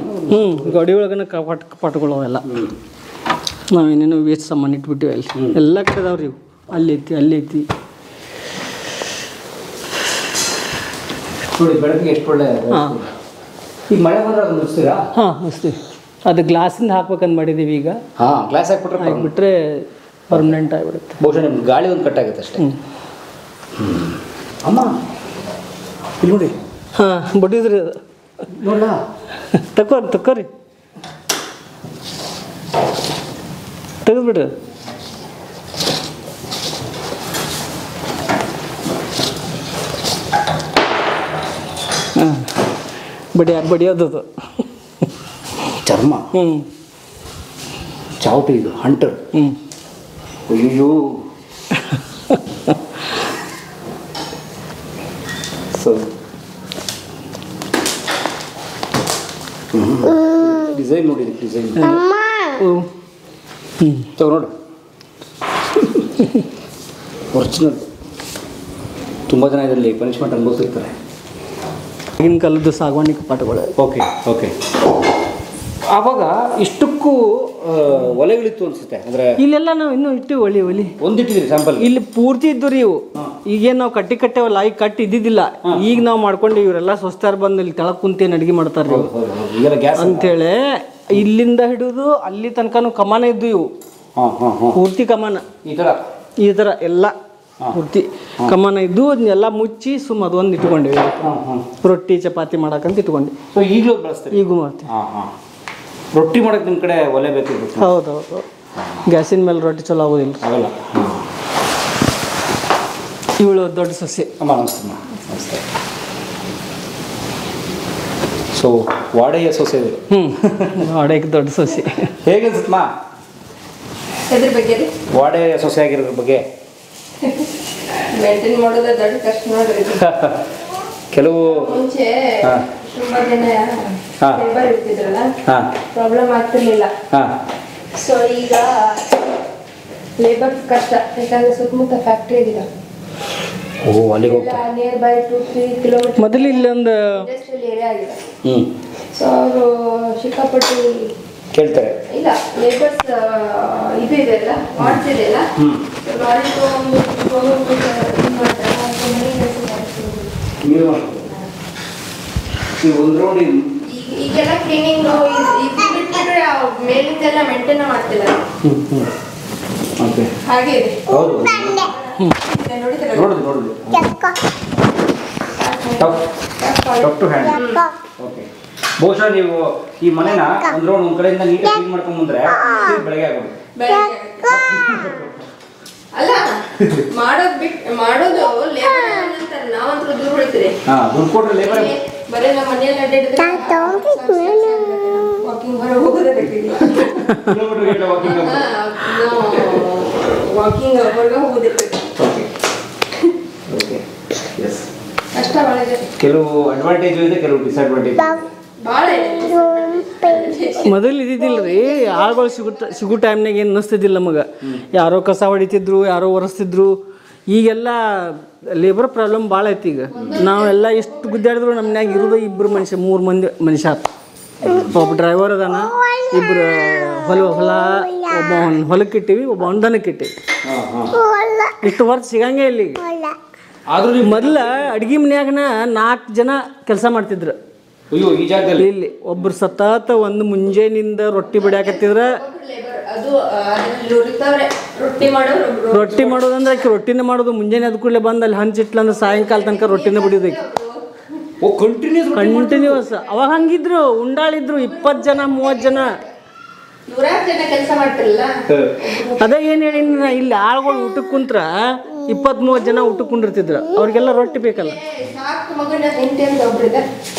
ಗೋಡಿ ಒಳಗನ ಕಪಾಟುಗಳು ಅವೆಲ್ಲ. ನಾವೇನೇನೋ ವೇಸ್ಟ್ ಸಾಮಾನು ಇಟ್ಬಿಟ್ಟಿವಿ ಅಲ್ಲಿ. ಎಲ್ಲ ಕಡೆ ಅದಾವ್ರಿ ಇವು. ಅಲ್ಲಿ ಐತಿ.
ನೋಡಿ, ಬೆಳಕಿಗೆ ಎಷ್ಟು ಒಳ್ಳೆ. ಈಗ ಮಳೆ ಬಂದ್ರೆ ಅದು ಮುಗಿಸ್ತೀರಾ?
ಮುಗಿಸ್ತೀವಿ. ಅದು ಗ್ಲಾಸಿಂದ ಹಾಕ್ಬೇಕಂತ ಮಾಡಿದ್ದೀವಿ ಈಗ.
ಗ್ಲಾಸ್
ಹಾಕ್ಬಿಟ್ರೆ ಪರ್ಮನೆಂಟ್ ಆಗಿಬಿಡುತ್ತೆ.
ಬಹುಶಃ ನಿಮ್ಗೆ ಗಾಳಿ ಒಂದು ಕಟ್ಟಾಗುತ್ತೆ ಅಷ್ಟೇ. ಅಮ್ಮ ಇಲ್ಲಿ ನೋಡಿ.
ಬಡಿದ್ರಿ ಅದು
ನೋಡ.
ತಕ್ಕೋರಿ ತೆಗೆದ್ಬಿಡ್ರಿ. ಬಡಿಯೋದು
ಚರ್ಮ. ಚಾವಟಿ ಇದು ಹಂಟರ್. ಅಯ್ಯೋ, ಡಿಸೈನ್ ನೋಡಿ, ಡಿಸೈನ್ ನೋಡು. ಒರಿಜಿನಲ್. ತುಂಬ ಜನ ಇದರಲ್ಲಿ ಪನಿಷ್ಮೆಂಟ್ ಅನುಭವಿಸಿರ್ತಾರೆ.
ಆಗಿನ ಕಾಲದ್ದು ಸಾಗವಾನಿ ಕಪಾಟುಗಳು.
Okay okay. ಆವಾಗ ಇಷ್ಟಕ್ಕೂ ಒಲೆಗಳಿತ್ತು ಅನ್ಸುತ್ತೆ. ಅಂದರೆ
ಇಲ್ಲೆಲ್ಲ ನಾವು ಇನ್ನೂ ಇಟ್ಟಿವಿ ಒಲಿ
ಒಂದಿಟ್ಟಿದ್ರಿ ಸ್ಯಾಂಪಲ್.
ಇಲ್ಲಿ ಪೂರ್ತಿ ಇದ್ದು ರೀ ಇವು. ಈಗೇನು ನಾವು ಕಟ್ಟೇವಲ್ಲ, ಈಗ ಕಟ್ಟಿ ಇದ್ದಿದ್ದಿಲ್ಲ. ಈಗ ನಾವು ಮಾಡ್ಕೊಂಡು ಇವರೆಲ್ಲ ಸ್ವಸ್ಥರು ಬಂದು ಇಲ್ಲಿ ತೆಳಗೆ ಕುಂತೇನು ಅಡುಗೆ ಮಾಡ್ತಾರೆ ಅಂತೇಳಿ ಇಲ್ಲಿಂದ ಹಿಡಿದು ಅಲ್ಲಿ ತನಕನೂ ಕಮಾನ ಇದ್ದು ಇವು. ಪೂರ್ತಿ ಕಮಾನ ಈ ಥರ ಎಲ್ಲ ಪೂರ್ತಿ ಕಮಾನ ಇದ್ದು ಅದನ್ನೆಲ್ಲ ಮುಚ್ಚಿ ಅದೊಂದು ಇಟ್ಕೊಂಡಿವಿ. ರೊಟ್ಟಿ ಚಪಾತಿ ಮಾಡಕ್ಕಂತ ಇಟ್ಕೊಂಡು.
ಸೊ ಈಗಲೂ ಬಳಸ್ತೀವಿ?
ಈಗೂ ಮಾಡ್ತೀವಿ.
ರೊಟ್ಟಿ ಮಾಡೋಕೆ ನಿಮ್ಮ ಕಡೆ ಒಲೆ ಬೇಕು?
ಹೌದೌದು, ಗ್ಯಾಸಿನ ಮೇಲೆ ರೊಟ್ಟಿ ಚಲೋ ಆಗೋದಿಲ್ಲ.
ಆಗಲ್ಲ.
ಇವಳು ದೊಡ್ಡ ಸೊಸೆ.
ನಮಸ್ತೆ. ಸೊ ವಾಡೆಯ ಸೊಸೆ.
ವಾಡೆಗೆ ದೊಡ್ಡ ಸೊಸೆ.
ಹೇಗೆ ಅನ್ಸುತ್ತಮ್ಮ
ಎದ್ರ ಬಗ್ಗೆ?
ವಾಡೆಯ ಸೊಸೆ ಆಗಿರೋದ್ರ ಬಗ್ಗೆ
ಮೇಂಟೈನ್ ಮಾಡೋದು ದೊಡ್ಡ ಕಷ್ಟ ನೋಡ್ರಿ.
ಕೆಲವು
ಮುಂಚೆ
ಹಾಂ
ತುಂಬಾ ಜನ
ಹಾಂ
ಲೇಬರ್ ಇರ್ತಿದ್ರಲ್ಲ,
ಹಾಂ
ಪ್ರಾಬ್ಲಮ್ ಆಗ್ತಿರ್ಲಿಲ್ಲ.
ಹಾಂ
ಸೊ ಈಗ ಲೇಬರ್ ಕಷ್ಟ, ಯಾಕಂದ್ರೆ ಸುತ್ತಮುತ್ತ ಫ್ಯಾಕ್ಟ್ರಿ ಇದಿಲ್ಲ,
ಓ ಅಲ್ಲಿಗೆ ಹೋಗ್ತಾ
ನಿಯರ್ ಬೈ 2-3 ಕಿಲೋಮೀಟರ್
ಮೊದಲು ಇಲ್ಲೊಂದು
ಇಂಡಸ್ಟ್ರಿಯಲ್ ಏರಿಯಾ ಆಗಿದೆ.
ಹ್ಞೂ
ಸೊ ಅವರು ಸಿಕ್ಕಾಪಟ್ಟಿ
ಕೇಳ್ತಾರೆ.
ಇಲ್ಲ ಲೇಬರ್ಸ್ ಇದು ಇದೆಯಲ್ಲ, ವಾರ್ಡ್ಸ್ ಇದೆಯಲ್ಲ, ಲಾರಿ ತಗೊಂಡು
ಒಂದು ರೋಡ್
ಈಗೆಲ್ಲ ಕ್ಲೀನಿಂಗ್ ಇದು ಬಿಟ್ಬಿಟ್ರೆ ಮೇಲಿಂದೆಲ್ಲ ಮೇಂಟೈನ್ ಮಾಡ್ತಿಲ್ಲ.
ಓಕೆ
ಹಾಗೆ ಇದೆ.
ಹೌದು
ನೋಡಿದ್ರೆ
ನೋಡಿದ್ವಿ ನೋಡಿದ್ವಿ ಟಫ್ ಟು ಹ್ಯಾಂಡ್. ಓಕೆ ಬಹುಶಃ ನೀವು ಈ ಮನೆನ ಒಂದು ರೋಡ್ ಒಂದು ಕಡೆಯಿಂದ ನೀಟಾಗಿ ಕ್ಲೀನ್ ಮಾಡ್ಕೊಂಡು ಬಂದ್ರೆ ಬೆಳಗ್ಗೆ ಆಗೋದು.
ಅಲ್ಲ ಮಾಡೋದು ಲೇಬರ್ ಅಂತಾರೆ, ನಾವಂತೂ ದೂರ ಉಳಿತೀರಿ.
ಹಾಂ ದುಡ್ಡು ಕೊಟ್ಟರೆ ಲೇಬರ್
ಬರೀ ನಮ್ಮ ಮನೆಯಲ್ಲಿ ಅಡ್ಡಾಡಿದ್ರೆ ವಾಕಿಂಗ್ ಹೊರಗೆ ಹೋಗೋದೇ ಬೇಕಿಲ್ಲ. ವಾಕಿಂಗ್ ಹೊರಗೆ ಹೋಗೋದಿರ್ಬೇಕು. ಕಷ್ಟ ಭಾಳ ಇದೆ.
ಕೆಲವು ಅಡ್ವಾಂಟೇಜ್ ಇದೆ, ಕೆಲವು ಡಿಸ್ಅಡ್ವಾಂಟೇಜ್
ಭಾಳ ಇದೆ.
ಮೊದಲು ಇದ್ದಿದ್ದಿಲ್ಲ ರೀ, ಆಳುಗಳು ಸಿಗೋ ಟೈಮ್ನಾಗ ಏನು ಅನ್ನಿಸ್ತಿದ್ದಿಲ್ಲ ನಮಗೆ. ಯಾರೋ ಕಸ ಹೊಡಿತಿದ್ರು, ಯಾರೋ ಒರೆಸ್ತಿದ್ರು. ಈಗೆಲ್ಲ ಲೇಬರ್ ಪ್ರಾಬ್ಲಮ್ ಭಾಳ ಐತಿ. ಈಗ ನಾವೆಲ್ಲ ಎಷ್ಟು ಗುದ್ದಾಡಿದ್ರು ನಮ್ಮ ಮನ್ಯಾಗ ಇರೋದು 2 ಮನುಷ್ಯ 3 ಮಂದಿ ಮನುಷ್ಯ. ಒಬ್ಬ ಡ್ರೈವರ್ ಅದಾನ, ಇಬ್ಬರು ಹೊಲ ಒಬ್ಬ ಹೊಲಕ್ಕೆ ಇಟ್ಟಿವಿ, ಒಬ್ಬ ದನಕ್ಕೆ ಇಟ್ಟಿವಿ. ಇಷ್ಟು ವರ್ಷ ಸಿಗಂಗೆ ಇಲ್ಲಿ. ಆದ್ರೂ ಮೊದಲ ಅಡ್ಗೆ ಮನ್ಯಾಗನ 4 ಜನ ಕೆಲಸ ಮಾಡ್ತಿದ್ರು.
ಅಯ್ಯೋ ಈ ಜಾಗದಲ್ಲಿ
ಇಲ್ಲಿ ಒಬ್ರು ಸತತ ಒಂದು ಮುಂಜಾನಿಂದ ರೊಟ್ಟಿ ಬಡಿಯಾಕತ್ತಿದ್ರ.
ಅದು ರೊಟ್ಟಿ
ಮಾಡೋದಂದ್ರೆ ಆಕೆ ರೊಟ್ಟಿನ ಮಾಡೋದು. ಮುಂಜಾನೆ ಅದ್ ಕೂಡಲೇ ಬಂದು ಅಲ್ಲಿ ಹಂಚಿಟ್ಲಂದ್ರೆ ಸಾಯಂಕಾಲ ತನಕ ರೊಟ್ಟಿನ ಬಡಿಯೋದು. ಕಂಟಿನ್ಯೂಸ್. ಅವಾಗ ಹಂಗಿದ್ರು, ಉಂಡಾಳಿದ್ರು 20 ಜನ 30 ಜನ.
100 ಜನ ಕೆಲಸ ಮಾಡ್ತಿರಲ್ಲ.
ಅದೇ ಏನು ಹೇಳಿ, ಇಲ್ಲಿ ಆಳುಗಳು ಊಟಕ್ಕೆ ಕುಂತ್ರ 20-30 ಜನ ಊಟಕ್ಕೆ ಕುಂಡಿರ್ತಿದ್ರು. ಅವ್ರಿಗೆಲ್ಲ ರೊಟ್ಟಿ ಬೇಕಲ್ಲ.
ಸಾಕು ಮಗನ ಹೆಂಡತಿ ಅಂತ ಒಬ್ರಿದೆ,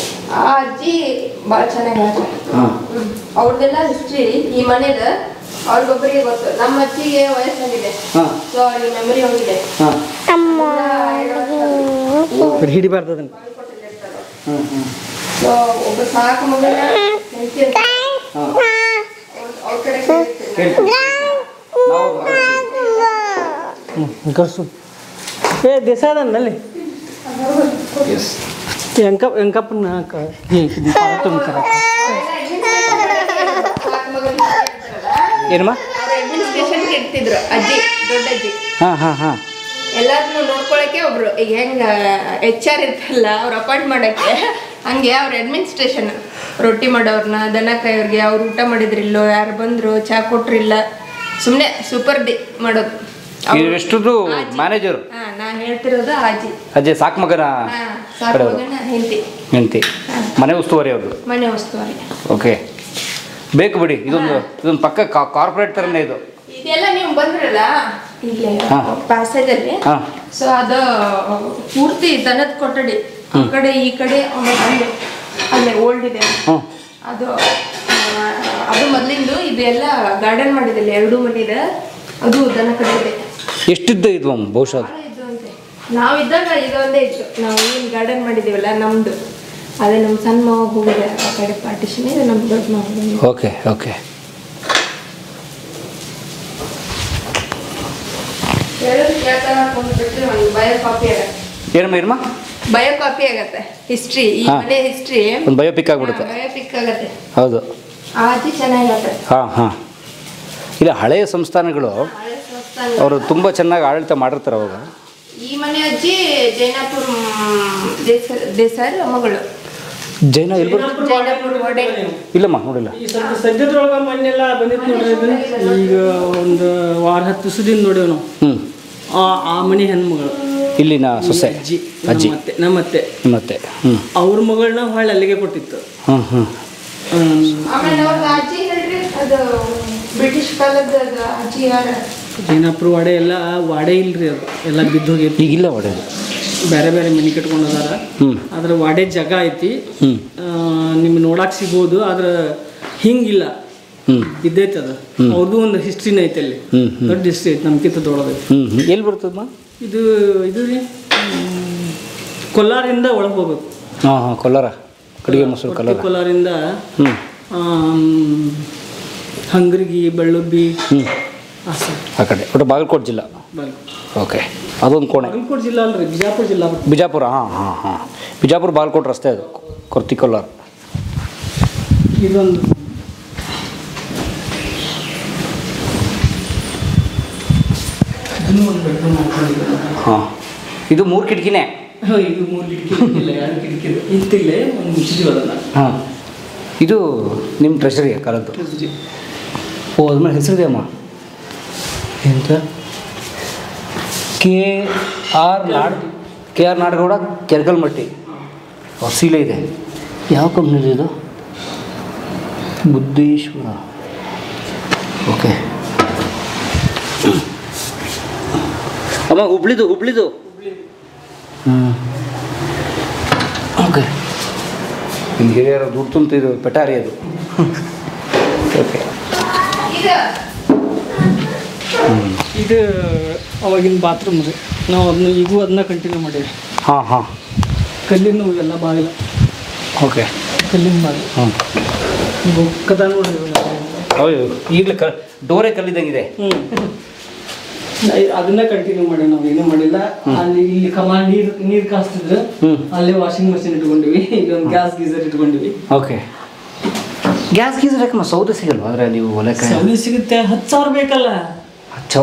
ಆ ಅಜ್ಜಿ ಭಾಳ ಚೆನ್ನಾಗಿ ಹೇಳ್ತಾರೆ. ಅವ್ರದ್ದೆಲ್ಲ ಹಿಸ್ಟ್ರಿ ಈ ಮನೇದ ಅವ್ರಿಗೊಬ್ಬರಿಗೆ ಗೊತ್ತು. ನಮ್ಮ ಅಜ್ಜಿಗೆ ವಯಸ್ಸಾಗಿದೆ, ಸೊ ಅವ್ರಿಗೆ ಮೆಮೊರಿ ಹೋಗಿದೆ.
ಹಿಡಿಬಾರ್ದು ಅದನ್ನ.
ಸೊ ಒಬ್ಬ ಸಾಕು ಮಗನ ಹೆಂಡತಿ ಅಂತ ಅವ್ರ ಕಡೆ
ಕರ್ಸು. ದೇಸಾದಲ್ಲಿ ಎಂಕಪ್ಪನ
ಏನಮ್ಮ
ಅಡ್ಮಿನಿಸ್ಟ್ರೇಷನ್ಗೆ ಇರ್ತಿದ್ರು ಅಜ್ಜಿ, ದೊಡ್ಡ ಅಜ್ಜಿ.
ಹಾಂ ಹಾಂ ಹಾಂ
ಎಲ್ಲಾರನ್ನು ನೋಡ್ಕೊಳಕ್ಕೆ ಒಬ್ರು, ಈಗ ಹೆಂಗ HR ಇರ್ತಲ್ಲ ಅವ್ರು ಅಪಾಯಿಂಟ್ ಮಾಡಕ್ಕೆ, ಹಂಗೆ ಅವ್ರ ಅಡ್ಮಿನಿಸ್ಟ್ರೇಷನ್ ರೊಟ್ಟಿ ಮಾಡೋರ್ನ, ದನ ಕಾಯೋರ್ಗೆ, ಅವ್ರು ಊಟ ಮಾಡಿದ್ರಿಲ್ಲೋ, ಯಾರು ಬಂದ್ರು, ಚಾ ಕೊಟ್ರಿಲ್ಲ, ಸುಮ್ಮನೆ ಸೂಪರ್ ಡಿ ಮಾಡೋದು.
ಎಷ್ಟುದು ಮ್ಯಾನೇಜರ್.
ನಾ ಹೇಳ್ತಿರೋದು ಅಜ್ಜಿ.
ಅಜ್ಜಿ ಸಾಕು ಮಗನ
ಸಾಕು ಮಗನ
ಹೆಂಡತಿ, ಮನೆ ಉಸ್ತುವಾರಿ ಅವರು.
ಮನೆ ಉಸ್ತುವಾರಿ.
ಓಕೆ, ಬೇಕು ಬಿಡಿ. ಇದೊಂದು ಪಕ್ಕ ಕಾರ್ಪೊರೇಟ್ ಥರನೇ ಇದು.
ಇದೆಲ್ಲ ನೀವು ಬಂದ್ರಲ್ಲ ಇಲ್ಲೇ ಪ್ಯಾಸೇಜ್ ಅಲ್ಲಿ, ಸೊ ಅದು ಪೂರ್ತಿ ದನದ ಕೊಠಡಿ. ಆ ಕಡೆ ಈ ಕಡೆ ಅಲ್ಲೇ ಓಲ್ಡ್ ಇದೆ, ಅದು ಮೊದಲಿಂದು. ಇದೆಲ್ಲ ಗಾರ್ಡನ್ ಮಾಡಿದಿಲ್ಲ, 2 ಮನೆ ಇದೆ, ಅದು ದನ ಕಡೆ ಇದೆ.
ಎಷ್ಟಿದ್ದ ಇದು ಬಹುಶಃ?
ಇದು ಅಂತೆ ನಾವಿದ್ದಾಗ ಇದೊಂದೇ ಇತ್ತು. ನಾವು ಏನು ಗಾರ್ಡನ್ ಮಾಡಿದೀವಲ್ಲ ನಮ್ದು, ಅದೇ ನಮ್ಮ ಸಣ್ಣ ಮಾವ ಹೋಗಿದೆ ಆ ಕಡೆ ಪಾರ್ಟಿಷನ್, ಇದೆ ನಮ್ಮ ದೊಡ್ಡ ಮಾವ.
Okay okay.
ಬಯೋ ಕಾಪಿ ಆಗತ್ತೆ.
ಏನಮ್ಮ
ಬಯೋ ಕಾಪಿ ಆಗತ್ತೆ, ಹಿಸ್ಟ್ರಿ, ಈ ಮನೆ ಹಿಸ್ಟ್ರಿ
ಒಂದು ಬಯೋಪಿಕ್ ಆಗ್ಬಿಡುತ್ತೆ.
ಬಯೋಪಿಕ್ ಆಗತ್ತೆ.
ಹೌದು,
ಅತಿ ಚೆನ್ನಾಗತ್ತೆ.
ಹಾಂ. ಇಲ್ಲ, ಹಳೆಯ ಸಂಸ್ಥಾನಗಳು ಅವರು ತುಂಬ ಚೆನ್ನಾಗಿ ಆಡಳಿತ ಮಾಡಿರ್ತಾರೆ ಅವಾಗ.
ಈ ಮನೆ ಅಜ್ಜಿ ಜೈನಾಪುರ ದೇಸಾರ್ ಮಗಳು.
ಜೈನಾಪುರ
ವಡೆ
ಇಲ್ಲಮ್ಮ, ನೋಡಿಲ್ಲ.
ಈ ಸದ್ಯದೊಳಗೆ ಮೊನ್ನೆಲ್ಲ ಬಂದಿತ್ತು ನೋಡ್ರಿ. ಈಗ ಒಂದು 10 ದಿವಸದಿಂದ ನೋಡೇವು ನಾವು. ಆ ಮನೆ ಹೆಣ್ಮಗಳು
ಇಲ್ಲಿನ ಸೊಸೆ ಅಜ್ಜಿ
ನಮ್ಮತ್ತೆ ಅವ್ರ ಮಗಳನ್ನ ಹೊಳ್ಳಿ ಅಲ್ಲಿಗೆ ಕೊಟ್ಟಿತ್ತು.
ಆಮೇಲೆ ಅವ್ರ ಅಜ್ಜಿ ಹೇಳ್ರಿ, ಅದು ಬ್ರಿಟಿಷ್ ಕಾಲದ ಅಜ್ಜಿ ಯಾರ?
ಜೈನಾಪುರ ವಾಡೆ ಎಲ್ಲ ವಾಡೆ ಇಲ್ರಿ, ಅದು ಎಲ್ಲ ಬಿದ್ದು ಹೋಗೈತಿ.
ಈಗಿಲ್ಲ ವಾಡೆ,
ಬೇರೆ ಬೇರೆ ಮನೆ ಕಟ್ಕೊಂಡದಾರ. ಅದ್ರ ವಾಡೆ ಜಾಗ ಐತಿ, ನಿಮ್ಗೆ ನೋಡಕ್ಕೆ ಸಿಗ್ಬೋದು. ಆದ್ರೆ ಹಿಂಗಿಲ್ಲ, ಇದ್ದೈತೆ ಅದು ಅವ್ರದ್ದು ಒಂದು ಹಿಸ್ಟ್ರಿನ ಐತೆ ಅಲ್ಲಿ ದೊಡ್ಡ ಹಿಸ್ಟ್ರಿ ಐತೆ ನಮ್ಗಿಂತ ದೊಡ್ಡದೈತೆ.
ಎಲ್ಲಿ ಬರ್ತದಮ್ಮ
ಇದು ಇದು ರೀ ಕೊಲ್ಲಾರಿಂದ ಒಳಗೆ ಹೋಗ್ಬೇಕು.
ಹಾಂ ಹಾಂ ಕೊಲ್ಲಾರ ಕಡಿಗೆ ಮೊಸರು
ಕೊಲ್ಲಾರಿಂದ ಹಂಗ್ರಿಗಿ ಬೆಳ್ಳುಬ್ಬಿ
ಆ ಕಡೆ ಒಟ್ಟು ಬಾಗಲಕೋಟೆ ಜಿಲ್ಲಾ. ಓಕೆ, ಅದೊಂದು ಕೋಣೆ.
ಬಾಗಲಕೋಟೆ ಜಿಲ್ಲಾ ಅಲ್ರಿ, ಬಿಜಾಪುರ ಜಿಲ್ಲಾ.
ಬಿಜಾಪುರ, ಹಾಂ ಬಿಜಾಪುರ ಬಾಗಲಕೋಟೆ ರಸ್ತೆ ಅದು, ಕೊರ್ತಿ ಕೊಲ್ಲಾರ.
ಇದೊಂದು
ಹಾಂ, ಇದು 3 ಕಿಟಕಿನೇ.
ಇದು 3 ಕಿಟಕಿ ಇಲ್ಲ, 2 ಕಿಟಕಿ ಇಂತಿಲ್ಲೇ ಒಂದು ಮುಚ್ಚಿದೀವಿ ಅದನ್ನು.
ಹಾಂ, ಇದು ನಿಮ್ಮ ಟ್ರೆಷರಿ ಕಾಲದ್ದು. ಓ, ಅದ್ಮೇಲೆ ಹೆಸರಿದೆ ಅಮ್ಮ ಎಂತ KR ನಾಡಗೌಡ ಕೆರ್ಕಲ್ಮಟ್ಟಿ ಸೀಲೆ ಇದೆ. ಯಾವ ಕಂಪ್ನಿದು ಇದು? ಬುದ್ಧೇಶ್ವರ. ಓಕೆ ಅಮ್ಮ, ಹುಬ್ಳಿದು ಓಕೆ. ಇಲ್ಲಿ ಹಿರಿಯರು ದುಡ್ಡು ತುಂಬ್ತಿದ್ದು ಪೆಟಾರಿ ಅದು. ಓಕೆ,
ಇದು ಅವಾಗಿನ ಬಾತ್ರೂಮ್ ರೀ. ನಾವು ಅದನ್ನ ಕಂಟಿನ್ಯೂ ಮಾಡೀವಿ.
ಹಾಂ
ಕಲ್ಲಿನ ಎಲ್ಲ ಬಾಗಿಲ.
ಓಕೆ,
ಕಲ್ಲಿನ ಬಾಗಿಲು. ಕದ ನೋಡ್ರಿ.
ಹೌದು, ಈಗಲೇ ಡೋರೇ ಕಲ್ಲಿದ್ದಂಗಿದೆ.
ಅದನ್ನ ಕಂಟಿನ್ಯೂ ಮಾಡಿ ನಾವು ಏನೂ ಮಾಡಿಲ್ಲ. ಅಲ್ಲಿ ಇಲ್ಲಿ ಕಮಾನ್ ನೀರು ಕಾಸ್ತಿದ್ರು, ಅಲ್ಲೇ ವಾಷಿಂಗ್ ಮಷಿನ್ ಇಟ್ಕೊಂಡಿವಿ. ಈಗ ಒಂದು ಗ್ಯಾಸ್ ಗೀಸರ್ ಇಟ್ಕೊಂಡಿವಿ.
ಓಕೆ, ಗ್ಯಾಸ್ ಗೀಸರ್ ಯಾಕಮ್ಮ ಸೌದೆ ಸಿಗಲ್ವಾ? ಅಂದರೆ ನೀವು
ಸೌದೆ ಸಿಗುತ್ತೆ, 10,000 ಬೇಕಲ್ಲ,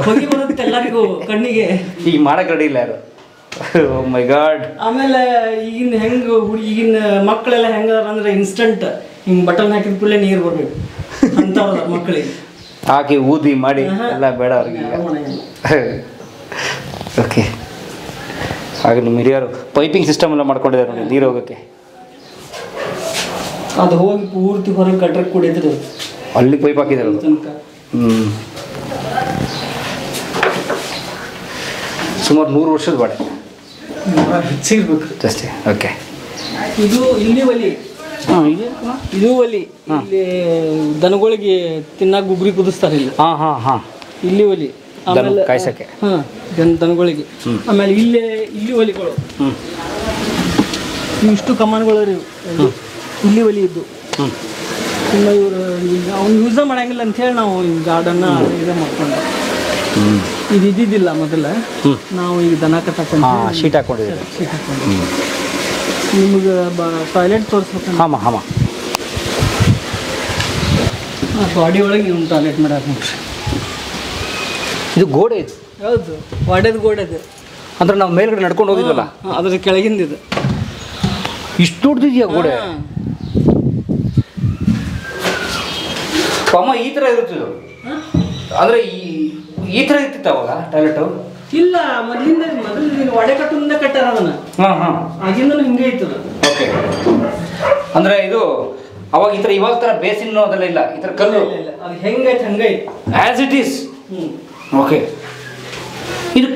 ಹೊಗೆ ಬರುತ್ತೆ ಎಲ್ಲರಿಗೂ ಕಣ್ಣಿಗೆ.
ಈಗ ಮಾಡಕ್ಕೆ ರೆಡಿ ಇಲ್ಲ ಯಾರು. ಓ ಮೈ ಗಾಡ್.
ಆಮೇಲೆ ಈಗಿನ ಮಕ್ಕಳೆಲ್ಲ ಹೆಂಗದಾರ ಅಂದ್ರೆ ಇನ್ಸ್ಟಂಟ್ ಹಿಂಗೆ ಬಟನ್ ಹಾಕಿದ ಕೂಡಲೇ ನೀರು ಬರ್ಬೇಕು ಅಂತವ್ರ ಮಕ್ಕಳಿಗೆ.
ಹಾಕಿ ಊದಿ ಮಾಡಿ ಎಲ್ಲ ಬೇಡ ಅವ್ರಿಗೆ. ಓಕೆ, ಹಾಗೆ ನಿಮ್ಮ ಹಿರಿಯರು ಪೈಪಿಂಗ್ ಸಿಸ್ಟಮ್ ಎಲ್ಲ ಮಾಡ್ಕೊಂಡಿದ್ದಾರೆ ನೋಡಿ ನೀರು ಹೋಗೋಕ್ಕೆ.
ಅದು ಹೋಗಿ ಪೂರ್ತಿ ಹೊರಗೆ ಕಟ್ರಕ್ಕೆ ಕುಡಿದ್ರೆ
ಅಲ್ಲಿ ಪೈಪ್ ಹಾಕಿದ್ದಾರೆ
ತನಕ.
ಸುಮಾರು 100 ವರ್ಷದ ಬಾಡೆ
ಹೆಚ್ಚಿರ್ಬೇಕು
ಅಷ್ಟೇ. ಓಕೆ,
ಇದು ಇಲ್ಲಿ ಒಲಿ. ಇದು ಒಲಿ. ಇಲ್ಲಿ ದನಗಳಿಗೆ ತಿನ್ನಾಕ ಗುಗ್ರಿ ಕುದಿಸ್ತಾರೆ ಇಲ್ಲಿ.
ಹಾಂ
ಇಲ್ಲಿ ಒಲಿ. ಆಮೇಲೆ
ಕಾಯ್ಸಕ್ಕೆ
ದನಗಳಿಗೆ. ಆಮೇಲೆ ಇಲ್ಲಿ ಒಲಿಗಳು ಇಷ್ಟು ಕಮಾನುಗಳು ರೀ. ಇಲ್ಲಿ ಒಲಿ ಇದ್ದು ತುಂಬ ಇವರು ಅವ್ನು ಯೂಸ ಮಾಡಂಗಿಲ್ಲ ಅಂಥೇಳಿ ನಾವು ಗಾರ್ಡನ್ನ ಇದೇ ಮಾಡ್ಕೊಂಡು ಇದು ಇದ್ದಿದ್ದಿಲ್ಲ ಮೊದಲ. ನಾವು ಈಗ ದನ ಕಟ್ಟಾಕೊಂಡು
ಶೀಟ್ ಹಾಕೊಂಡಿದ್ದೀವಿ.
ನಿಮ್ಗೆ ಟಾಯ್ಲೆಟ್ ತೋರಿಸ್ಬೇಕು.
ಹಾಂ
ಬಾಡಿ ಒಳಗೆ ನೀವು ಟಾಯ್ಲೆಟ್ ಮಾಡಕ್ಕೆ ನೋಡ್ರಿ.
ಇದು ಗೋಡೆ ಇದು.
ಹೌದು, ವಾಡೆದು ಗೋಡೆದು.
ಅಂದ್ರೆ ನಾವು ಮೇಲ್ಗಡೆ ನಡ್ಕೊಂಡು ಹೋಗಿದ್ವಲ್ಲ,
ಅದ್ರ ಕೆಳಗಿಂದ ಇದು
ಇಷ್ಟು ದೊಡ್ಡದಿದೆಯಾ ಗೋಡೆ? ಅಮ್ಮ, ಈ ಥರ ಇರುತ್ತಿದ್ದು ಅಂದರೆ ಈ ಥರ ಇರ್ತಿತ್ತು ಅವಾಗ ಟಾಯ್ಲೆಟು?
ಇಲ್ಲ, ಮೊದಲು ಒಡೆ ಕಟ್ಟಿಂದ ಕಟ್ಟಾರ ಅದನ್ನ. ಆಗಿಂದ ಹಿಂಗೆ ಇರ್ತದ.
ಓಕೆ, ಅಂದರೆ ಇದು ಅವಾಗ ಈ ಥರ ಇವಾಗ ಥರ ಬೇಸಿನ್ ಅದೆಲ್ಲ ಇಲ್ಲ, ಈ ಥರ ಕಲ್ಲು.
ಅದು ಹೆಂಗೈತೆ ಹಂಗೈತೆ
ಆ್ಯಸ್ ಇಟ್ ಈಸ್. ಓಕೆ, ಇದು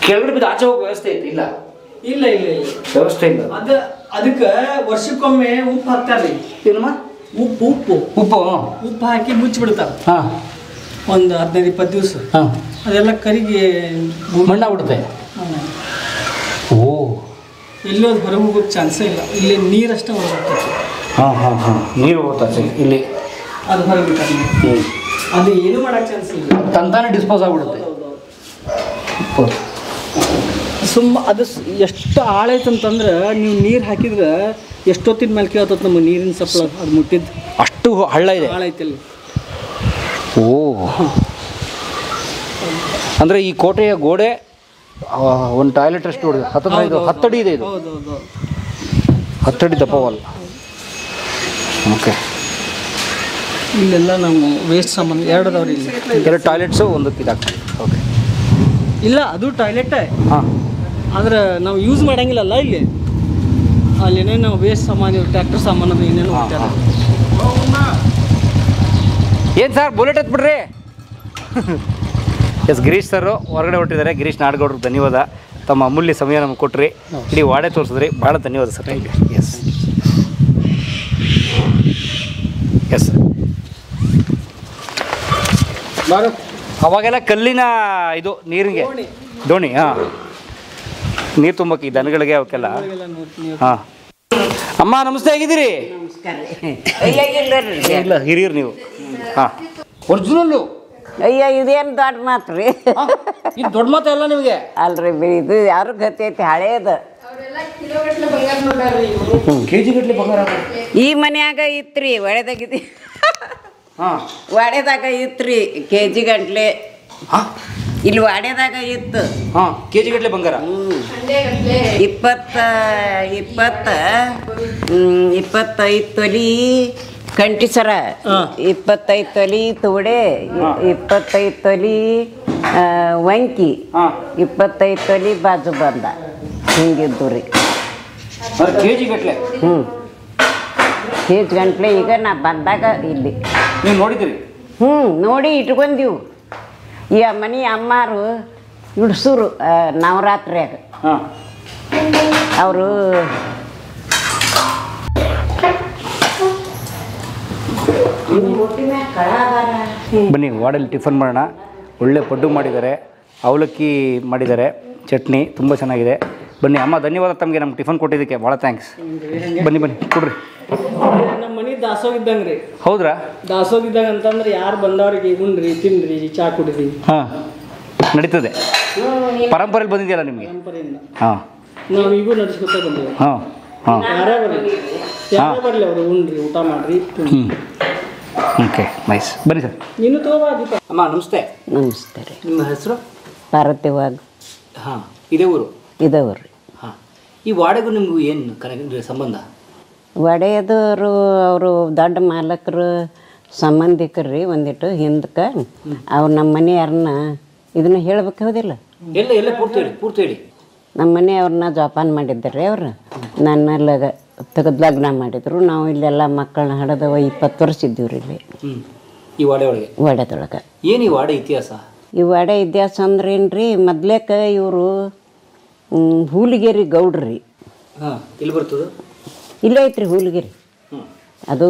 ಕೆಳಗಡೆ ಬಿದ್ದು ಆಚೆ ಹೋಗೋ ವ್ಯವಸ್ಥೆ ಐತೆ? ಇಲ್ಲ
ಇಲ್ಲ ಇಲ್ಲ ಇಲ್ಲ,
ವ್ಯವಸ್ಥೆ ಇಲ್ಲ.
ಅದಕ್ಕೆ ವರ್ಷಕ್ಕೊಮ್ಮೆ ಉಪ್ಪು ಹಾಕ್ತಾರ್ರಿ.
ಏನಮ್ಮ?
ಉಪ್ಪು ಉಪ್ಪು
ಉಪ್ಪು
ಉಪ್ಪು ಹಾಕಿ ಮುಚ್ಚಿಬಿಡ್ತಾರೆ.
ಹಾಂ,
ಒಂದು 15-20 ದಿವಸ.
ಹಾಂ,
ಅದೆಲ್ಲ ಕರಿಗೆ
ಮಣ್ಣಾಗ್ಬಿಡುತ್ತೆ. ಓ,
ಎಲ್ಲೂ ಅದು ಹೊರಗೆ ಹೋಗೋಕ್ಕೆ ಚಾನ್ಸೇ ಇಲ್ಲ. ಇಲ್ಲಿ ನೀರಷ್ಟೇ ಹೊರಗೆ ಹೋಗ್ತೈತೆ.
ಹಾಂ ನೀರು ಹೋಗ್ತದೆ ಇಲ್ಲಿ,
ಅದು ಹೊರಗೆ ಬಿಟ್ಟಾರೆ. ಅದು ಏನು ಮಾಡೋಕ್ಕೆ ಚಾನ್ಸ್ ಇಲ್ಲ,
ತಂತಾನೆ ಡಿಸ್ಪೋಸ್ ಆಗ್ಬಿಡುತ್ತೆ.
ಅದು ಎಷ್ಟು ಆಳೈತಂತಂದ್ರೆ ನೀವು ನೀರು ಹಾಕಿದ್ರೆ ಎಷ್ಟೊತ್ತಿನ ಮೇಲೆ ಕೇಳ್ತದೆ ನಮಗೆ ನೀರಿನ ಸಪ್ಲೈ. ಅದು ಮುಟ್ಟಿದ್ದು
ಅಷ್ಟು ಹಳ್ಳ ಇದೆ,
ಆಳೈತಲ್ಲಿ.
ಓ, ಅಂದರೆ ಈ ಕೋಟೆಯ ಗೋಡೆ ಒಂದು ಟಾಯ್ಲೆಟ್ ಅಷ್ಟು ಹೊಡೆದು 10 ಅಡಿ ಇದೆ. ಇದು 10 ಅಡಿ ದಪ್ಪವಲ್ಲ. ಓಕೆ,
ಇಲ್ಲೆಲ್ಲ ನಾವು ವೇಸ್ಟ್ ಸಾಮಾನು 2 ಅದಾವ್ರಿ. ಇಲ್ಲಿ
2 ಟಾಯ್ಲೆಟ್ಸು, ಒಂದಕ್ಕೆ ಇದಾಗ್ತದೆ. ಓಕೆ,
ಇಲ್ಲ ಅದು ಟಾಯ್ಲೆಟೇ.
ಹಾಂ,
ಆದ್ರೆ ನಾವು ಯೂಸ್ ಮಾಡಂಗಿಲ್ಲಲ್ಲ ಇಲ್ಲಿ. ಅಲ್ಲಿ ಏನೇನು ವೇಸ್ಟ್ ಸಾಮಾನು, ಟ್ರ್ಯಾಕ್ಟರ್ ಸಾಮಾನು ಅದು ಏನೇನು ಹೋಗ್ತಾರೆ.
ಏನು ಸರ್ ಬುಲೆಟ್ ಎತ್ಬಿಡ್ರಿ. ಎಸ್, ಗಿರೀಶ್ ಸರು ಹೊರಗಡೆ ಹೊರಟಿದ್ದಾರೆ. ಗಿರೀಶ್ ನಾಡಗೌಡ್ರಿಗೆ ಧನ್ಯವಾದ, ತಮ್ಮ ಅಮೂಲ್ಯ ಸಮಯ ನಮ್ಗೆ ಕೊಟ್ರಿ, ಇಡೀ ವಾಡೆ ತೋರಿಸಿದ್ರಿ, ಭಾಳ ಧನ್ಯವಾದ ಸರ್. S yes sir. ಅವಾಗೆಲ್ಲ ಕಲ್ಲಿನ ಇದು ನೀರಿಗೆ ದೋಣಿ. ಹಾಂ, ನೀರು ತುಂಬಕ್ಕೆ ಈ ದನಗಳಿಗೆ ಅವಕ್ಕೆಲ್ಲ. ಹಾಂ, ಅಮ್ಮ ನಮಸ್ತೆ, ಹೇಗಿದ್ದೀರಿ? ಇಲ್ಲ, ಹಿರಿಯರು ನೀವು. ಹಾಂ, ಒರಿಜಿನಲ್ಲು.
ಅಯ್ಯ ಇದೇನು ದೊಡ್ಡ ಮಾತು ರೀ.
ಇದು ದೊಡ್ಡ ಮಾತಲ್ಲ ನಿಮಗೆ?
ಅಲ್ರಿ ಇದು ಯಾರು ಗತಿ ಹಳೇದು.
ಕೆಜಿ ಗಟ್ಟಲೆ ಬಂಗಾರ
ಈ ಮನ್ಯಾಗ ಇತ್ರಿ ಒಡೆದಾಗಿದ್ದಿ.
ಹಾಂ,
ವಾಡೆದಾಗ ಇತ್ರಿ ಕೆಜಿ ಗಂಟ್ಲೆ. ಇಲ್ಲಿ ವಾಡೆದಾಗ ಇತ್ತು.
ಹಾಂ, ಕೆಜಿ ಗಟ್ಟಲೆ ಬಂಗಾರ.
25 ತೊಲಿ ಕಂಟಿ ಸರ, 25 ತೊಲಿ ತೋಡೆ, 25 ತೊಲಿ ವಂಕಿ, 25 ತೊಲಿ ಬಾಜು ಬಂದ, ಹಿಂಗಿದ್ದು ರೀ.
ಕೆಜಿ ಗಟ್ಟಲೆ?
ಕೆಜಿ ಗಂಟ್ಲೆ. ಈಗ ನಾ ಬಂದಾಗ ಇಲ್ಲಿ
ನೀವು ನೋಡಿದಿರಿ?
ನೋಡಿ ಇಟ್ಕೊಂಡೀವು. ಈ ಮನೆ ಅಮ್ಮಾರು ಇಡ್ಸೂರು ನವರಾತ್ರಿಯಾಗ. ಅವರು
ಬನ್ನಿ ವಾಡಲ್ಲಿ ಟಿಫನ್ ಮಾಡೋಣ. ಒಳ್ಳೆ ಪಡ್ಡು ಮಾಡಿದ್ದಾರೆ, ಅವಲಕ್ಕಿ ಮಾಡಿದ್ದಾರೆ, ಚಟ್ನಿ ತುಂಬ ಚೆನ್ನಾಗಿದೆ. ಬನ್ನಿ ಅಮ್ಮ, ಧನ್ಯವಾದ ತಮಗೆ ನಮ್ಗೆ ಟಿಫನ್ ಕೊಟ್ಟಿದ್ದಕ್ಕೆ, ಭಾಳ ಥ್ಯಾಂಕ್ಸ್. ಬನ್ನಿ ಬನ್ನಿ ಕೊಡ್ರಿ.
ನಮ್ಮ ಮನೆ ದಾಸೋಗ ಇದ್ದಂಗೆ ರೀ.
ಹೌದ್ರಾ?
ದಾಸೋಗ ಇದ್ದಂಗೆ ಅಂತಂದ್ರೆ ಯಾರು ಬಂದವ್ರಿಗೆ ಉಣ್ರಿ, ತಿನ್ರಿ, ಚಾ ಕುಡಿರಿ.
ಹಾಂ, ನಡೀತದೆ. ಪರಂಪರೆಯಲ್ಲಿ ಬಂದಿದೆಯಲ್ಲ ನಿಮಗೆ?
ಪರಂಪರೆಯಿಂದ
ಹಾಂ,
ನಾವು ಈಗೂ ನಡೆಸ್ಕೊತಾ ಬಂದೇವೆ.
ಹಾಂ ಹಾಂ,
ಯಾರೇ ಬರಲಿ, ಯಾರೇ ಬರಲಿ ಅವರು ಉಣ್ರಿ, ಊಟ ಮಾಡ್ರಿ.
Okay, nice. ಬನ್ನಿ ಸರ್.
ನೀನು ತಗೋಬಾ ದೀಪ.
ಅಮ್ಮ ನಮಸ್ತೆ.
ನಮಸ್ತೆ ರೀ.
ನಿಮ್ಮ ಹೆಸರು?
ಪಾರ್ವತಿವಾಗ.
ಹಾಂ, ಇದೇ ಊರು?
ಇದವ್ರಿ.
ಹಾಂ, ಈ ವಾಡೆಗೂ ನಿಮಗೂ ಏನು ಸಂಬಂಧ?
ಒಡೆಯದವರು ಅವರು ದೊಡ್ಡ ಮಾಲಕರು ಸಂಬಂಧಿಕರು ರೀ. ಒಂದಿಟ್ಟು ಹಿಂದಕ್ಕೆ ಅವ್ರು ನಮ್ಮ ಮನೆಯವ್ರನ್ನ ಇದನ್ನ ಹೇಳ್ಬೇಕು ಹೌದಿಲ್ಲ?
ಎಲ್ಲ ಪೂರ್ತಿ ಹೇಳಿ.
ನಮ್ಮ ಮನೆಯವ್ರನ್ನ ಜೋಪಾನ ಮಾಡಿದ್ದಾರೆ ಅವರು. ನನ್ನ ತೆಗೆದು ಲಗ್ನ ಮಾಡಿದ್ರು. ನಾವು ಇಲ್ಲೆಲ್ಲ ಮಕ್ಕಳನ್ನ ಹಡದವ 20 ವರ್ಷ ಇದ್ದೀವ್ರಿ ಇಲ್ಲಿ
ಈ ವಾಡೆ ಒಳಗೆ.
ವಾಡೆದೊಳಗೆ
ಏನು ಈ ವಾಡೆ ಇತಿಹಾಸ?
ಈ ವಾಡೆ ಇತಿಹಾಸ ಅಂದ್ರೆ ಏನು ರೀ, ಮೊದ್ಲೇಕ ಇವರು ಹೂಲಿಗೇರಿ ಗೌಡ್ರಿ.
ಹಾಂ, ಇಲ್ಲಿ ಬರ್ತದೆ?
ಇಲ್ಲೇ ಐತ್ರಿ ಹೂಲಿಗೇರಿ. ಅದು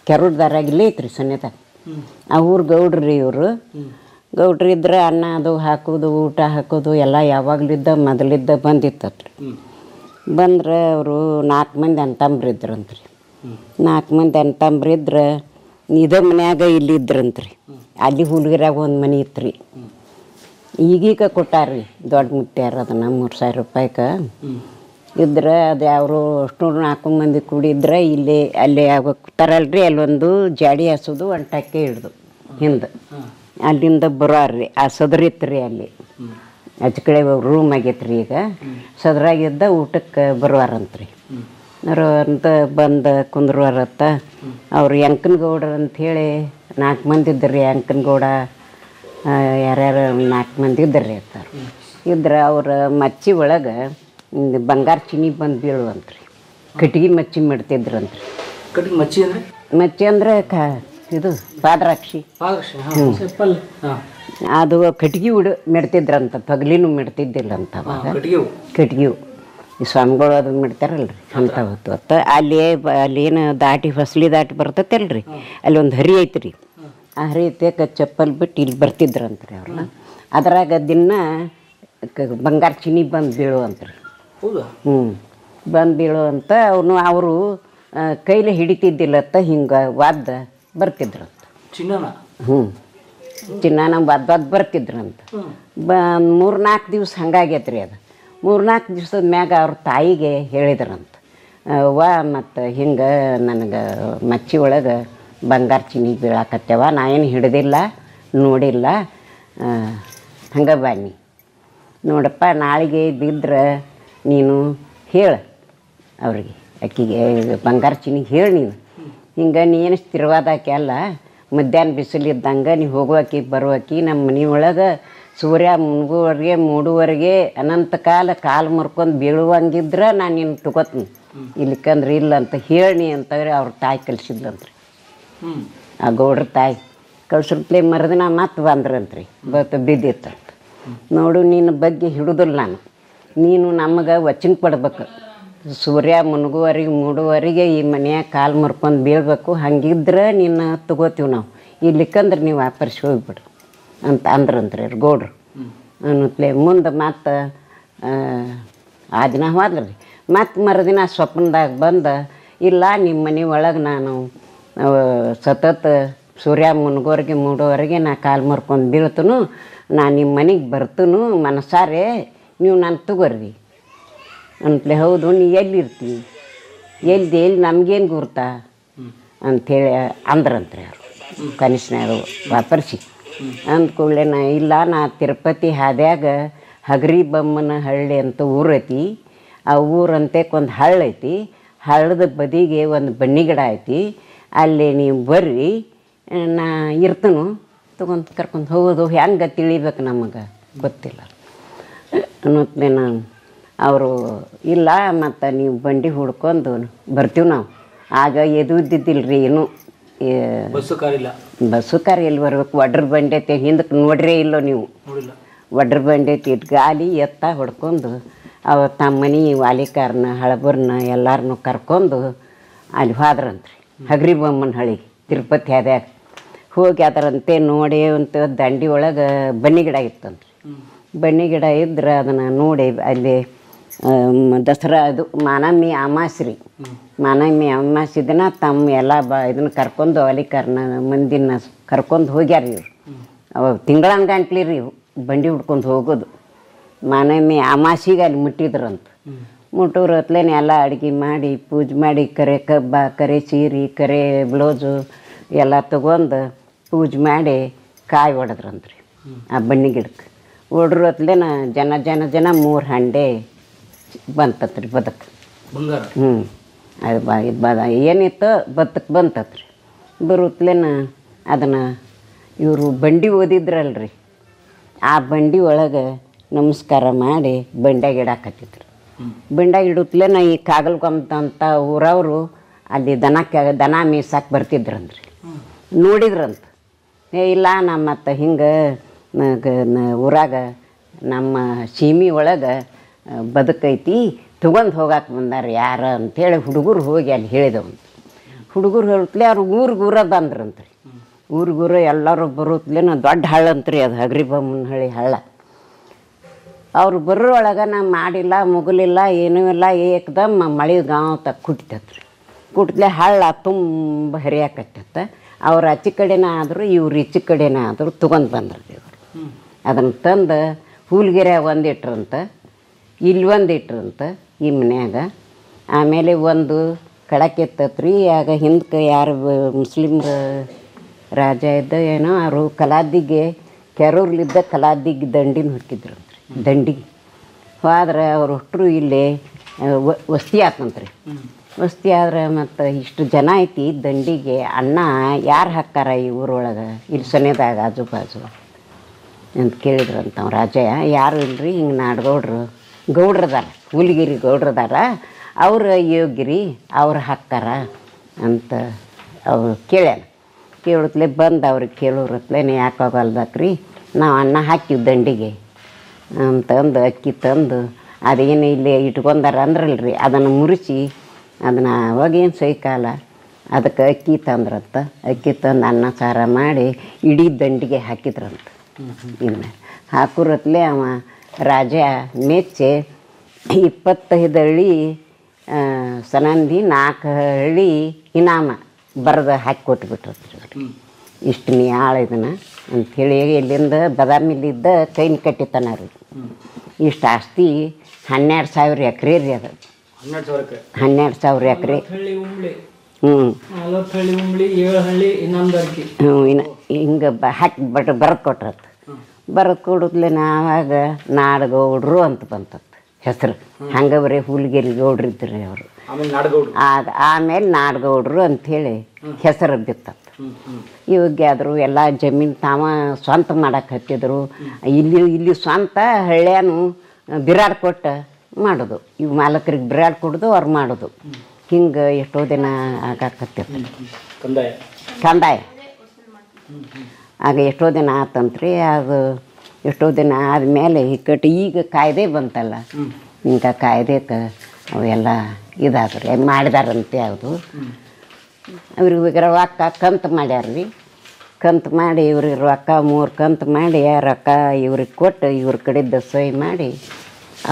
ಕೆರೂರ್ದಾರಾಗ ಇಲ್ಲೇ ಐತ್ರಿ ಸನ್ನೆದಾಗ. ಆ ಊರು ಗೌಡ್ರಿ ಇವರು. ಗೌಡ್ರು ಇದ್ರೆ ಅನ್ನ ಅದು ಹಾಕೋದು, ಊಟ ಹಾಕೋದು ಎಲ್ಲ ಯಾವಾಗಲಿದ್ದ ಮೊದಲಿದ್ದ ಬಂದಿತ್ತತ್ರಿ. ಬಂದ್ರೆ ಅವರು 4 ಮಂದಿ ಅಂತಂಬ್ರಿದ್ರಂತ್ರಿ. 4 ಮಂದಿ ಅಂತಂಬ್ರಿದ್ರೆ ಇದೇ ಮನ್ಯಾಗ ಇಲ್ಲಿ ಇದ್ರಂತ್ರಿ. ಅಲ್ಲಿ ಹುಲ್ಗಿರಾಗ ಒಂದು ಮನೆ ಇತ್ತು. ಈಗೀಗ ಕೊಟ್ಟಾರ್ರಿ ದೊಡ್ಡ ಮುತ್ಯಾರ ಅದನ್ನು 3000 ರೂಪಾಯಿಗೆ ಇದ್ರೆ. ಅದು ಅವರು ಅಷ್ಟು 4 ಮಂದಿ ಕೂಡಿದ್ರೆ ಇಲ್ಲಿ ಅಲ್ಲಿ ತರಲ್ರಿ. ಅಲ್ಲೊಂದು ಜಾಡಿ ಹಸೋದು, ಒಂದು ಟಕ್ಕೆ ಹಿಡ್ದು ಹಿಂದೆ ಅಲ್ಲಿಂದ ಬರೋರಿ. ಆ ಸದರಿತ್ರಿ ಅಲ್ಲಿ ಆಚೆ ಕಡೆ ರೂಮ್ ಆಗೈತ್ರಿ. ಈಗ ಸದ್ರಾಗಿದ್ದ ಊಟಕ್ಕೆ ಬರುವಾರಂತ್ರಿ. ಅಂತ ಬಂದು ಕುಂದ್ರವಾರತ್ತ. ಅವ್ರು ಯಂಕನಗೌಡ್ರು ಅಂಥೇಳಿ 4 ಮಂದಿ ಇದ್ದರು. ಯಂಕನಗೌಡ ಯಾರ್ಯಾರು 4 ಮಂದಿ ಇದ್ದರ್ರಿ ಅಂತಾರೆ. ಇದ್ರೆ ಅವ್ರ ಮಚ್ಚಿ ಒಳಗೆ ಬಂಗಾರ ಚಿನಿ ಬಂದು ಬೀಳುವಂತ್ರಿ. ಕಟ್ಗೆ ಮಚ್ಚಿ ಮಾಡ್ತಿದ್ರಂತ್ರಿ.
ಕಟ್ಗೆ ಮಚ್ಚಿ ಅಂದರೆ?
ಮಚ್ಚಿ ಅಂದರೆ ಇದು ಪಾದ್ರಾಕ್ಷಿ. ಅದು ಕಟ್ಗೆ ಮೆಡ್ತಿದ್ರಂತ, ಪಗಲಿನೂ ಮೆಡ್ತಿದ್ದಿಲ್ಲ ಅಂತ ಅವಾಗ. ಕಟ್ಗಿವು ಈ ಸ್ವಾಮಿಗಳು ಅದು ಮೆಡ್ತಾರಲ್ರಿ ಅಂತ ಹೊತ್ತು ಅಲ್ಲಿ ಏನು ದಾಟಿ ಫಸಲಿ ದಾಟಿ ಬರ್ತೈತಲ್ರಿ, ಅಲ್ಲಿ ಒಂದು ಹರಿ ಐತ್ರಿ. ಆ ಹರಿ ಐತೆ ಚಪ್ಪಲ್ ಬಿಟ್ಟು ಇಲ್ಲಿ ಬರ್ತಿದ್ರಂತ್ರಿ ಅವ್ರನ್ನ. ಅದ್ರಾಗ ದಿನ ಬಂಗಾರ ಚಿನಿ ಬಂದು ಬೀಳುವಂತ್ರಿ. ಬಂದು ಬೀಳುವಂತ ಅವರು ಕೈಲಿ ಹಿಡಿತಿದ್ದಿಲ್ಲತ್ತ, ಹಿಂಗೆ ವಾದ ಬರ್ತಿದ್ರಂತ. ಚಿನ್ನಾನ ವಾದ ಬರ್ತಿದ್ರಂತ. 3-4 ದಿವ್ಸ ಹಂಗಾಗೈತ್ರಿ. ಅದು 3-4 ದಿವ್ಸದ ಮ್ಯಾಗ ಅವ್ರ ತಾಯಿಗೆ ಹೇಳಿದ್ರಂತ, ಮತ್ತು ಹಿಂಗೆ ನನಗೆ ಮಚ್ಚಿ ಒಳಗೆ ಬಂಗಾರ ಚಿನಿ ಬೀಳಾಕತ್ತೇವ, ನಾ ಏನು ಹಿಡ್ದಿಲ್ಲ ನೋಡಿಲ್ಲ, ಹಂಗೆ ಬನ್ನಿ ನೋಡಪ್ಪ, ನಾಳೆಗೆ ಬಿದ್ದರೆ ನೀನು ಹೇಳು ಅವ್ರಿಗೆ, ಅಕ್ಕಿಗೆ ಬಂಗಾರ ಚಿನಿಗೆ ಹೇಳಿ ನೀನು ಹಿಂಗೆ ನೀನು ಸ್ಥಿರವಾದಾಕೆ ಅಲ್ಲ, ಮಧ್ಯಾಹ್ನ ಬಿಸಿಲಿದ್ದಂಗೆ ನೀವು ಹೋಗುವಾಕಿ ಬರುವಾಕಿ ನಮ್ಮ ಮನೆಯೊಳಗೆ ಸೂರ್ಯ ಮುನ್ಗುವರೆಗೆ ಮೂಡುವರೆಗೆ ಅನಂತ ಕಾಲು ಮುರ್ಕೊಂಡು ಬೀಳುವಂಗಿದ್ರೆ ನಾನು ನಿನ್ನ ತಗೋತೀನಿ, ಇಲ್ಲಿಕಂದ್ರೆ ಇಲ್ಲ ಅಂತ ಹೇಳಿ ಅಂತವ್ರೆ ಅವ್ರ ತಾಯಿ ಕಲಿಸಿದ್ಲಂತ್ರಿ. ಆ ಗೌಡ್ರ ತಾಯಿ ಕಳ್ಸಲ್ಪ್ಲೆ ಮರದಿನ ಮತ್ತೆ ಬಂದ್ರಂತ್ರಿ, ಬಿದ್ದಿತ್ತಂತ. ನೋಡು ನಿನ್ನ ಬಗ್ಗೆ ಹಿಡಿದಿಲ್ಲ ನಾನು, ನೀನು ನಮಗೆ ವಚನ ಕೊಡ್ಬೇಕು, ಸೂರ್ಯ ಮುನ್ಗುವರೆಗೆ ಮೂಡುವರೆಗೆ ಈ ಮನೆಯಾಗ ಕಾಲು ಮುರ್ಕೊಂಡು ಬೀಳ್ಬೇಕು, ಹಂಗಿದ್ರೆ ನಿನ್ನ ತಗೋತೀವಿ ನಾವು, ಇಲ್ಲಿಕಂದ್ರೆ ನೀವು ವಾಪಸ್ ಹೋಗ್ಬಿಡು ಅಂತ ಅಂದ್ರಂತ್ರಿ ಅವ್ರು ಗೌಡ್ರು ಅನ್ನತ್ಲೆ ಮುಂದೆ ಮತ್ತು ಆ ದಿನ ಹೋದ್ರಿ ಮತ್ತು ಮರುದಿನ ಸ್ವಪ್ನದಾಗ ಬಂದು ಇಲ್ಲ ನಿಮ್ಮ ಮನೆ ಒಳಗೆ ನಾನು ಸತತ ಸೂರ್ಯ ಮುನ್ಗೋರಿಗೆ ಮೂಡೋವರೆಗೆ ನಾ ಕಾಲು ಮರ್ಕೊಂಡು ಬೀಳ್ತನು ನಾನು ನಿಮ್ಮ ಮನೆಗೆ ಬರ್ತನು ಮನಸಾರೆ ನೀವು ನಾನು ತಗೋರಿ ಅಂತಲೇ ಹೌದು ನೀ ಎಲ್ಲಿರ್ತೀನಿ ಎಲ್ಲಿ ನಮಗೇನು ಗುರ್ತಾ ಅಂಥೇಳಿ ಅಂದ್ರಂತ್ರಿ ಅವರು ಕನಿಷ್ಠರು ವಾಪರ್ಸಿ ಅಂದ್ಕೊಳ್ಳೆ ನಾ ಇಲ್ಲ ನಾ ತಿರುಪತಿ ಹಾದ್ಯಾಗ ಹಗರಿ ಬೊಮ್ಮನ ಹಳ್ಳಿ ಅಂತ ಊರೈತಿ ಆ ಊರಂತಕ್ಕೆ ಒಂದು ಹಳ್ಳ ಐತಿ ಹಳ್ಳದ ಬದಿಗೆ ಒಂದು ಬನ್ನಿ ಗಿಡ ಐತಿ ಅಲ್ಲಿ ನೀವು ಬರ್ರಿ ನಾ ಇರ್ತನು ತೊಗೊಂಡು ಕರ್ಕೊಂಡು ಹೋಗೋದು ಹೆಂಗೆ ತಿಳಿಬೇಕು ನಮಗೆ ಗೊತ್ತಿಲ್ಲ ಅನ್ನೋತ್ಲೆ ನಾನು ಅವರು ಇಲ್ಲ ಮತ್ತು ನೀವು ಬಂಡಿ ಹುಡ್ಕೊಂಡು ಬರ್ತೀವಿ ನಾವು ಆಗ ಎದುದ್ದಿದ್ದಿಲ್ಲ ರೀ ಏನು ಬಸ್ಸು ಕಾರ್ ಎಲ್ಲಿ ಬರ್ಬೇಕು ಒಡ್ರ ಬಂಡಿ ಐತಿ ಹಿಂದಕ್ಕೆ ನೋಡ್ರೇ ಇಲ್ಲೋ ನೀವು ಒಡ್ರ ಬಂಡಿ ಐತಿ ಗಾಲಿ ಎತ್ತ ಹೊಡ್ಕೊಂಡು ಅವ ತಮ್ಮ ಮನೆ ವಾಲಿಕಾರನ ಹಳಬರ್ನ ಎಲ್ಲರನ್ನೂ ಕರ್ಕೊಂಡು ಅಲ್ಲಿ ಹೋದ್ರಂತ್ರಿ ಹಗರಿ ಬೊಮ್ಮನ ಹಳ್ಳಿಗೆ ತಿರುಪತಿ ಹಾದ್ಯಾಗ ಹೋಗಿ ಅದರಂತೆ ನೋಡಿ ಅಂತ ದಂಡಿ ಒಳಗೆ ಬನ್ನಿ ಗಿಡ ಇತ್ತಂತ್ರಿ ಬನ್ನಿ ಗಿಡ ಇದ್ರೆ ಅದನ್ನು ನೋಡಿ ಅಲ್ಲಿ ದಸರಾ ಅದು ಮಾನಮ್ಮಿ ಅಮಾಸ್ರಿ ಮಾನಮ್ಮಿ ಅಮಾಸಿ ದಿನ ತಮ್ಮ ಎಲ್ಲ ಇದನ್ನು ಕರ್ಕೊಂಡು ವಾಲಿಕಾರನ ಮಂದಿನ ಕರ್ಕೊಂಡು ಹೋಗ್ಯಾರ ಇವ್ರು ಅವಾಗ ತಿಂಗಳಂಗಂಟ್ಲಿ ರೀ ಬಂಡಿ ಹುಡ್ಕೊಂಡು ಹೋಗೋದು ಮಾನಮ್ಮಿ ಅಮಾಸಿಗೆ ಅಲ್ಲಿ ಮುಟ್ಟಿದ್ರಂತ ಮುಟ್ಟೋರು ಹೊತ್ಲೇನೆ ಎಲ್ಲ ಅಡುಗೆ ಮಾಡಿ ಪೂಜೆ ಮಾಡಿ ಕರೆ ಕಬ್ಬ ಕರೆ ಸೀರೆ ಕರೆ ಬ್ಲೌಸು ಎಲ್ಲ ತೊಗೊಂಡು ಪೂಜೆ ಮಾಡಿ ಕಾಯಿ ಹೊಡೆದ್ರಂತ್ರಿ ಆ ಬನ್ನಿ ಗಿಡಕ್ಕೆ ಹೊಡ್ರು ಹೊತ್ಲೇನ ಜನ 3 ಹಂಡೆ ಬಂತತ್ರಿ ಬದಕ್ಕೆ ಅದು ಏನಿತ್ತು ಬತ್ತಕ್ಕೆ ಬಂತತ್ರಿ ಬರುತ್ತಲೇನ ಅದನ್ನು ಇವರು ಬಂಡಿ ಓದಿದ್ರಲ್ರಿ ಆ ಬಂಡಿ ಒಳಗೆ ನಮಸ್ಕಾರ ಮಾಡಿ ಬಂಡ್ಯಾಗ ಇಡಾಕತ್ತಿದ್ರು ಬಂಡ್ಯಾಗ ಇಡುತ್ತಲೇನ ಈ ಕಾಗಲ್ಕೊಂಬಂತ ಊರವರು ಅಲ್ಲಿ ದನ ಮೇಯ್ಸಕ್ಕೆ ಬರ್ತಿದ್ರಂದ್ರಿ ನೋಡಿದ್ರಂತ ಇಲ್ಲ ನಮ್ಮ ಮತ್ತು ಹಿಂಗೆ ಊರಾಗ ನಮ್ಮ ಸೀಮೆ ಒಳಗೆ ಬದುಕೈತಿ ತೊಗೊಂಡು ಹೋಗಕ್ಕೆ ಬಂದಾರ ಯಾರು ಅಂಥೇಳಿ ಹುಡುಗರು ಹೋಗಿ ಅಲ್ಲಿ ಹೇಳಿದವಂತ ಹುಡುಗರು ಹೇಳುತ್ತಲೇ ಅವ್ರು ಊರ ಬಂದ್ರಂತ್ರಿ ಊರಿಗೂರ ಎಲ್ಲರೂ ಬರುತ್ತಲೇನ ದೊಡ್ಡ ಹಳ್ಳ ಅಂತ್ರಿ ಅದು ಹಗರಿ ಬೊಮ್ಮನ ಹಳ್ಳಿ ಹಳ್ಳ ಅವ್ರು ಬರೋಳಗೆ ನಾ ಮಾಡಿಲ್ಲ ಮುಗಲಿಲ್ಲ ಏನೂ ಇಲ್ಲ ಏಕದಮ್ ಮಳೆ ಗಾಂವ್ ತಕ್ಕ ಕುಟ್ಟಿತತ್ರಿ ಕುಟ್ಲೆ ಹಳ್ಳ ತುಂಬ ಹರಿಯಾಕತ್ತ ಅವ್ರು ಆಚೆ ಕಡೆನ ಆದರೂ ಇವ್ರು ಈಚೆ ಕಡೆನ ಆದರೂ ತೊಗೊಂಡು ಬಂದ್ರಿ ಇವರು ಅದನ್ನು ತಂದು ಹೂಲ್ಗೆರೆಯಾಗ ಒಂದು ಇಟ್ರಂತ ಇಲ್ಲಿ ಒಂದು ಇಟ್ರಂತ ಈ ಮನ್ಯಾಗ ಆಮೇಲೆ ಒಂದು ಕಡಕ್ಕೆ ಎತ್ತತ್ರಿ ಆಗ ಹಿಂದಕ್ಕೆ ಯಾರು ಮುಸ್ಲಿಮ್ರ ರಾಜ ಇದ್ದ ಏನೋ ಅವರು ಕಲಾದಿಗೆ ಕೆರೂರ್ಲಿದ್ದ ಕಲಾದಿಗೆ ದಂಡಿನ ಹೊಕ್ಕಿದ್ರಂತ್ರಿ ದಂಡಿಗೆ ಹೋದ್ರೆ ಅವ್ರು ಹುಟ್ಟರು ಇಲ್ಲೇ ವಸ್ತಿ ಆತಂತ್ರಿ ವಸ್ತಿ ಆದ್ರೆ ಮತ್ತು ಇಷ್ಟು ಜನ ಐತಿ ದಂಡಿಗೆ ಅನ್ನ ಯಾರು ಹಾಕ್ಕಾರ ಈ ಊರೊಳಗೆ ಇಲ್ಲಿ ಸನೇದಾಗ ಆಜು ಬಾಜು ಅಂತ ಕೇಳಿದ್ರಂತ ಅವ್ರು ರಾಜಯ್ಯ ಯಾರು ಇಲ್ರಿ ಹಿಂಗೆ ನಾಡಗೌಡ್ರು ಗೌಡ್ರದಾರ ಹುಲಿಗಿರಿ ಗೌಡ್ರದಾರ ಅವ್ರು ಯೋಗಿರಿ ಅವ್ರು ಹಾಕ್ತಾರ ಅಂತ ಅವ್ರು ಕೇಳ್ಯಾನ ಕೇಳಿದ್ಲೆ ಬಂದು ಅವ್ರಿಗೆ ಕೇಳೋರತ್ಲೇನೆ ಯಾಕೆ ಹೋಗಲ್ಬೇಕ್ರಿ ನಾವು ಅನ್ನ ಹಾಕಿವಿ ದಂಡಿಗೆ ಅಂತಂದು ಅಕ್ಕಿ ತಂದು ಅದೇನು ಇಲ್ಲಿ ಇಟ್ಕೊಂಡಾರ ಅಂದ್ರಲ್ರಿ ಅದನ್ನು ಮುರಿಸಿ ಅದನ್ನು ಅವಾಗೇನು ಸೈಕಾಲ ಅದಕ್ಕೆ ಅಕ್ಕಿ ತಂದ್ರಂತ ಅಕ್ಕಿ ತಂದು ಅನ್ನ ಸಾರ ಮಾಡಿ ಇಡೀ ದಂಡಿಗೆ ಹಾಕಿದ್ರಂತ ಇನ್ನು ಹಾಕುರತ್ಲೆ ಅವ ರಾಜ ಮೆಚ್ಚೆ 25 ಹಳ್ಳಿ ಸನಂದಿ 4 ಹಳ್ಳಿ ಇನಾಮ ಬರೆದು ಹಾಕಿ ಕೊಟ್ಬಿಟ್ರಿ ಇಷ್ಟು ನೀ ಇದನ್ನು ಅಂಥೇಳಿ ಇಲ್ಲಿಂದ ಬದಾಮಿಲಿದ್ದ ಕೈನ ಕಟ್ಟಿತಾನ ರೀ ಇಷ್ಟು ಆಸ್ತಿ 12,000 ಎಕರೆ ರೀ ಅದು 12,000 ಎಕರೆ ಹ್ಞೂ ಹಿಂಗೆ ಹಾಕಿ ಬರೆದು ಕೊಟ್ರತ್ ಬರೆದು ಕೊಡುತ್ತಲೇ ನಾವಾಗ ನಾಡಗೌಡ್ರು ಅಂತ ಬಂತತ್ ಹೆಸರು ಹಂಗೆ ಬರೀ ಹುಲಿಗೆರಿ ಗೌಡ್ರು ಇದ್ರಿ ಅವರು ಆಮೇಲೆ ನಾಡಗೌಡ್ರು ಅಂಥೇಳಿ ಹೆಸರು ಬಿತ್ತತ್ ಇವಾಗ ಆದರೂ ಎಲ್ಲ ಜಮೀನು ತಾವ ಸ್ವಂತ ಮಾಡಕ್ಕೆ ಹತ್ತಿದ್ರು ಇಲ್ಲಿ ಸ್ವಂತ ಹಳ್ಳ್ಯಾನು ಬಿರಾಡ್ ಕೊಟ್ಟು ಮಾಡೋದು ಇವು ಮಾಲಕರಿಗೆ ಬಿರಾಡ್ ಕೊಡೋದು ಅವ್ರು ಮಾಡೋದು ಹಿಂಗೆ ಎಷ್ಟೋ ದಿನ ಆಗಾಕತ್ತಿತ್ತು ಕಂದಾಯ ಆಗ ಎಷ್ಟೋ ದಿನ ಆತಂತ್ರಿ ಅದು ಎಷ್ಟೋ ದಿನ ಆದಮೇಲೆ ಈಗ ಕಾಯ್ದೆ ಬಂತಲ್ಲ ಹಿಂಗೆ ಕಾಯ್ದೆಕ್ಕೆ ಅವೆಲ್ಲ ಇದಾದ್ರಿ ಮಾಡಿದಾರಂತೆ ಯಾವುದು ಅವ್ರಿಗೆ ರೊಕ್ಕ ಕಂತು ಮಾಡ್ಯಾರ್ರಿ ಕಂತು ಮಾಡಿ ಇವ್ರಿಗೆ ರೊಕ್ಕ 3 ಕಂತು ಮಾಡಿ ಆ ರೊಕ್ಕ ಇವ್ರಿಗೆ ಕೊಟ್ಟು ಇವ್ರ ಕಡೆದ್ದು ಸಹಿ ಮಾಡಿ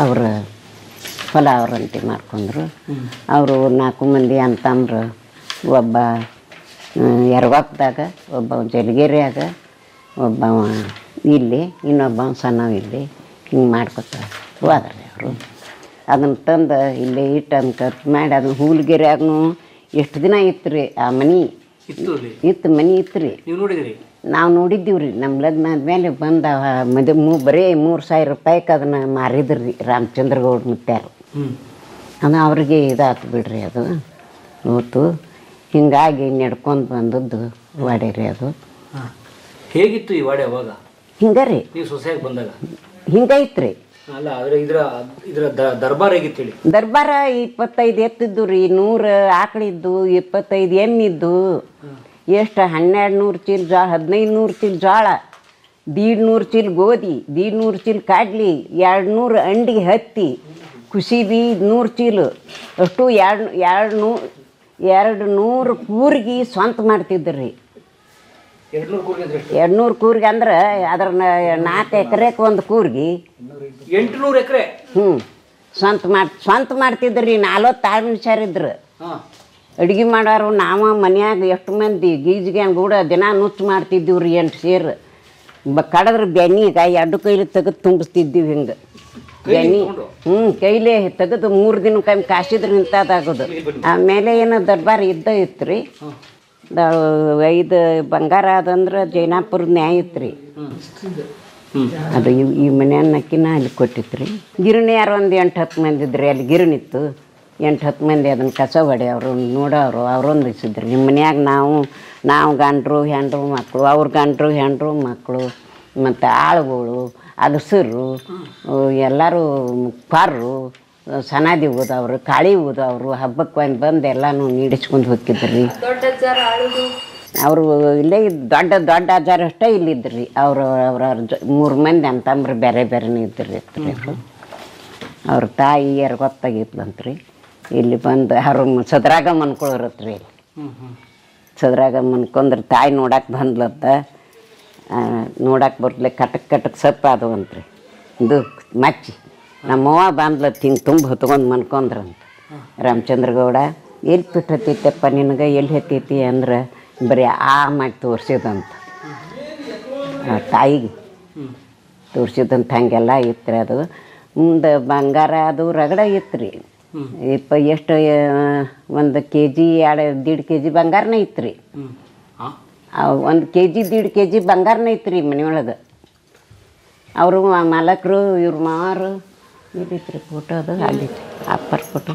ಅವ್ರ ಹೊಲ ಅವರಂತೆ ಮಾಡ್ಕೊಂಡ್ರು. ಅವರು 4 ಮಂದಿ ಅಂತಂದ್ರೆ ಒಬ್ಬ ಯರವಾಕ್ದಾಗ, ಒಬ್ಬ ಜಲಗೇರಿಯಾಗ, ಒಬ್ಬ ಇಲ್ಲಿ, ಇನ್ನೊಬ್ಬ ಸಣ್ಣವ ಇಲ್ಲಿ, ಹಿಂಗೆ ಮಾಡ್ಕೊತಾರೆ ಹೋದ್ರಿ ಅವರು. ಅದನ್ನು ತಂದು ಇಲ್ಲಿ ಇಟ್ಟು ಅದನ್ನ ಖರ್ಚು ಮಾಡಿ ಅದನ್ನ ಹೂಲ್ಗೆರೆಯಾಗೂ ಎಷ್ಟು ದಿನ ಇತ್ತು ರೀ ಆ ಮನೆ ಇತ್ತು ಮನೆ ಇತ್ತು ರೀ. ನಾವು ನೋಡಿದ್ದೀವಿ ರೀ. ನಮ್ಮ ಲಗ್ನ ಆದಮೇಲೆ ಬಂದ ಬರೀ 3,000 ರೂಪಾಯಿಗೆ ಅದನ್ನು ಮಾರಿದ್ರಿ ರೀ ರಾಮಚಂದ್ರ ಗೌಡ ಮುತ್ಯಾರು. ಅದು ಅವ್ರಿಗೆ ಇದಾತು ಬಿಡ್ರಿ, ಅದು ಹೋತು. ಹಿಂಗಾಗಿ ನಡ್ಕೊಂಡು ಬಂದದ್ದು ವಾಡೆ ರೀ ಅದು.
ಹೇಗಿತ್ತು ಈ ವಾಡೆ ಅವಾಗ?
ಹಿಂಗೆ ರೀ,
ನೀವು ಸೊಸೆಯಾಗಿ ಬಂದಾಗ
ಹಿಂಗೈತೆ ರೀ.
ಅಲ್ಲ, ಆದರೆ ಇದರ ದರ್ಬಾರ್ ಹೇಗಿತ್ತು ಹೇಳಿ?
ದರ್ಬಾರ 25 ಎತ್ತಿದ್ದು ರೀ, 100 ಆಕಳಿದ್ದು, 25 ಎಮ್ಮಿದ್ದು, ಎಷ್ಟು 1,200 ಚೀಲ ಜೋಳ, 1,500 ಚೀಲ ಜೋಳ, 1,500 ಚೀಲ ಗೋಧಿ, 1,500 ಚೀಲ ಕಾಡ್ಲಿ, 200 ಅಂಡಿಗೆ ಹತ್ತಿ, ಕುಸಿಬಿ 100 ಚೀಲ, ಅಷ್ಟು 200 ಕೂರ್ಗಿ ಸ್ವಂತ ಮಾಡ್ತಿದ್ರಿ. 200 ಕೂರ್ಗಿ ಅಂದ್ರೆ ಅದ್ರ 4 ಎಕರೆಗೆ ಒಂದು ಕೂರ್ಗಿ
800 ಎಕರೆ
ಸ್ವಂತ ಮಾಡ್ತಿದ್ರಿ. 40 ಮನುಷ್ಯರಿದ್ರು ಅಡುಗೆ ಮಾಡೋರು. ನಾವು ಮನ್ಯಾಗ ಎಷ್ಟು ಮಂದಿ ಗೀಜಿಗೆ ಕೂಡ ದಿನ ನುಚ್ಚು ಮಾಡ್ತಿದ್ದೀವಿ ರೀ. 8 ಸೇರು ಕಡದ್ರ ಬೆನ್ನಿಗೆ 2 ಕೈಲಿ ತೆಗೆದು ತುಂಬಿಸ್ತಿದ್ದೀವಿ. ಹಿಂಗೆ ಬೆನ್ನಿ ಕೈಲೇ ತೆಗೆದು 3 ದಿನಕ್ಕೊಮ್ಮೆ ಕಾಸಿದ್ರೆ ಇಂಥದ್ದಾಗೋದು. ಆಮೇಲೆ ಏನೋ ದರ್ಬಾರ್ ಇತ್ತು ರೀ. 5 ಬಂಗಾರ ಅದಂದ್ರೆ ಜೈನಾಪುರದ ನ್ಯಾಯ ಇತ್ತು ರೀ. ಅದು ಈ ಮನೆಯನ್ನಕ್ಕಿನ ಅಲ್ಲಿ ಕೊಟ್ಟಿತ್ತು ರೀ. ಗಿರಣಿ ಯಾರು ಒಂದು 8-10 ಮಂದಿ ಇದ್ರಿ. ಅಲ್ಲಿ ಗಿರಣಿತ್ತು, 8-10 ಮಂದಿ ಅದನ್ನು ಕಸ ಹೊಡೆಯವರು ನೋಡೋರು ಅವರೊಂದು ಇಸಿದ್ರಿ. ನಿಮ್ಮ ಮನ್ಯಾಗ ನಾವು ಗಂಡರು ಹೆಂಡ್ರು ಮಕ್ಕಳು, ಅವ್ರ ಗಂಡರು ಹೆಂಡ್ರು ಮಕ್ಕಳು, ಮತ್ತು ಆಳುಗಳು, ಅಗಸರು, ಎಲ್ಲರೂ ಪಾರು ಸನಾದಿ ಓದವ್ರು, ಕಾಳಿ ಓದವ್ರು, ಹಬ್ಬಕ್ಕೆ ಒಂದು ಬಂದು ಎಲ್ಲನೂ ನೀಡಿಸ್ಕೊಂಡು ಹೋಗಿದ್ರಿ. ಅವರು ಇಲ್ಲೇ ದೊಡ್ಡ ಅಜ್ಜಾರು ಅಷ್ಟೇ ಇಲ್ಲಿದ್ರಿ. ಅವ್ರ 3 ಮಂದಿ ಅಂತಂಬ್ರು ಬೇರೆ ಬೇರೆನೇ ಇದ್ರಿ. ಅವ್ರ ತಾಯಿ ಗೊತ್ತಾಗಿದ್ಲಂತ್ರಿ. ಇಲ್ಲಿ ಬಂದು ಅವ್ರು ಸದ್ರಾಗ ಮನ್ಕೊಳ್ಳೋರತ್ರಿ. ಇಲ್ಲಿ ಸದ್ರಾಗ ಮನ್ಕೊಂಡ್ರೆ ತಾಯಿ ನೋಡಕ್ಕೆ ಬಂದ್ಲತ್ತ. ನೋಡಕ್ಕೆ ಬರ್ಲಿ ಕಟಕ್ ಸಪ್ಪ ಅದು ಅಂತ್ರಿ. ಇದು ಮಚ್ಚಿ ನಮ್ಮವ್ವ ಬಂದ್ಲತ್ತ ಹಿಂಗೆ ತುಂಬ ಹೊತ್ಕೊಂಡು ಮನ್ಕೊಂಡ್ರಂತ. ರಾಮಚಂದ್ರ ಗೌಡ ಎಲ್ಲಿ ಪಿಟ್ಟು ಹತ್ತೈತಪ್ಪ ನಿನಗೆ, ಎಲ್ಲಿ ಹತ್ತೈತಿ ಅಂದ್ರೆ ಬರೀ ಮಾಡಿ ತೋರಿಸಿದಂತ. ತಾಯಿಗೆ ತೋರಿಸಿದಂತ ಹಂಗೆಲ್ಲ ಇತ್ತು ರೀ. ಅದು ಮುಂದೆ ಬಂಗಾರ ಅದು ರಗಡ ಇತ್ತು ರೀ. ಎಷ್ಟು 1 kg 1.5 kg ಬಂಗಾರನೇ ಇತ್ತು ರೀ. 1 kg 1.5 kg ಬಂಗಾರನೇ ಇತ್ತು ರೀ ಮನೆಯೊಳಗೆ. ಅವರು ಮಾಲಕರು ಇವ್ರ ಮಾವರು ಇದ್ದಿತ್ತು ಫೋಟೋ. ಅದು ಆಗಿತ್ತು ಅಪ್ಪರ್ ಫೋಟೋ.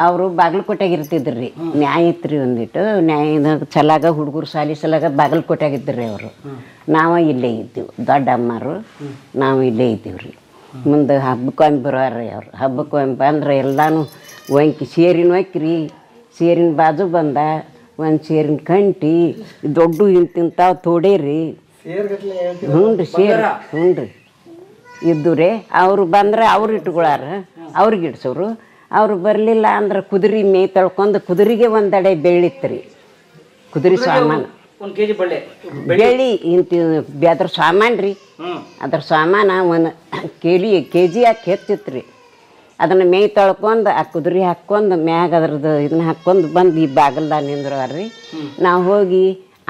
ಅವರು ಬಾಗಲಕೋಟೆಗೆ ಇರ್ತಿದ್ರು ರೀ. ನ್ಯಾಯ ಇತ್ತು ರೀ. ಒಂದಿಟ್ಟು ನ್ಯಾಯದಾಗ ಸಲಾಗ ಹುಡುಗರು ಶಾಲಿ ಸಲಾಗ ಬಾಗಲಕೋಟೆಗಿದ್ರು ರೀ ಅವರು. ನಾವು ಇಲ್ಲೇ ಇದ್ದೀವಿ, ದೊಡ್ಡ ಅಮ್ಮರು ನಾವು ಇಲ್ಲೇ ಇದ್ದೀವಿ ರೀ. ಮುಂದೆ ಹಬ್ಬಕ್ಕೊಮ್ಮೆ ಬರೋರಿ ಅವ್ರು. ಹಬ್ಬಕ್ಕೊಮ್ಮೆ ಬಂದ್ರೆ ಎಲ್ಲನೂ ಸೇರಿನ ಒಕ್ಕಿರಿ, ಸೇರಿನ ಬಾಜು ಬಂದ, ಒಂದು ಸೇರಿನ ಕಂಟಿ ದೊಡ್ಡ ಇಂತಿಂತಾವು ತೋಡೇರಿ. ಹ್ಞೂ ರೀ ಇದ್ದು ರೀ. ಅವರು ಬಂದ್ರೆ ಅವ್ರು ಇಟ್ಕೊಳಾರ, ಅವ್ರಿಗೆ ಇಡ್ಸೋರು. ಅವ್ರು ಬರಲಿಲ್ಲ ಅಂದ್ರೆ ಕುದುರೆ ಮೇಯ್ ತಳ್ಕೊಂಡು ಕುದುರೆಗೆ ಒಂದೆಡೆ ಬೆಳ್ಳಿತ್ತು ರೀ. ಕುದುರೆ ಸಾಮಾನು ಬೆಳ್ಳಿ ಇಂತ ಅದ್ರ ಸಾಮಾನು ರೀ. ಅದ್ರ ಸಾಮಾನು 1 kg ಹಾಕಿ ಹೆಚ್ಚಿತ್ತು ರೀ. ಅದನ್ನು ಮೇಯ್ ತಳ್ಕೊಂಡು ಆ ಕುದುರೆ ಹಾಕ್ಕೊಂಡು ಮ್ಯಾಗ ಅದ್ರದ್ದು ಇದನ್ನ ಹಾಕ್ಕೊಂಡು ಬಂದು ಈ ಬಾಗಲ್ದಾಗ ನಿಂದ್ರವಾರ್ರಿ. ನಾವು ಹೋಗಿ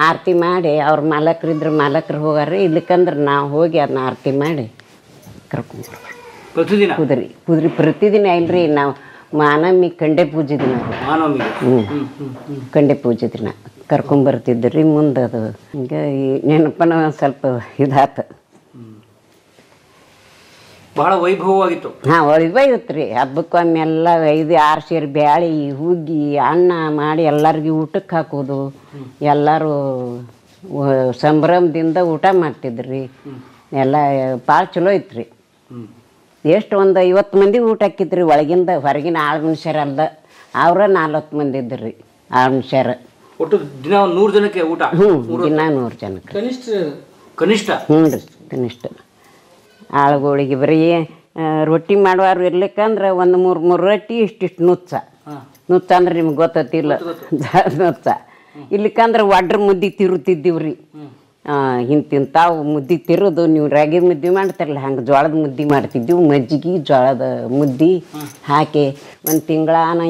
ಆರತಿ ಮಾಡಿ, ಅವ್ರ ಮಾಲಕರಿದ್ರೆ ಮಾಲಕರು ಹೋಗಾರ್ರಿ. ಇಲ್ಲಿಕಂದ್ರೆ ನಾವು ಹೋಗಿ ಅದನ್ನ ಆರತಿ ಮಾಡಿ ಕರ್ಕೊಂಡ್ಬರ್ರಿ. ಕುದುರೆ ಪ್ರತಿದಿನ ಇಲ್ರಿ. ನಾವು ಮಾನವಮಿ ಕಂಡೆ ಪೂಜೆ ದಿನ, ಕಂಡೆ ಪೂಜೆ ದಿನ ಕರ್ಕೊಂಬರ್ತಿದ್ರಿ. ಮುಂದೆ ಅದು ಹಿಂಗೆ ನೆನಪನ ಸ್ವಲ್ಪ ಇದಾತು.
ಬಹಳ ವೈಭವವಾಗಿತ್ತು.
ವೈಭವ ಇತ್ತು ರೀ. ಹಬ್ಬಕ್ಕೊಮ್ಮೆ ಎಲ್ಲ 5-6 ಸೇರು ಬ್ಯಾಳಿ ಹುಗ್ಗಿ ಅನ್ನ ಮಾಡಿ ಎಲ್ಲರಿಗೂ ಊಟಕ್ಕೆ ಹಾಕೋದು. ಎಲ್ಲರೂ ಸಂಭ್ರಮದಿಂದ ಊಟ ಮಾಡ್ತಿದ್ರಿ. ಎಲ್ಲ ಭಾಳ ಚಲೋ ಇತ್ತು ರೀ. ಎಷ್ಟು ಒಂದು 50 ಮಂದಿ ಊಟ ಹಾಕಿದ್ರಿ. ಒಳಗಿಂದ ಹೊರಗಿನ ಆಳು ಮನುಷ್ಯರಲ್ಲ, ಅವರ 40 ಮಂದಿ ಇದ್ರಿ ಆಳು ಮನುಷ್ಯರು.
ಒಟ್ಟು ದಿನ 100 ಜನಕ್ಕೆ ಊಟ?
ದಿನ 100 ಜನಕ್ಕೆ
ಕನಿಷ್ಠ.
ಹ್ಞೂ ರೀ ಕನಿಷ್ಠ. ಆಳುಗಳಿಗೆ ಬರೀ ರೊಟ್ಟಿ ಮಾಡುವಾರು ಇರ್ಲಿಕ್ಕಂದ್ರೆ 1 3 ರೊಟ್ಟಿ ಇಷ್ಟಿಷ್ಟು ನುಚ್ಚ ಅಂದ್ರೆ ನಿಮ್ಗೆ ಗೊತ್ತಿಲ್ಲ ನುಚ್ಚ. ಇಲ್ಲಿಕಂದ್ರೆ ಒಡ್ರ ಮುದ್ದೆ ತಿರುತ್ತಿದ್ದೀವ್ರಿ ಇಂತಿಂತಾವು ಮುದ್ದೆ ತಿರೋದು ನೀವು ರಾಗಿ ಮುದ್ದೆ ಮಾಡ್ತಾರಲ್ಲ ಹಂಗೆ ಜೋಳದ ಮುದ್ದೆ ಮಾಡ್ತಿದ್ದೀವಿ ಮಜ್ಜಿಗೆ ಜೋಳದ ಮುದ್ದೆ ಹಾಕಿ ಒಂದು ತಿಂಗಳಾನ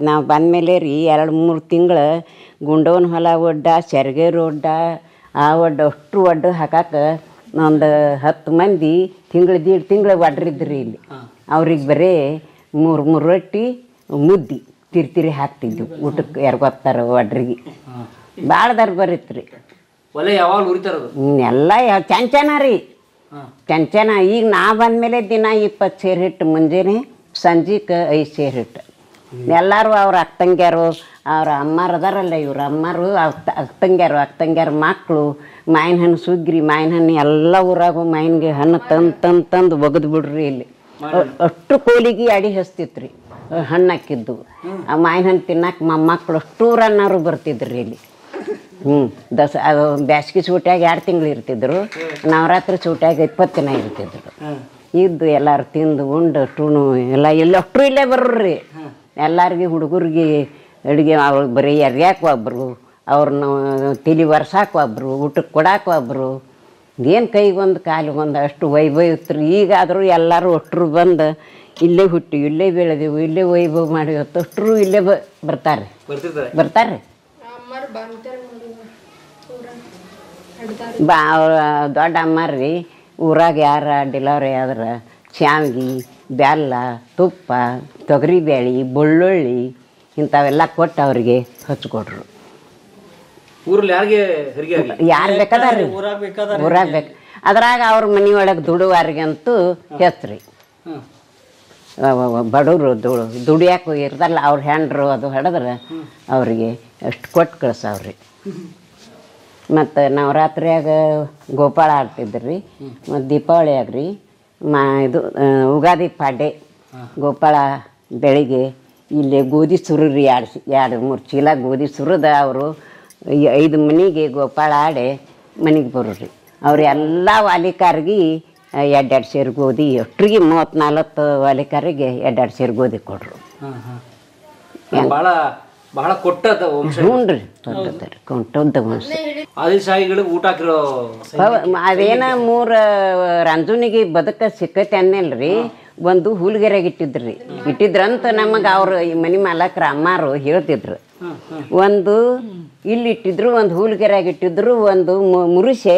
ನಾವು ಬಂದಮೇಲೆ ರೀ 2-3 ತಿಂಗಳು ಗುಂಡವನ ಹೊಲ ಒಡ್ಡ ಸೆರಗೇರು ಒಡ್ಡ ಆ ಒಡ್ಡ ಅಷ್ಟು ಒಡ್ಡು ಹಾಕಕ್ಕೆ ಒಂದು 10 ಮಂದಿ ತಿಂಗಳು ಒಡ್ರಿದ್ರಿ ಇಲ್ಲಿ ಅವ್ರಿಗೆ ಬರೀ 3 ರೊಟ್ಟಿ ಮುದ್ದೆ ತಿರ್ತಿರಿ ಹಾಕ್ತಿದ್ವು ಊಟಕ್ಕೆ ಯಾರಿಗೊತ್ತಾರ ಒಡ್ರಿಗೆ ಭಾಳ ದರ್ಬರಿತ್ತು ರೀ
ಒಲೆ ಯಾವಾಗ ಉರಿತಾರದು
ಎಲ್ಲ ಚಂಚನ ರೀ ಚಂಚನ ಈಗ ನಾ ಬಂದಮೇಲೆ ದಿನ 20 ಸೇರು ಹಿಟ್ಟು ಮುಂಜಾನೆ ಸಂಜೆಗೆ 5 ಸೇರು ಹಿಟ್ಟು ಎಲ್ಲರೂ ಅವ್ರ ಅಕ್ಕಂಗ್ಯಾರು ಅವ್ರ ಅಮ್ಮಾರು ಅದಾರಲ್ಲ ಇವ್ರ ಅಮ್ಮಾರು ಅಕ್ಕಂಗ್ಯಾರು ಮಕ್ಕಳು ಮಾವಿನ ಹಣ್ಣು ಸುಗ್ರಿ ಮಾವಿನ ಹಣ್ಣು ಎಲ್ಲ ಊರಾಗು ಮಾವಿನಿಗೆ ಹಣ್ಣು ತಂದು ಒಗದು ಬಿಡ್ರಿ ಇಲ್ಲಿ ಅಷ್ಟು ಕೋಲಿಗೆ ಅಡಿ ಹಚ್ತಿತ್ತು ರೀ ಹಣ್ಣು ಹಾಕಿದ್ದು ಆ ಮಾವಿನ ಹಣ್ಣು ತಿನ್ನಕ್ಕೆ ಮೊಮ್ಮಕ್ಕಳು ಅಷ್ಟು ಊರನ್ನವರು ಬರ್ತಿದ್ರಿ ಇಲ್ಲಿ ಅದು ಬ್ಯಾಸ್ಗೆ ಸೂಟ್ಯಾಗ 2 ತಿಂಗಳು ಇರ್ತಿದ್ರು ನವರಾತ್ರಿ ಸೂಟ್ಯಾಗ 20 ದಿನ ಇರ್ತಿದ್ರು ಇದ್ದು ಎಲ್ಲರೂ ತಿಂದು ಉಂಡು ಟೂಣು ಎಲ್ಲ ಅಷ್ಟು ಇಲ್ಲೇ ಬರ್ರಿ ಎಲ್ಲರಿಗೆ ಹುಡುಗರಿಗೆ ಅಡುಗೆ ಅವ್ರಿಗೆ ಬರೀ ಎರ್ಯಾಕೆ ಒಬ್ಬರು ಅವ್ರನ್ನ ತಲೆ ಒರ್ಸಾಕೆ ಒಬ್ಬರು ಊಟಕ್ಕೆ ಕೊಡಾಕೆ ಒಬ್ಬರು ಏನು ಕೈಗೊಂದು ಕಾಲಿಗೊಂದು ಅಷ್ಟು ವೈಭವ ಇತ್ತು ರೀ ಈಗಾದರೂ ಎಲ್ಲರೂ ಒಟ್ಟರು ಬಂದು ಇಲ್ಲೇ ಹುಟ್ಟಿ ಇಲ್ಲೇ ಬೆಳೆದೆವು ಇಲ್ಲೇ ವೈಭವ ಮಾಡಿ ಅಷ್ಟರು ಇಲ್ಲೇ ಬರ್ತಾರೆ ಅವ್ರ ದೊಡ್ಡ ಅಮ್ಮಾರ್ರಿ ಊರಾಗ ಯಾರ ಡೆಲಿವರಿ ಆದ್ರೆ ಶಾವ್ಗೆ ಬೆಲ್ಲ ತುಪ್ಪ ತೊಗರಿಬೇಳೆ ಬೆಳ್ಳುಳ್ಳಿ ಇಂಥವೆಲ್ಲ ಕೊಟ್ಟು ಅವ್ರಿಗೆ ಹಚ್ಕೊಟ್ರು
ಊರಲ್ಲಿ
ಯಾರು ಬೇಕಾದಾರ್ರಿ ಊರಾಗ ಬೇಕು ಅದ್ರಾಗ ಅವ್ರ ಮನೆಯೊಳಗೆ ದುಡುವಾರಿಗಂತೂ ಹೆಸ್ರಿ ಬಡವರು ದುಡಿಯಾಕೆ ಇರ್ತಾರಲ್ಲ ಅವ್ರ ಹೆಂಡ್ರು ಅದು ಹಿಡಿದ್ರೆ ಅವ್ರಿಗೆ ಅಷ್ಟು ಕೊಟ್ಟು ಕಳ್ಸವ್ರಿ ಮತ್ತು ನವರಾತ್ರಿಯಾಗ ಗೋಪಾಳ ಆಡ್ತಿದ್ರಿ ರೀ ಮತ್ತು ದೀಪಾವಳಿಯಾಗ ರೀ ಇದು ಉಗಾದಿ ಪಾಡ್ಯ ಗೋಪಾಳ ಬೆಳಿಗ್ಗೆ ಇಲ್ಲೇ ಗೋಧಿ ಸುರ್ರಿ 2-3 ಚೀಲ ಗೋಧಿ ಸುರಿದ ಅವರು 5 ಮನೆಗೆ ಗೋಪಾಳ ಆಡಿ ಮನೆಗೆ ಬರೋರಿ ಅವ್ರು ಎಲ್ಲ ವಾಲಿಕಾರಿಗೆ 2 ಸೇರು ಗೋಧಿ ಒಟ್ಟಿಗೆ 30-40 ವಾಲಿಕಾರಿಗೆ 2 ಸೇರು ಗೋಧಿ ಕೊಡ್ರು
ಬಹಳ ಕೊಟ್ಟದ
ಹ್ಞೂ ರೀ ಕೊಂಟದ ವಂಶ
ಆದಿಶಾಹಿಗಳಿಗೆ ಊಟ ಹಾಕಿರೋ
ಅದೇನ 3 ರಂಜುನಿಗೆ ಬದುಕ ಸಿಕ್ಕತ್ತೆ ಅನ್ನಲ್ರಿ ಒಂದು ಹೂಲ್ಗೆರೆಗೆ ಇಟ್ಟಿದ್ರಂತ ನಮಗೆ ಅವ್ರು ಮನೆ ಮಾಲಕ್ರ ಅಮ್ಮಾರು ಹೇಳ್ತಿದ್ರು ಒಂದು ಇಲ್ಲಿ ಇಟ್ಟಿದ್ರು ಒಂದು ಹೂಲ್ಗೆರೆಗೆ ಇಟ್ಟಿದ್ರು ಒಂದು ಮುರುಸೆ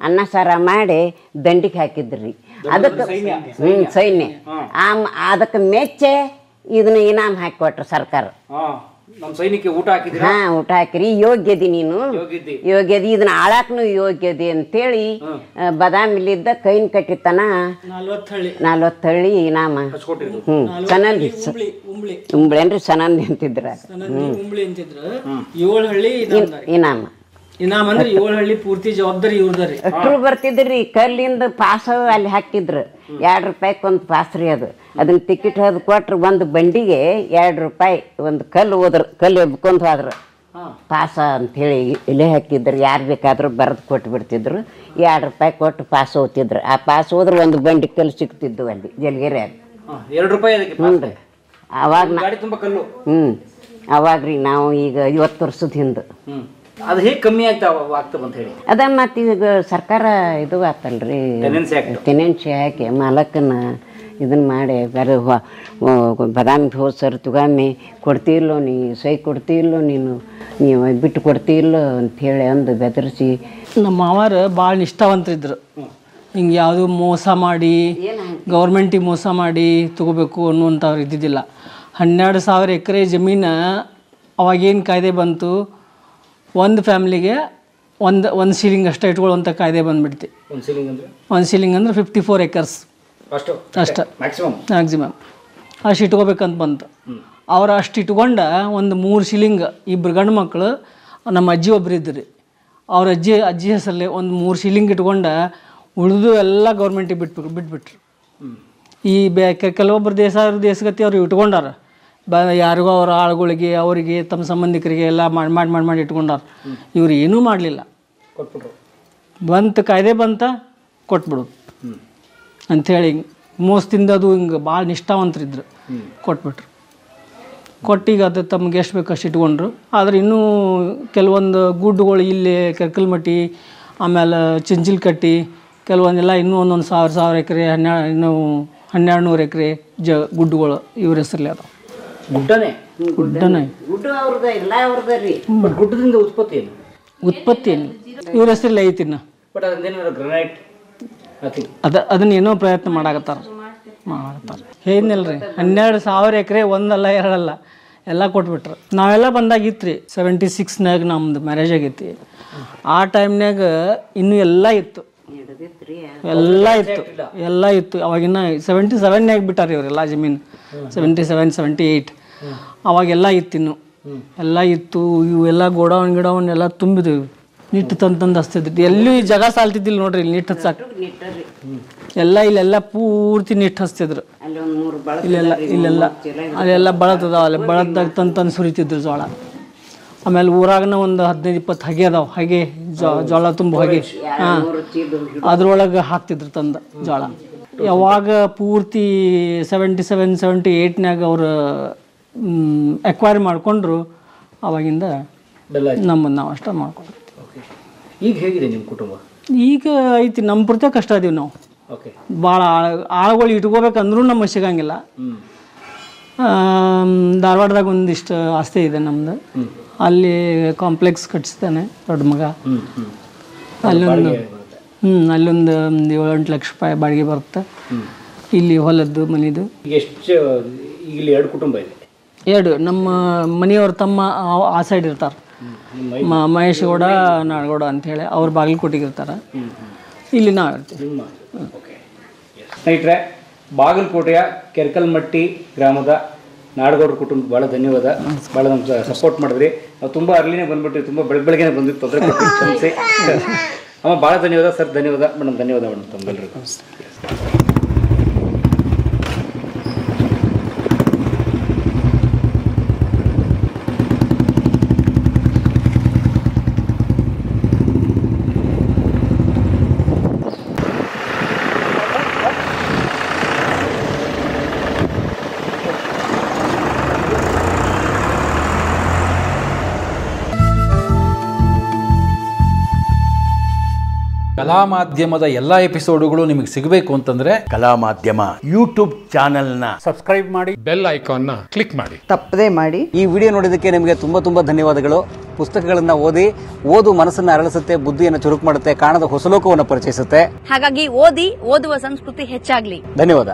ಅನ್ನ ಸಾರ ಮಾಡಿ ದಂಡಿಗೆ ಹಾಕಿದ್ರಿ ಅದಕ್ಕೆ ಸೈನ್ಯ ಅದಕ್ಕೆ ಮೆಚ್ಚೆ ಇದನ್ನ ಇನಾಮ್ ಹಾಕಿ ಕೊಟ್ರು ಸರ್ಕಾರ
ನಮ್ಮ ಸೈನಿಕ ಊಟ ಹಾಕಿದ್ರಿ
ಊಟ ಹಾಕಿರಿ ಯೋಗ್ಯದಿ ನೀನು ಯೋಗ್ಯದಿ ಇದನ್ನ ಆಳಾಕ್ನು ಯೋಗ್ಯದಿ ಅಂತೇಳಿ ಬದಾಮಿಲಿದ್ದ ಕೈನ್ ಕಟ್ಟಿತನ 40 ಹಳ್ಳಿ ಇನಾಮ ಸನಂದಿ ಉಂಬ್ಳೇನ್ರಿ ಸನಂದಿ ಅಂತಿದ್ರ ಇನಾಮ
ಇನಾಮ್ ಅಂದ್ರೆ 7 ಹಳ್ಳಿ ಪೂರ್ತಿ ಜವಾಬ್ದಾರಿ ಇವ್ರದ್ರಿ
ಅಷ್ಟ್ರು ಬರ್ತಿದ್ರಿ ಕಲ್ಲಿಂದ ಪಾಸ್ ಅಲ್ಲಿ ಹಾಕಿದ್ರು ₹2 ಒಂದು ಪಾಸ್ ರೀ ಅದನ್ನ ಟಿಕೆಟ್ ಹದ್ ಕೊಟ್ರು ಒಂದು ಬಂಡಿಗೆ ₹2 ಒಂದು ಕಲ್ಲು ಎಬ್ಕೊಂಡ್ ಹೋದ್ರು ಪಾಸ ಅಂಥೇಳಿ ಇಲ್ಲೇ ಹಾಕಿದ್ರು ಯಾರು ಬೇಕಾದ್ರೂ ಬರೆದು ಕೊಟ್ಟು ಬಿಡ್ತಿದ್ರು ₹2 ಕೊಟ್ಟು ಪಾಸ್ ಹೋಗ್ತಿದ್ರು ಆ ಪಾಸ್ ಹೋದ್ರೆ ಒಂದು ಬಂಡಿ ಕಲ್ಲು ಸಿಕ್ತಿದ್ವು ಅಲ್ಲಿ ಜಲ್ಗೆರೆಯಾಗ
₹2
ಹ್ಞೂ ರೀ ಅವಾಗ ಅವಾಗ ರೀ ನಾವು ಈಗ 50 ವರ್ಷದ ಹಿಂದೆ
ಅದು ಹೇಗೆ ಕಮ್ಮಿ ಆಗ್ತದೆ ಅಂತ ಹೇಳಿ
ಅದ ಮತ್ತು ಈಗ ಸರ್ಕಾರ ಇದು ಆತಲ್ರಿ ಟೆನೆನ್ಸಿ ಹಾಕಿ ಮಾಲಕನ ಇದನ್ನ ಮಾಡಿ ಬೇರೆ ಬದಾಮಿಗೆ ಹೋದ ಸರ್ ತುಗಾಮಿ ಕೊಡ್ತಿಲ್ಲೋ ಸೈ ಕೊಡ್ತಿಲ್ಲೋ ನೀವು ಬಿಟ್ಟು ಕೊಡ್ತಿಲ್ಲೋ ಅಂಥೇಳಿ ಅಂದು ಬೆದರಿಸಿ
ನಮ್ಮ ಮಾವಾರ ಭಾಳ ನಿಷ್ಠಾವಂತರಿದ್ರು ಹಿಂಗೆ ಯಾವುದು ಮೋಸ ಮಾಡಿ ಗೌರ್ಮೆಂಟಿಗೆ ಮೋಸ ಮಾಡಿ ತಗೋಬೇಕು ಅನ್ನುವಂಥವ್ರು ಇದ್ದಿದ್ದಿಲ್ಲ 12,000 ಎಕರೆ ಜಮೀನು ಅವಾಗೇನು ಕಾಯ್ದೆ ಬಂತು ಒಂದು ಫ್ಯಾಮ್ಲಿಗೆ ಒಂದು ಸೀಲಿಂಗ್ ಅಷ್ಟೇ ಇಟ್ಕೊಳ್ಳುವಂಥ ಕಾಯ್ದೆ ಬಂದುಬಿಡ್ತಿ ಒಂದು ಸೀಲಿಂಗ್ ಅಂದ್ರೆ 54 ಎಕರ್ಸ್ ಅಷ್ಟು ಮ್ಯಾಕ್ಸಿಮಮ್ ಅಷ್ಟು ಇಟ್ಕೋಬೇಕಂತ ಬಂತು ಅವ್ರು ಅಷ್ಟು ಇಟ್ಕೊಂಡ ಒಂದು 3 ಸೀಲಿಂಗ್ 2 ಗಂಡು ಮಕ್ಕಳು ನಮ್ಮ ಅಜ್ಜಿ ಒಬ್ರು ಇದ್ರಿ ಅವ್ರ ಅಜ್ಜಿ ಹೆಸರಲ್ಲಿ ಒಂದು 3 ಸೀಲಿಂಗ್ ಇಟ್ಕೊಂಡ ಉಳಿದು ಎಲ್ಲ ಗೌರ್ಮೆಂಟಿಗೆ ಬಿಟ್ಬಿಟ್ರು ಈ ಕೆಲವೊಬ್ಬರು ದೇಶಗತಿ ಅವ್ರು ಇಟ್ಕೊಂಡಾರ ಯಾರಿಗೋ ಅವ್ರ ಆಳುಗಳಿಗೆ ಅವರಿಗೆ ತಮ್ಮ ಸಂಬಂಧಿಕರಿಗೆ ಎಲ್ಲ ಮಾಡಿ ಇಟ್ಕೊಂಡಾರ ಇವ್ರು ಏನೂ ಮಾಡಲಿಲ್ಲ ಕಾಯ್ದೆ ಬಂತ ಕೊಟ್ಬಿಡು ಅಂಥೇಳಿ ಮೋಸದಿಂದ ಅದು ಹಿಂಗೆ ಭಾಳ ನಿಷ್ಠಾವಂತರಿದ್ರು ಕೊಟ್ಬಿಟ್ರು ಕೊಟ್ಟಿಗೆ ಅದು ತಮ್ಗೆ ಎಷ್ಟು ಬೇಕು ಅಷ್ಟು ಇಟ್ಕೊಂಡ್ರು. ಆದರೆ ಇನ್ನೂ ಕೆಲವೊಂದು ಗುಡ್ಡುಗಳು ಇಲ್ಲಿ ಕೆರ್ಕಲ್ಮಟ್ಟಿ ಆಮೇಲೆ ಚಿಂಚಿಲ್ಕಟ್ಟಿ ಕೆಲವೊಂದೆಲ್ಲ ಇನ್ನೂ ಒಂದೊಂದು 1000 ಎಕರೆ 1200 ಎಕರೆ ಗುಡ್ಡುಗಳು ಇವ್ರ ಹೆಸರಲ್ಲಿ ಅದಾವೆ.
ಗುಡ್ಡನೇ
ಗುಡ್ಡನೇ
ಗುಡ್ಡು ಅವ್ರದ್ದು ಎಲ್ಲ ಅವ್ರದ್ದು ರೀ.
ಗುಡ್ಡದಿಂದ ಉತ್ಪತ್ತಿ ಏನು
ಇವ್ರ ಹೆಸರಲ್ಲಿ ಐತಿ ಇನ್ನು.
ಬಟ್ ಅದೇನಾದ್ರು ಗ್ರನೈಟ್
ಅದನ್ನೇನೋ ಪ್ರಯತ್ನ ಮಾಡಾಕತ್ತಾರ. ಏನಿಲ್ಲ ರೀ 12,000 ಎಕರೆ ಒಂದಲ್ಲ ಎರಡಲ್ಲ ಎಲ್ಲ ಕೊಟ್ಬಿಟ್ರು. ನಾವೆಲ್ಲ ಬಂದಾಗಿತ್ತು ರೀ 76ನಾಗ ನಮ್ದು ಮ್ಯಾರೇಜ್ ಆಗೈತಿ. ಆ ಟೈಮ್ನಾಗ ಇನ್ನೂ ಎಲ್ಲ ಇತ್ತು ಅವಾಗಿನ್ನ 77ನಾಗ ಬಿಟ್ಟಾರ ಇವರೆಲ್ಲ ಜಮೀನು. 77 78 ಅವಾಗೆಲ್ಲ ಇತ್ತು ಇನ್ನು ಎಲ್ಲ ಇತ್ತು. ಇವೆಲ್ಲ ಗೋಡೌನ್ ಎಲ್ಲ ತುಂಬಿದ್ವು. ನಿಟ್ಟು ತಂದು ಹಚ್ತಿದ್ರಿ ಎಲ್ಲೂ ಈ ಜಾಗ ಸಾಲ್ತಿದ್ದಿಲ್ಲ ನೋಡ್ರಿ. ಇಲ್ಲಿ ನಿಟ್ಟು ಹಚ್ಚಾಕ ಇಲ್ಲೆಲ್ಲ ಪೂರ್ತಿ ನಿಟ್ಟು ಹಚ್ತಿದ್ರು. ಇಲ್ಲೆಲ್ಲ ಅಲ್ಲೆಲ್ಲ ಬಳತದಾವ. ಅಲ್ಲಿ ಬಳದ್ದಾಗ ತಂದು ಸುರಿತಿದ್ರು ಜೋಳ. ಆಮೇಲೆ ಊರಾಗನ ಒಂದು 15-20 ಹಗೆ ಅದಾವ. ಹಾಗೆ ಜೋಳ ತುಂಬ ಹೊಗೆ ಅದ್ರೊಳಗೆ ಹಾಕ್ತಿದ್ರು ತಂದು ಜೋಳ. ಯಾವಾಗ ಪೂರ್ತಿ 77 78ನಾಗ ಅವರು ಎಕ್ವೈರ್ ಮಾಡ್ಕೊಂಡ್ರು ಅವಾಗಿಂದ ನಾವು ಅಷ್ಟ ಮಾಡ್ಕೊಂಡ್ರು.
ಈಗ ಹೇಗಿದೆ ನಿಮ್ಮ ಕುಟುಂಬ?
ಈಗ ಐತಿ ನಮ್ಮ ಪೂರ್ತಿ ಕಷ್ಟ ಅದೀವಿ ನಾವು. ಭಾಳ ಆಳುಗಳು ಇಟ್ಕೋಬೇಕಂದ್ರೂ ನಮಗೆ ಸಿಗಂಗಿಲ್ಲ. ಧಾರವಾಡದಾಗ ಒಂದಿಷ್ಟು ಆಸ್ತಿ ಇದೆ ನಮ್ದು. ಅಲ್ಲಿ ಕಾಂಪ್ಲೆಕ್ಸ್ ಕಟ್ಸ್ತಾನೆ ದೊಡ್ಡ ಮಗ. ಅಲ್ಲೊಂದು ಅಲ್ಲೊಂದು 7-8 ಲಕ್ಷ ರೂಪಾಯಿ ಬಾಡಿಗೆ ಬರುತ್ತೆ. ಇಲ್ಲಿ ಹೊಲದ್ದು ಮನೆದು.
ಎಷ್ಟು ಇಲ್ಲಿ 2 ಕುಟುಂಬ ಇದೆ?
2 ನಮ್ಮ ಮನೆಯವ್ರ ತಮ್ಮ ಆ ಸೈಡ್ ಇರ್ತಾರೆ. ಮಹೇಶ್ ಗೌಡ ನಾಡಗೌಡ ಅಂಥೇಳಿ ಅವ್ರು ಬಾಗಲಕೋಟೆಗೆ ಇರ್ತಾರೆ. ಇಲ್ಲಿ ನಾವು ಇರ್ತೀವಿ.
ಸ್ನೇಹಿತರೆ, ಬಾಗಲಕೋಟೆಯ ಕೆರ್ಕಲ್ಮಟ್ಟಿ ಗ್ರಾಮದ ನಾಡಗೌಡ್ರ ಕುಟುಂಬ ಭಾಳ ಧನ್ಯವಾದ. ಭಾಳ ನಮ್ಗೆ ಸಪೋರ್ಟ್ ಮಾಡಿದ್ರಿ. ನಾವು ತುಂಬ ಅರ್ಲಿನೇ ಬಂದ್ಬಿಟ್ವಿ, ತುಂಬ ಬೆಳಗ್ಗೆನೇ ಬಂದಿತ್ತು, ತೊಂದರೆ ಕ್ಷಮಿಸಿ. ಅಮ್ಮ ಭಾಳ ಧನ್ಯವಾದ ಸರ್. ಧನ್ಯವಾದ ಮೇಡಮ್. ಧನ್ಯವಾದ ಮೇಡಮ್ ತಮ್ಮೆಲ್ಲರಿಗೂ.
ಕಲಾ ಮಾಧ್ಯಮದ ಎಲ್ಲ ಎಪಿಸೋಡುಗಳು ನಿಮಗೆ ಸಿಗಬೇಕು ಅಂತಂದ್ರೆ
ಕಲಾ ಮಾಧ್ಯಮ ಯೂಟ್ಯೂಬ್ ಚಾನೆಲ್ನ
ಸಬ್ಸ್ಕ್ರೈಬ್ ಮಾಡಿ, ಬೆಲ್ ಐಕಾನ್ನ ಕ್ಲಿಕ್ ಮಾಡಿ,
ತಪ್ಪದೇ ಮಾಡಿ.
ಈ ವಿಡಿಯೋ ನೋಡಿದ್ದಕ್ಕೆ ನಿಮಗೆ ತುಂಬ ಧನ್ಯವಾದಗಳು. ಪುಸ್ತಕಗಳನ್ನು ಓದು ಮನಸ್ಸನ್ನು ಅರಳಿಸುತ್ತೆ, ಬುದ್ಧಿಯನ್ನು ಚುರುಕು ಮಾಡುತ್ತೆ, ಕಾಣದ ಹೊಸ ಲೋಕವನ್ನು ಪರಿಚಯಿಸುತ್ತೆ.
ಹಾಗಾಗಿ ಓದುವ ಸಂಸ್ಕೃತಿ ಹೆಚ್ಚಾಗ್ಲಿ.
ಧನ್ಯವಾದ.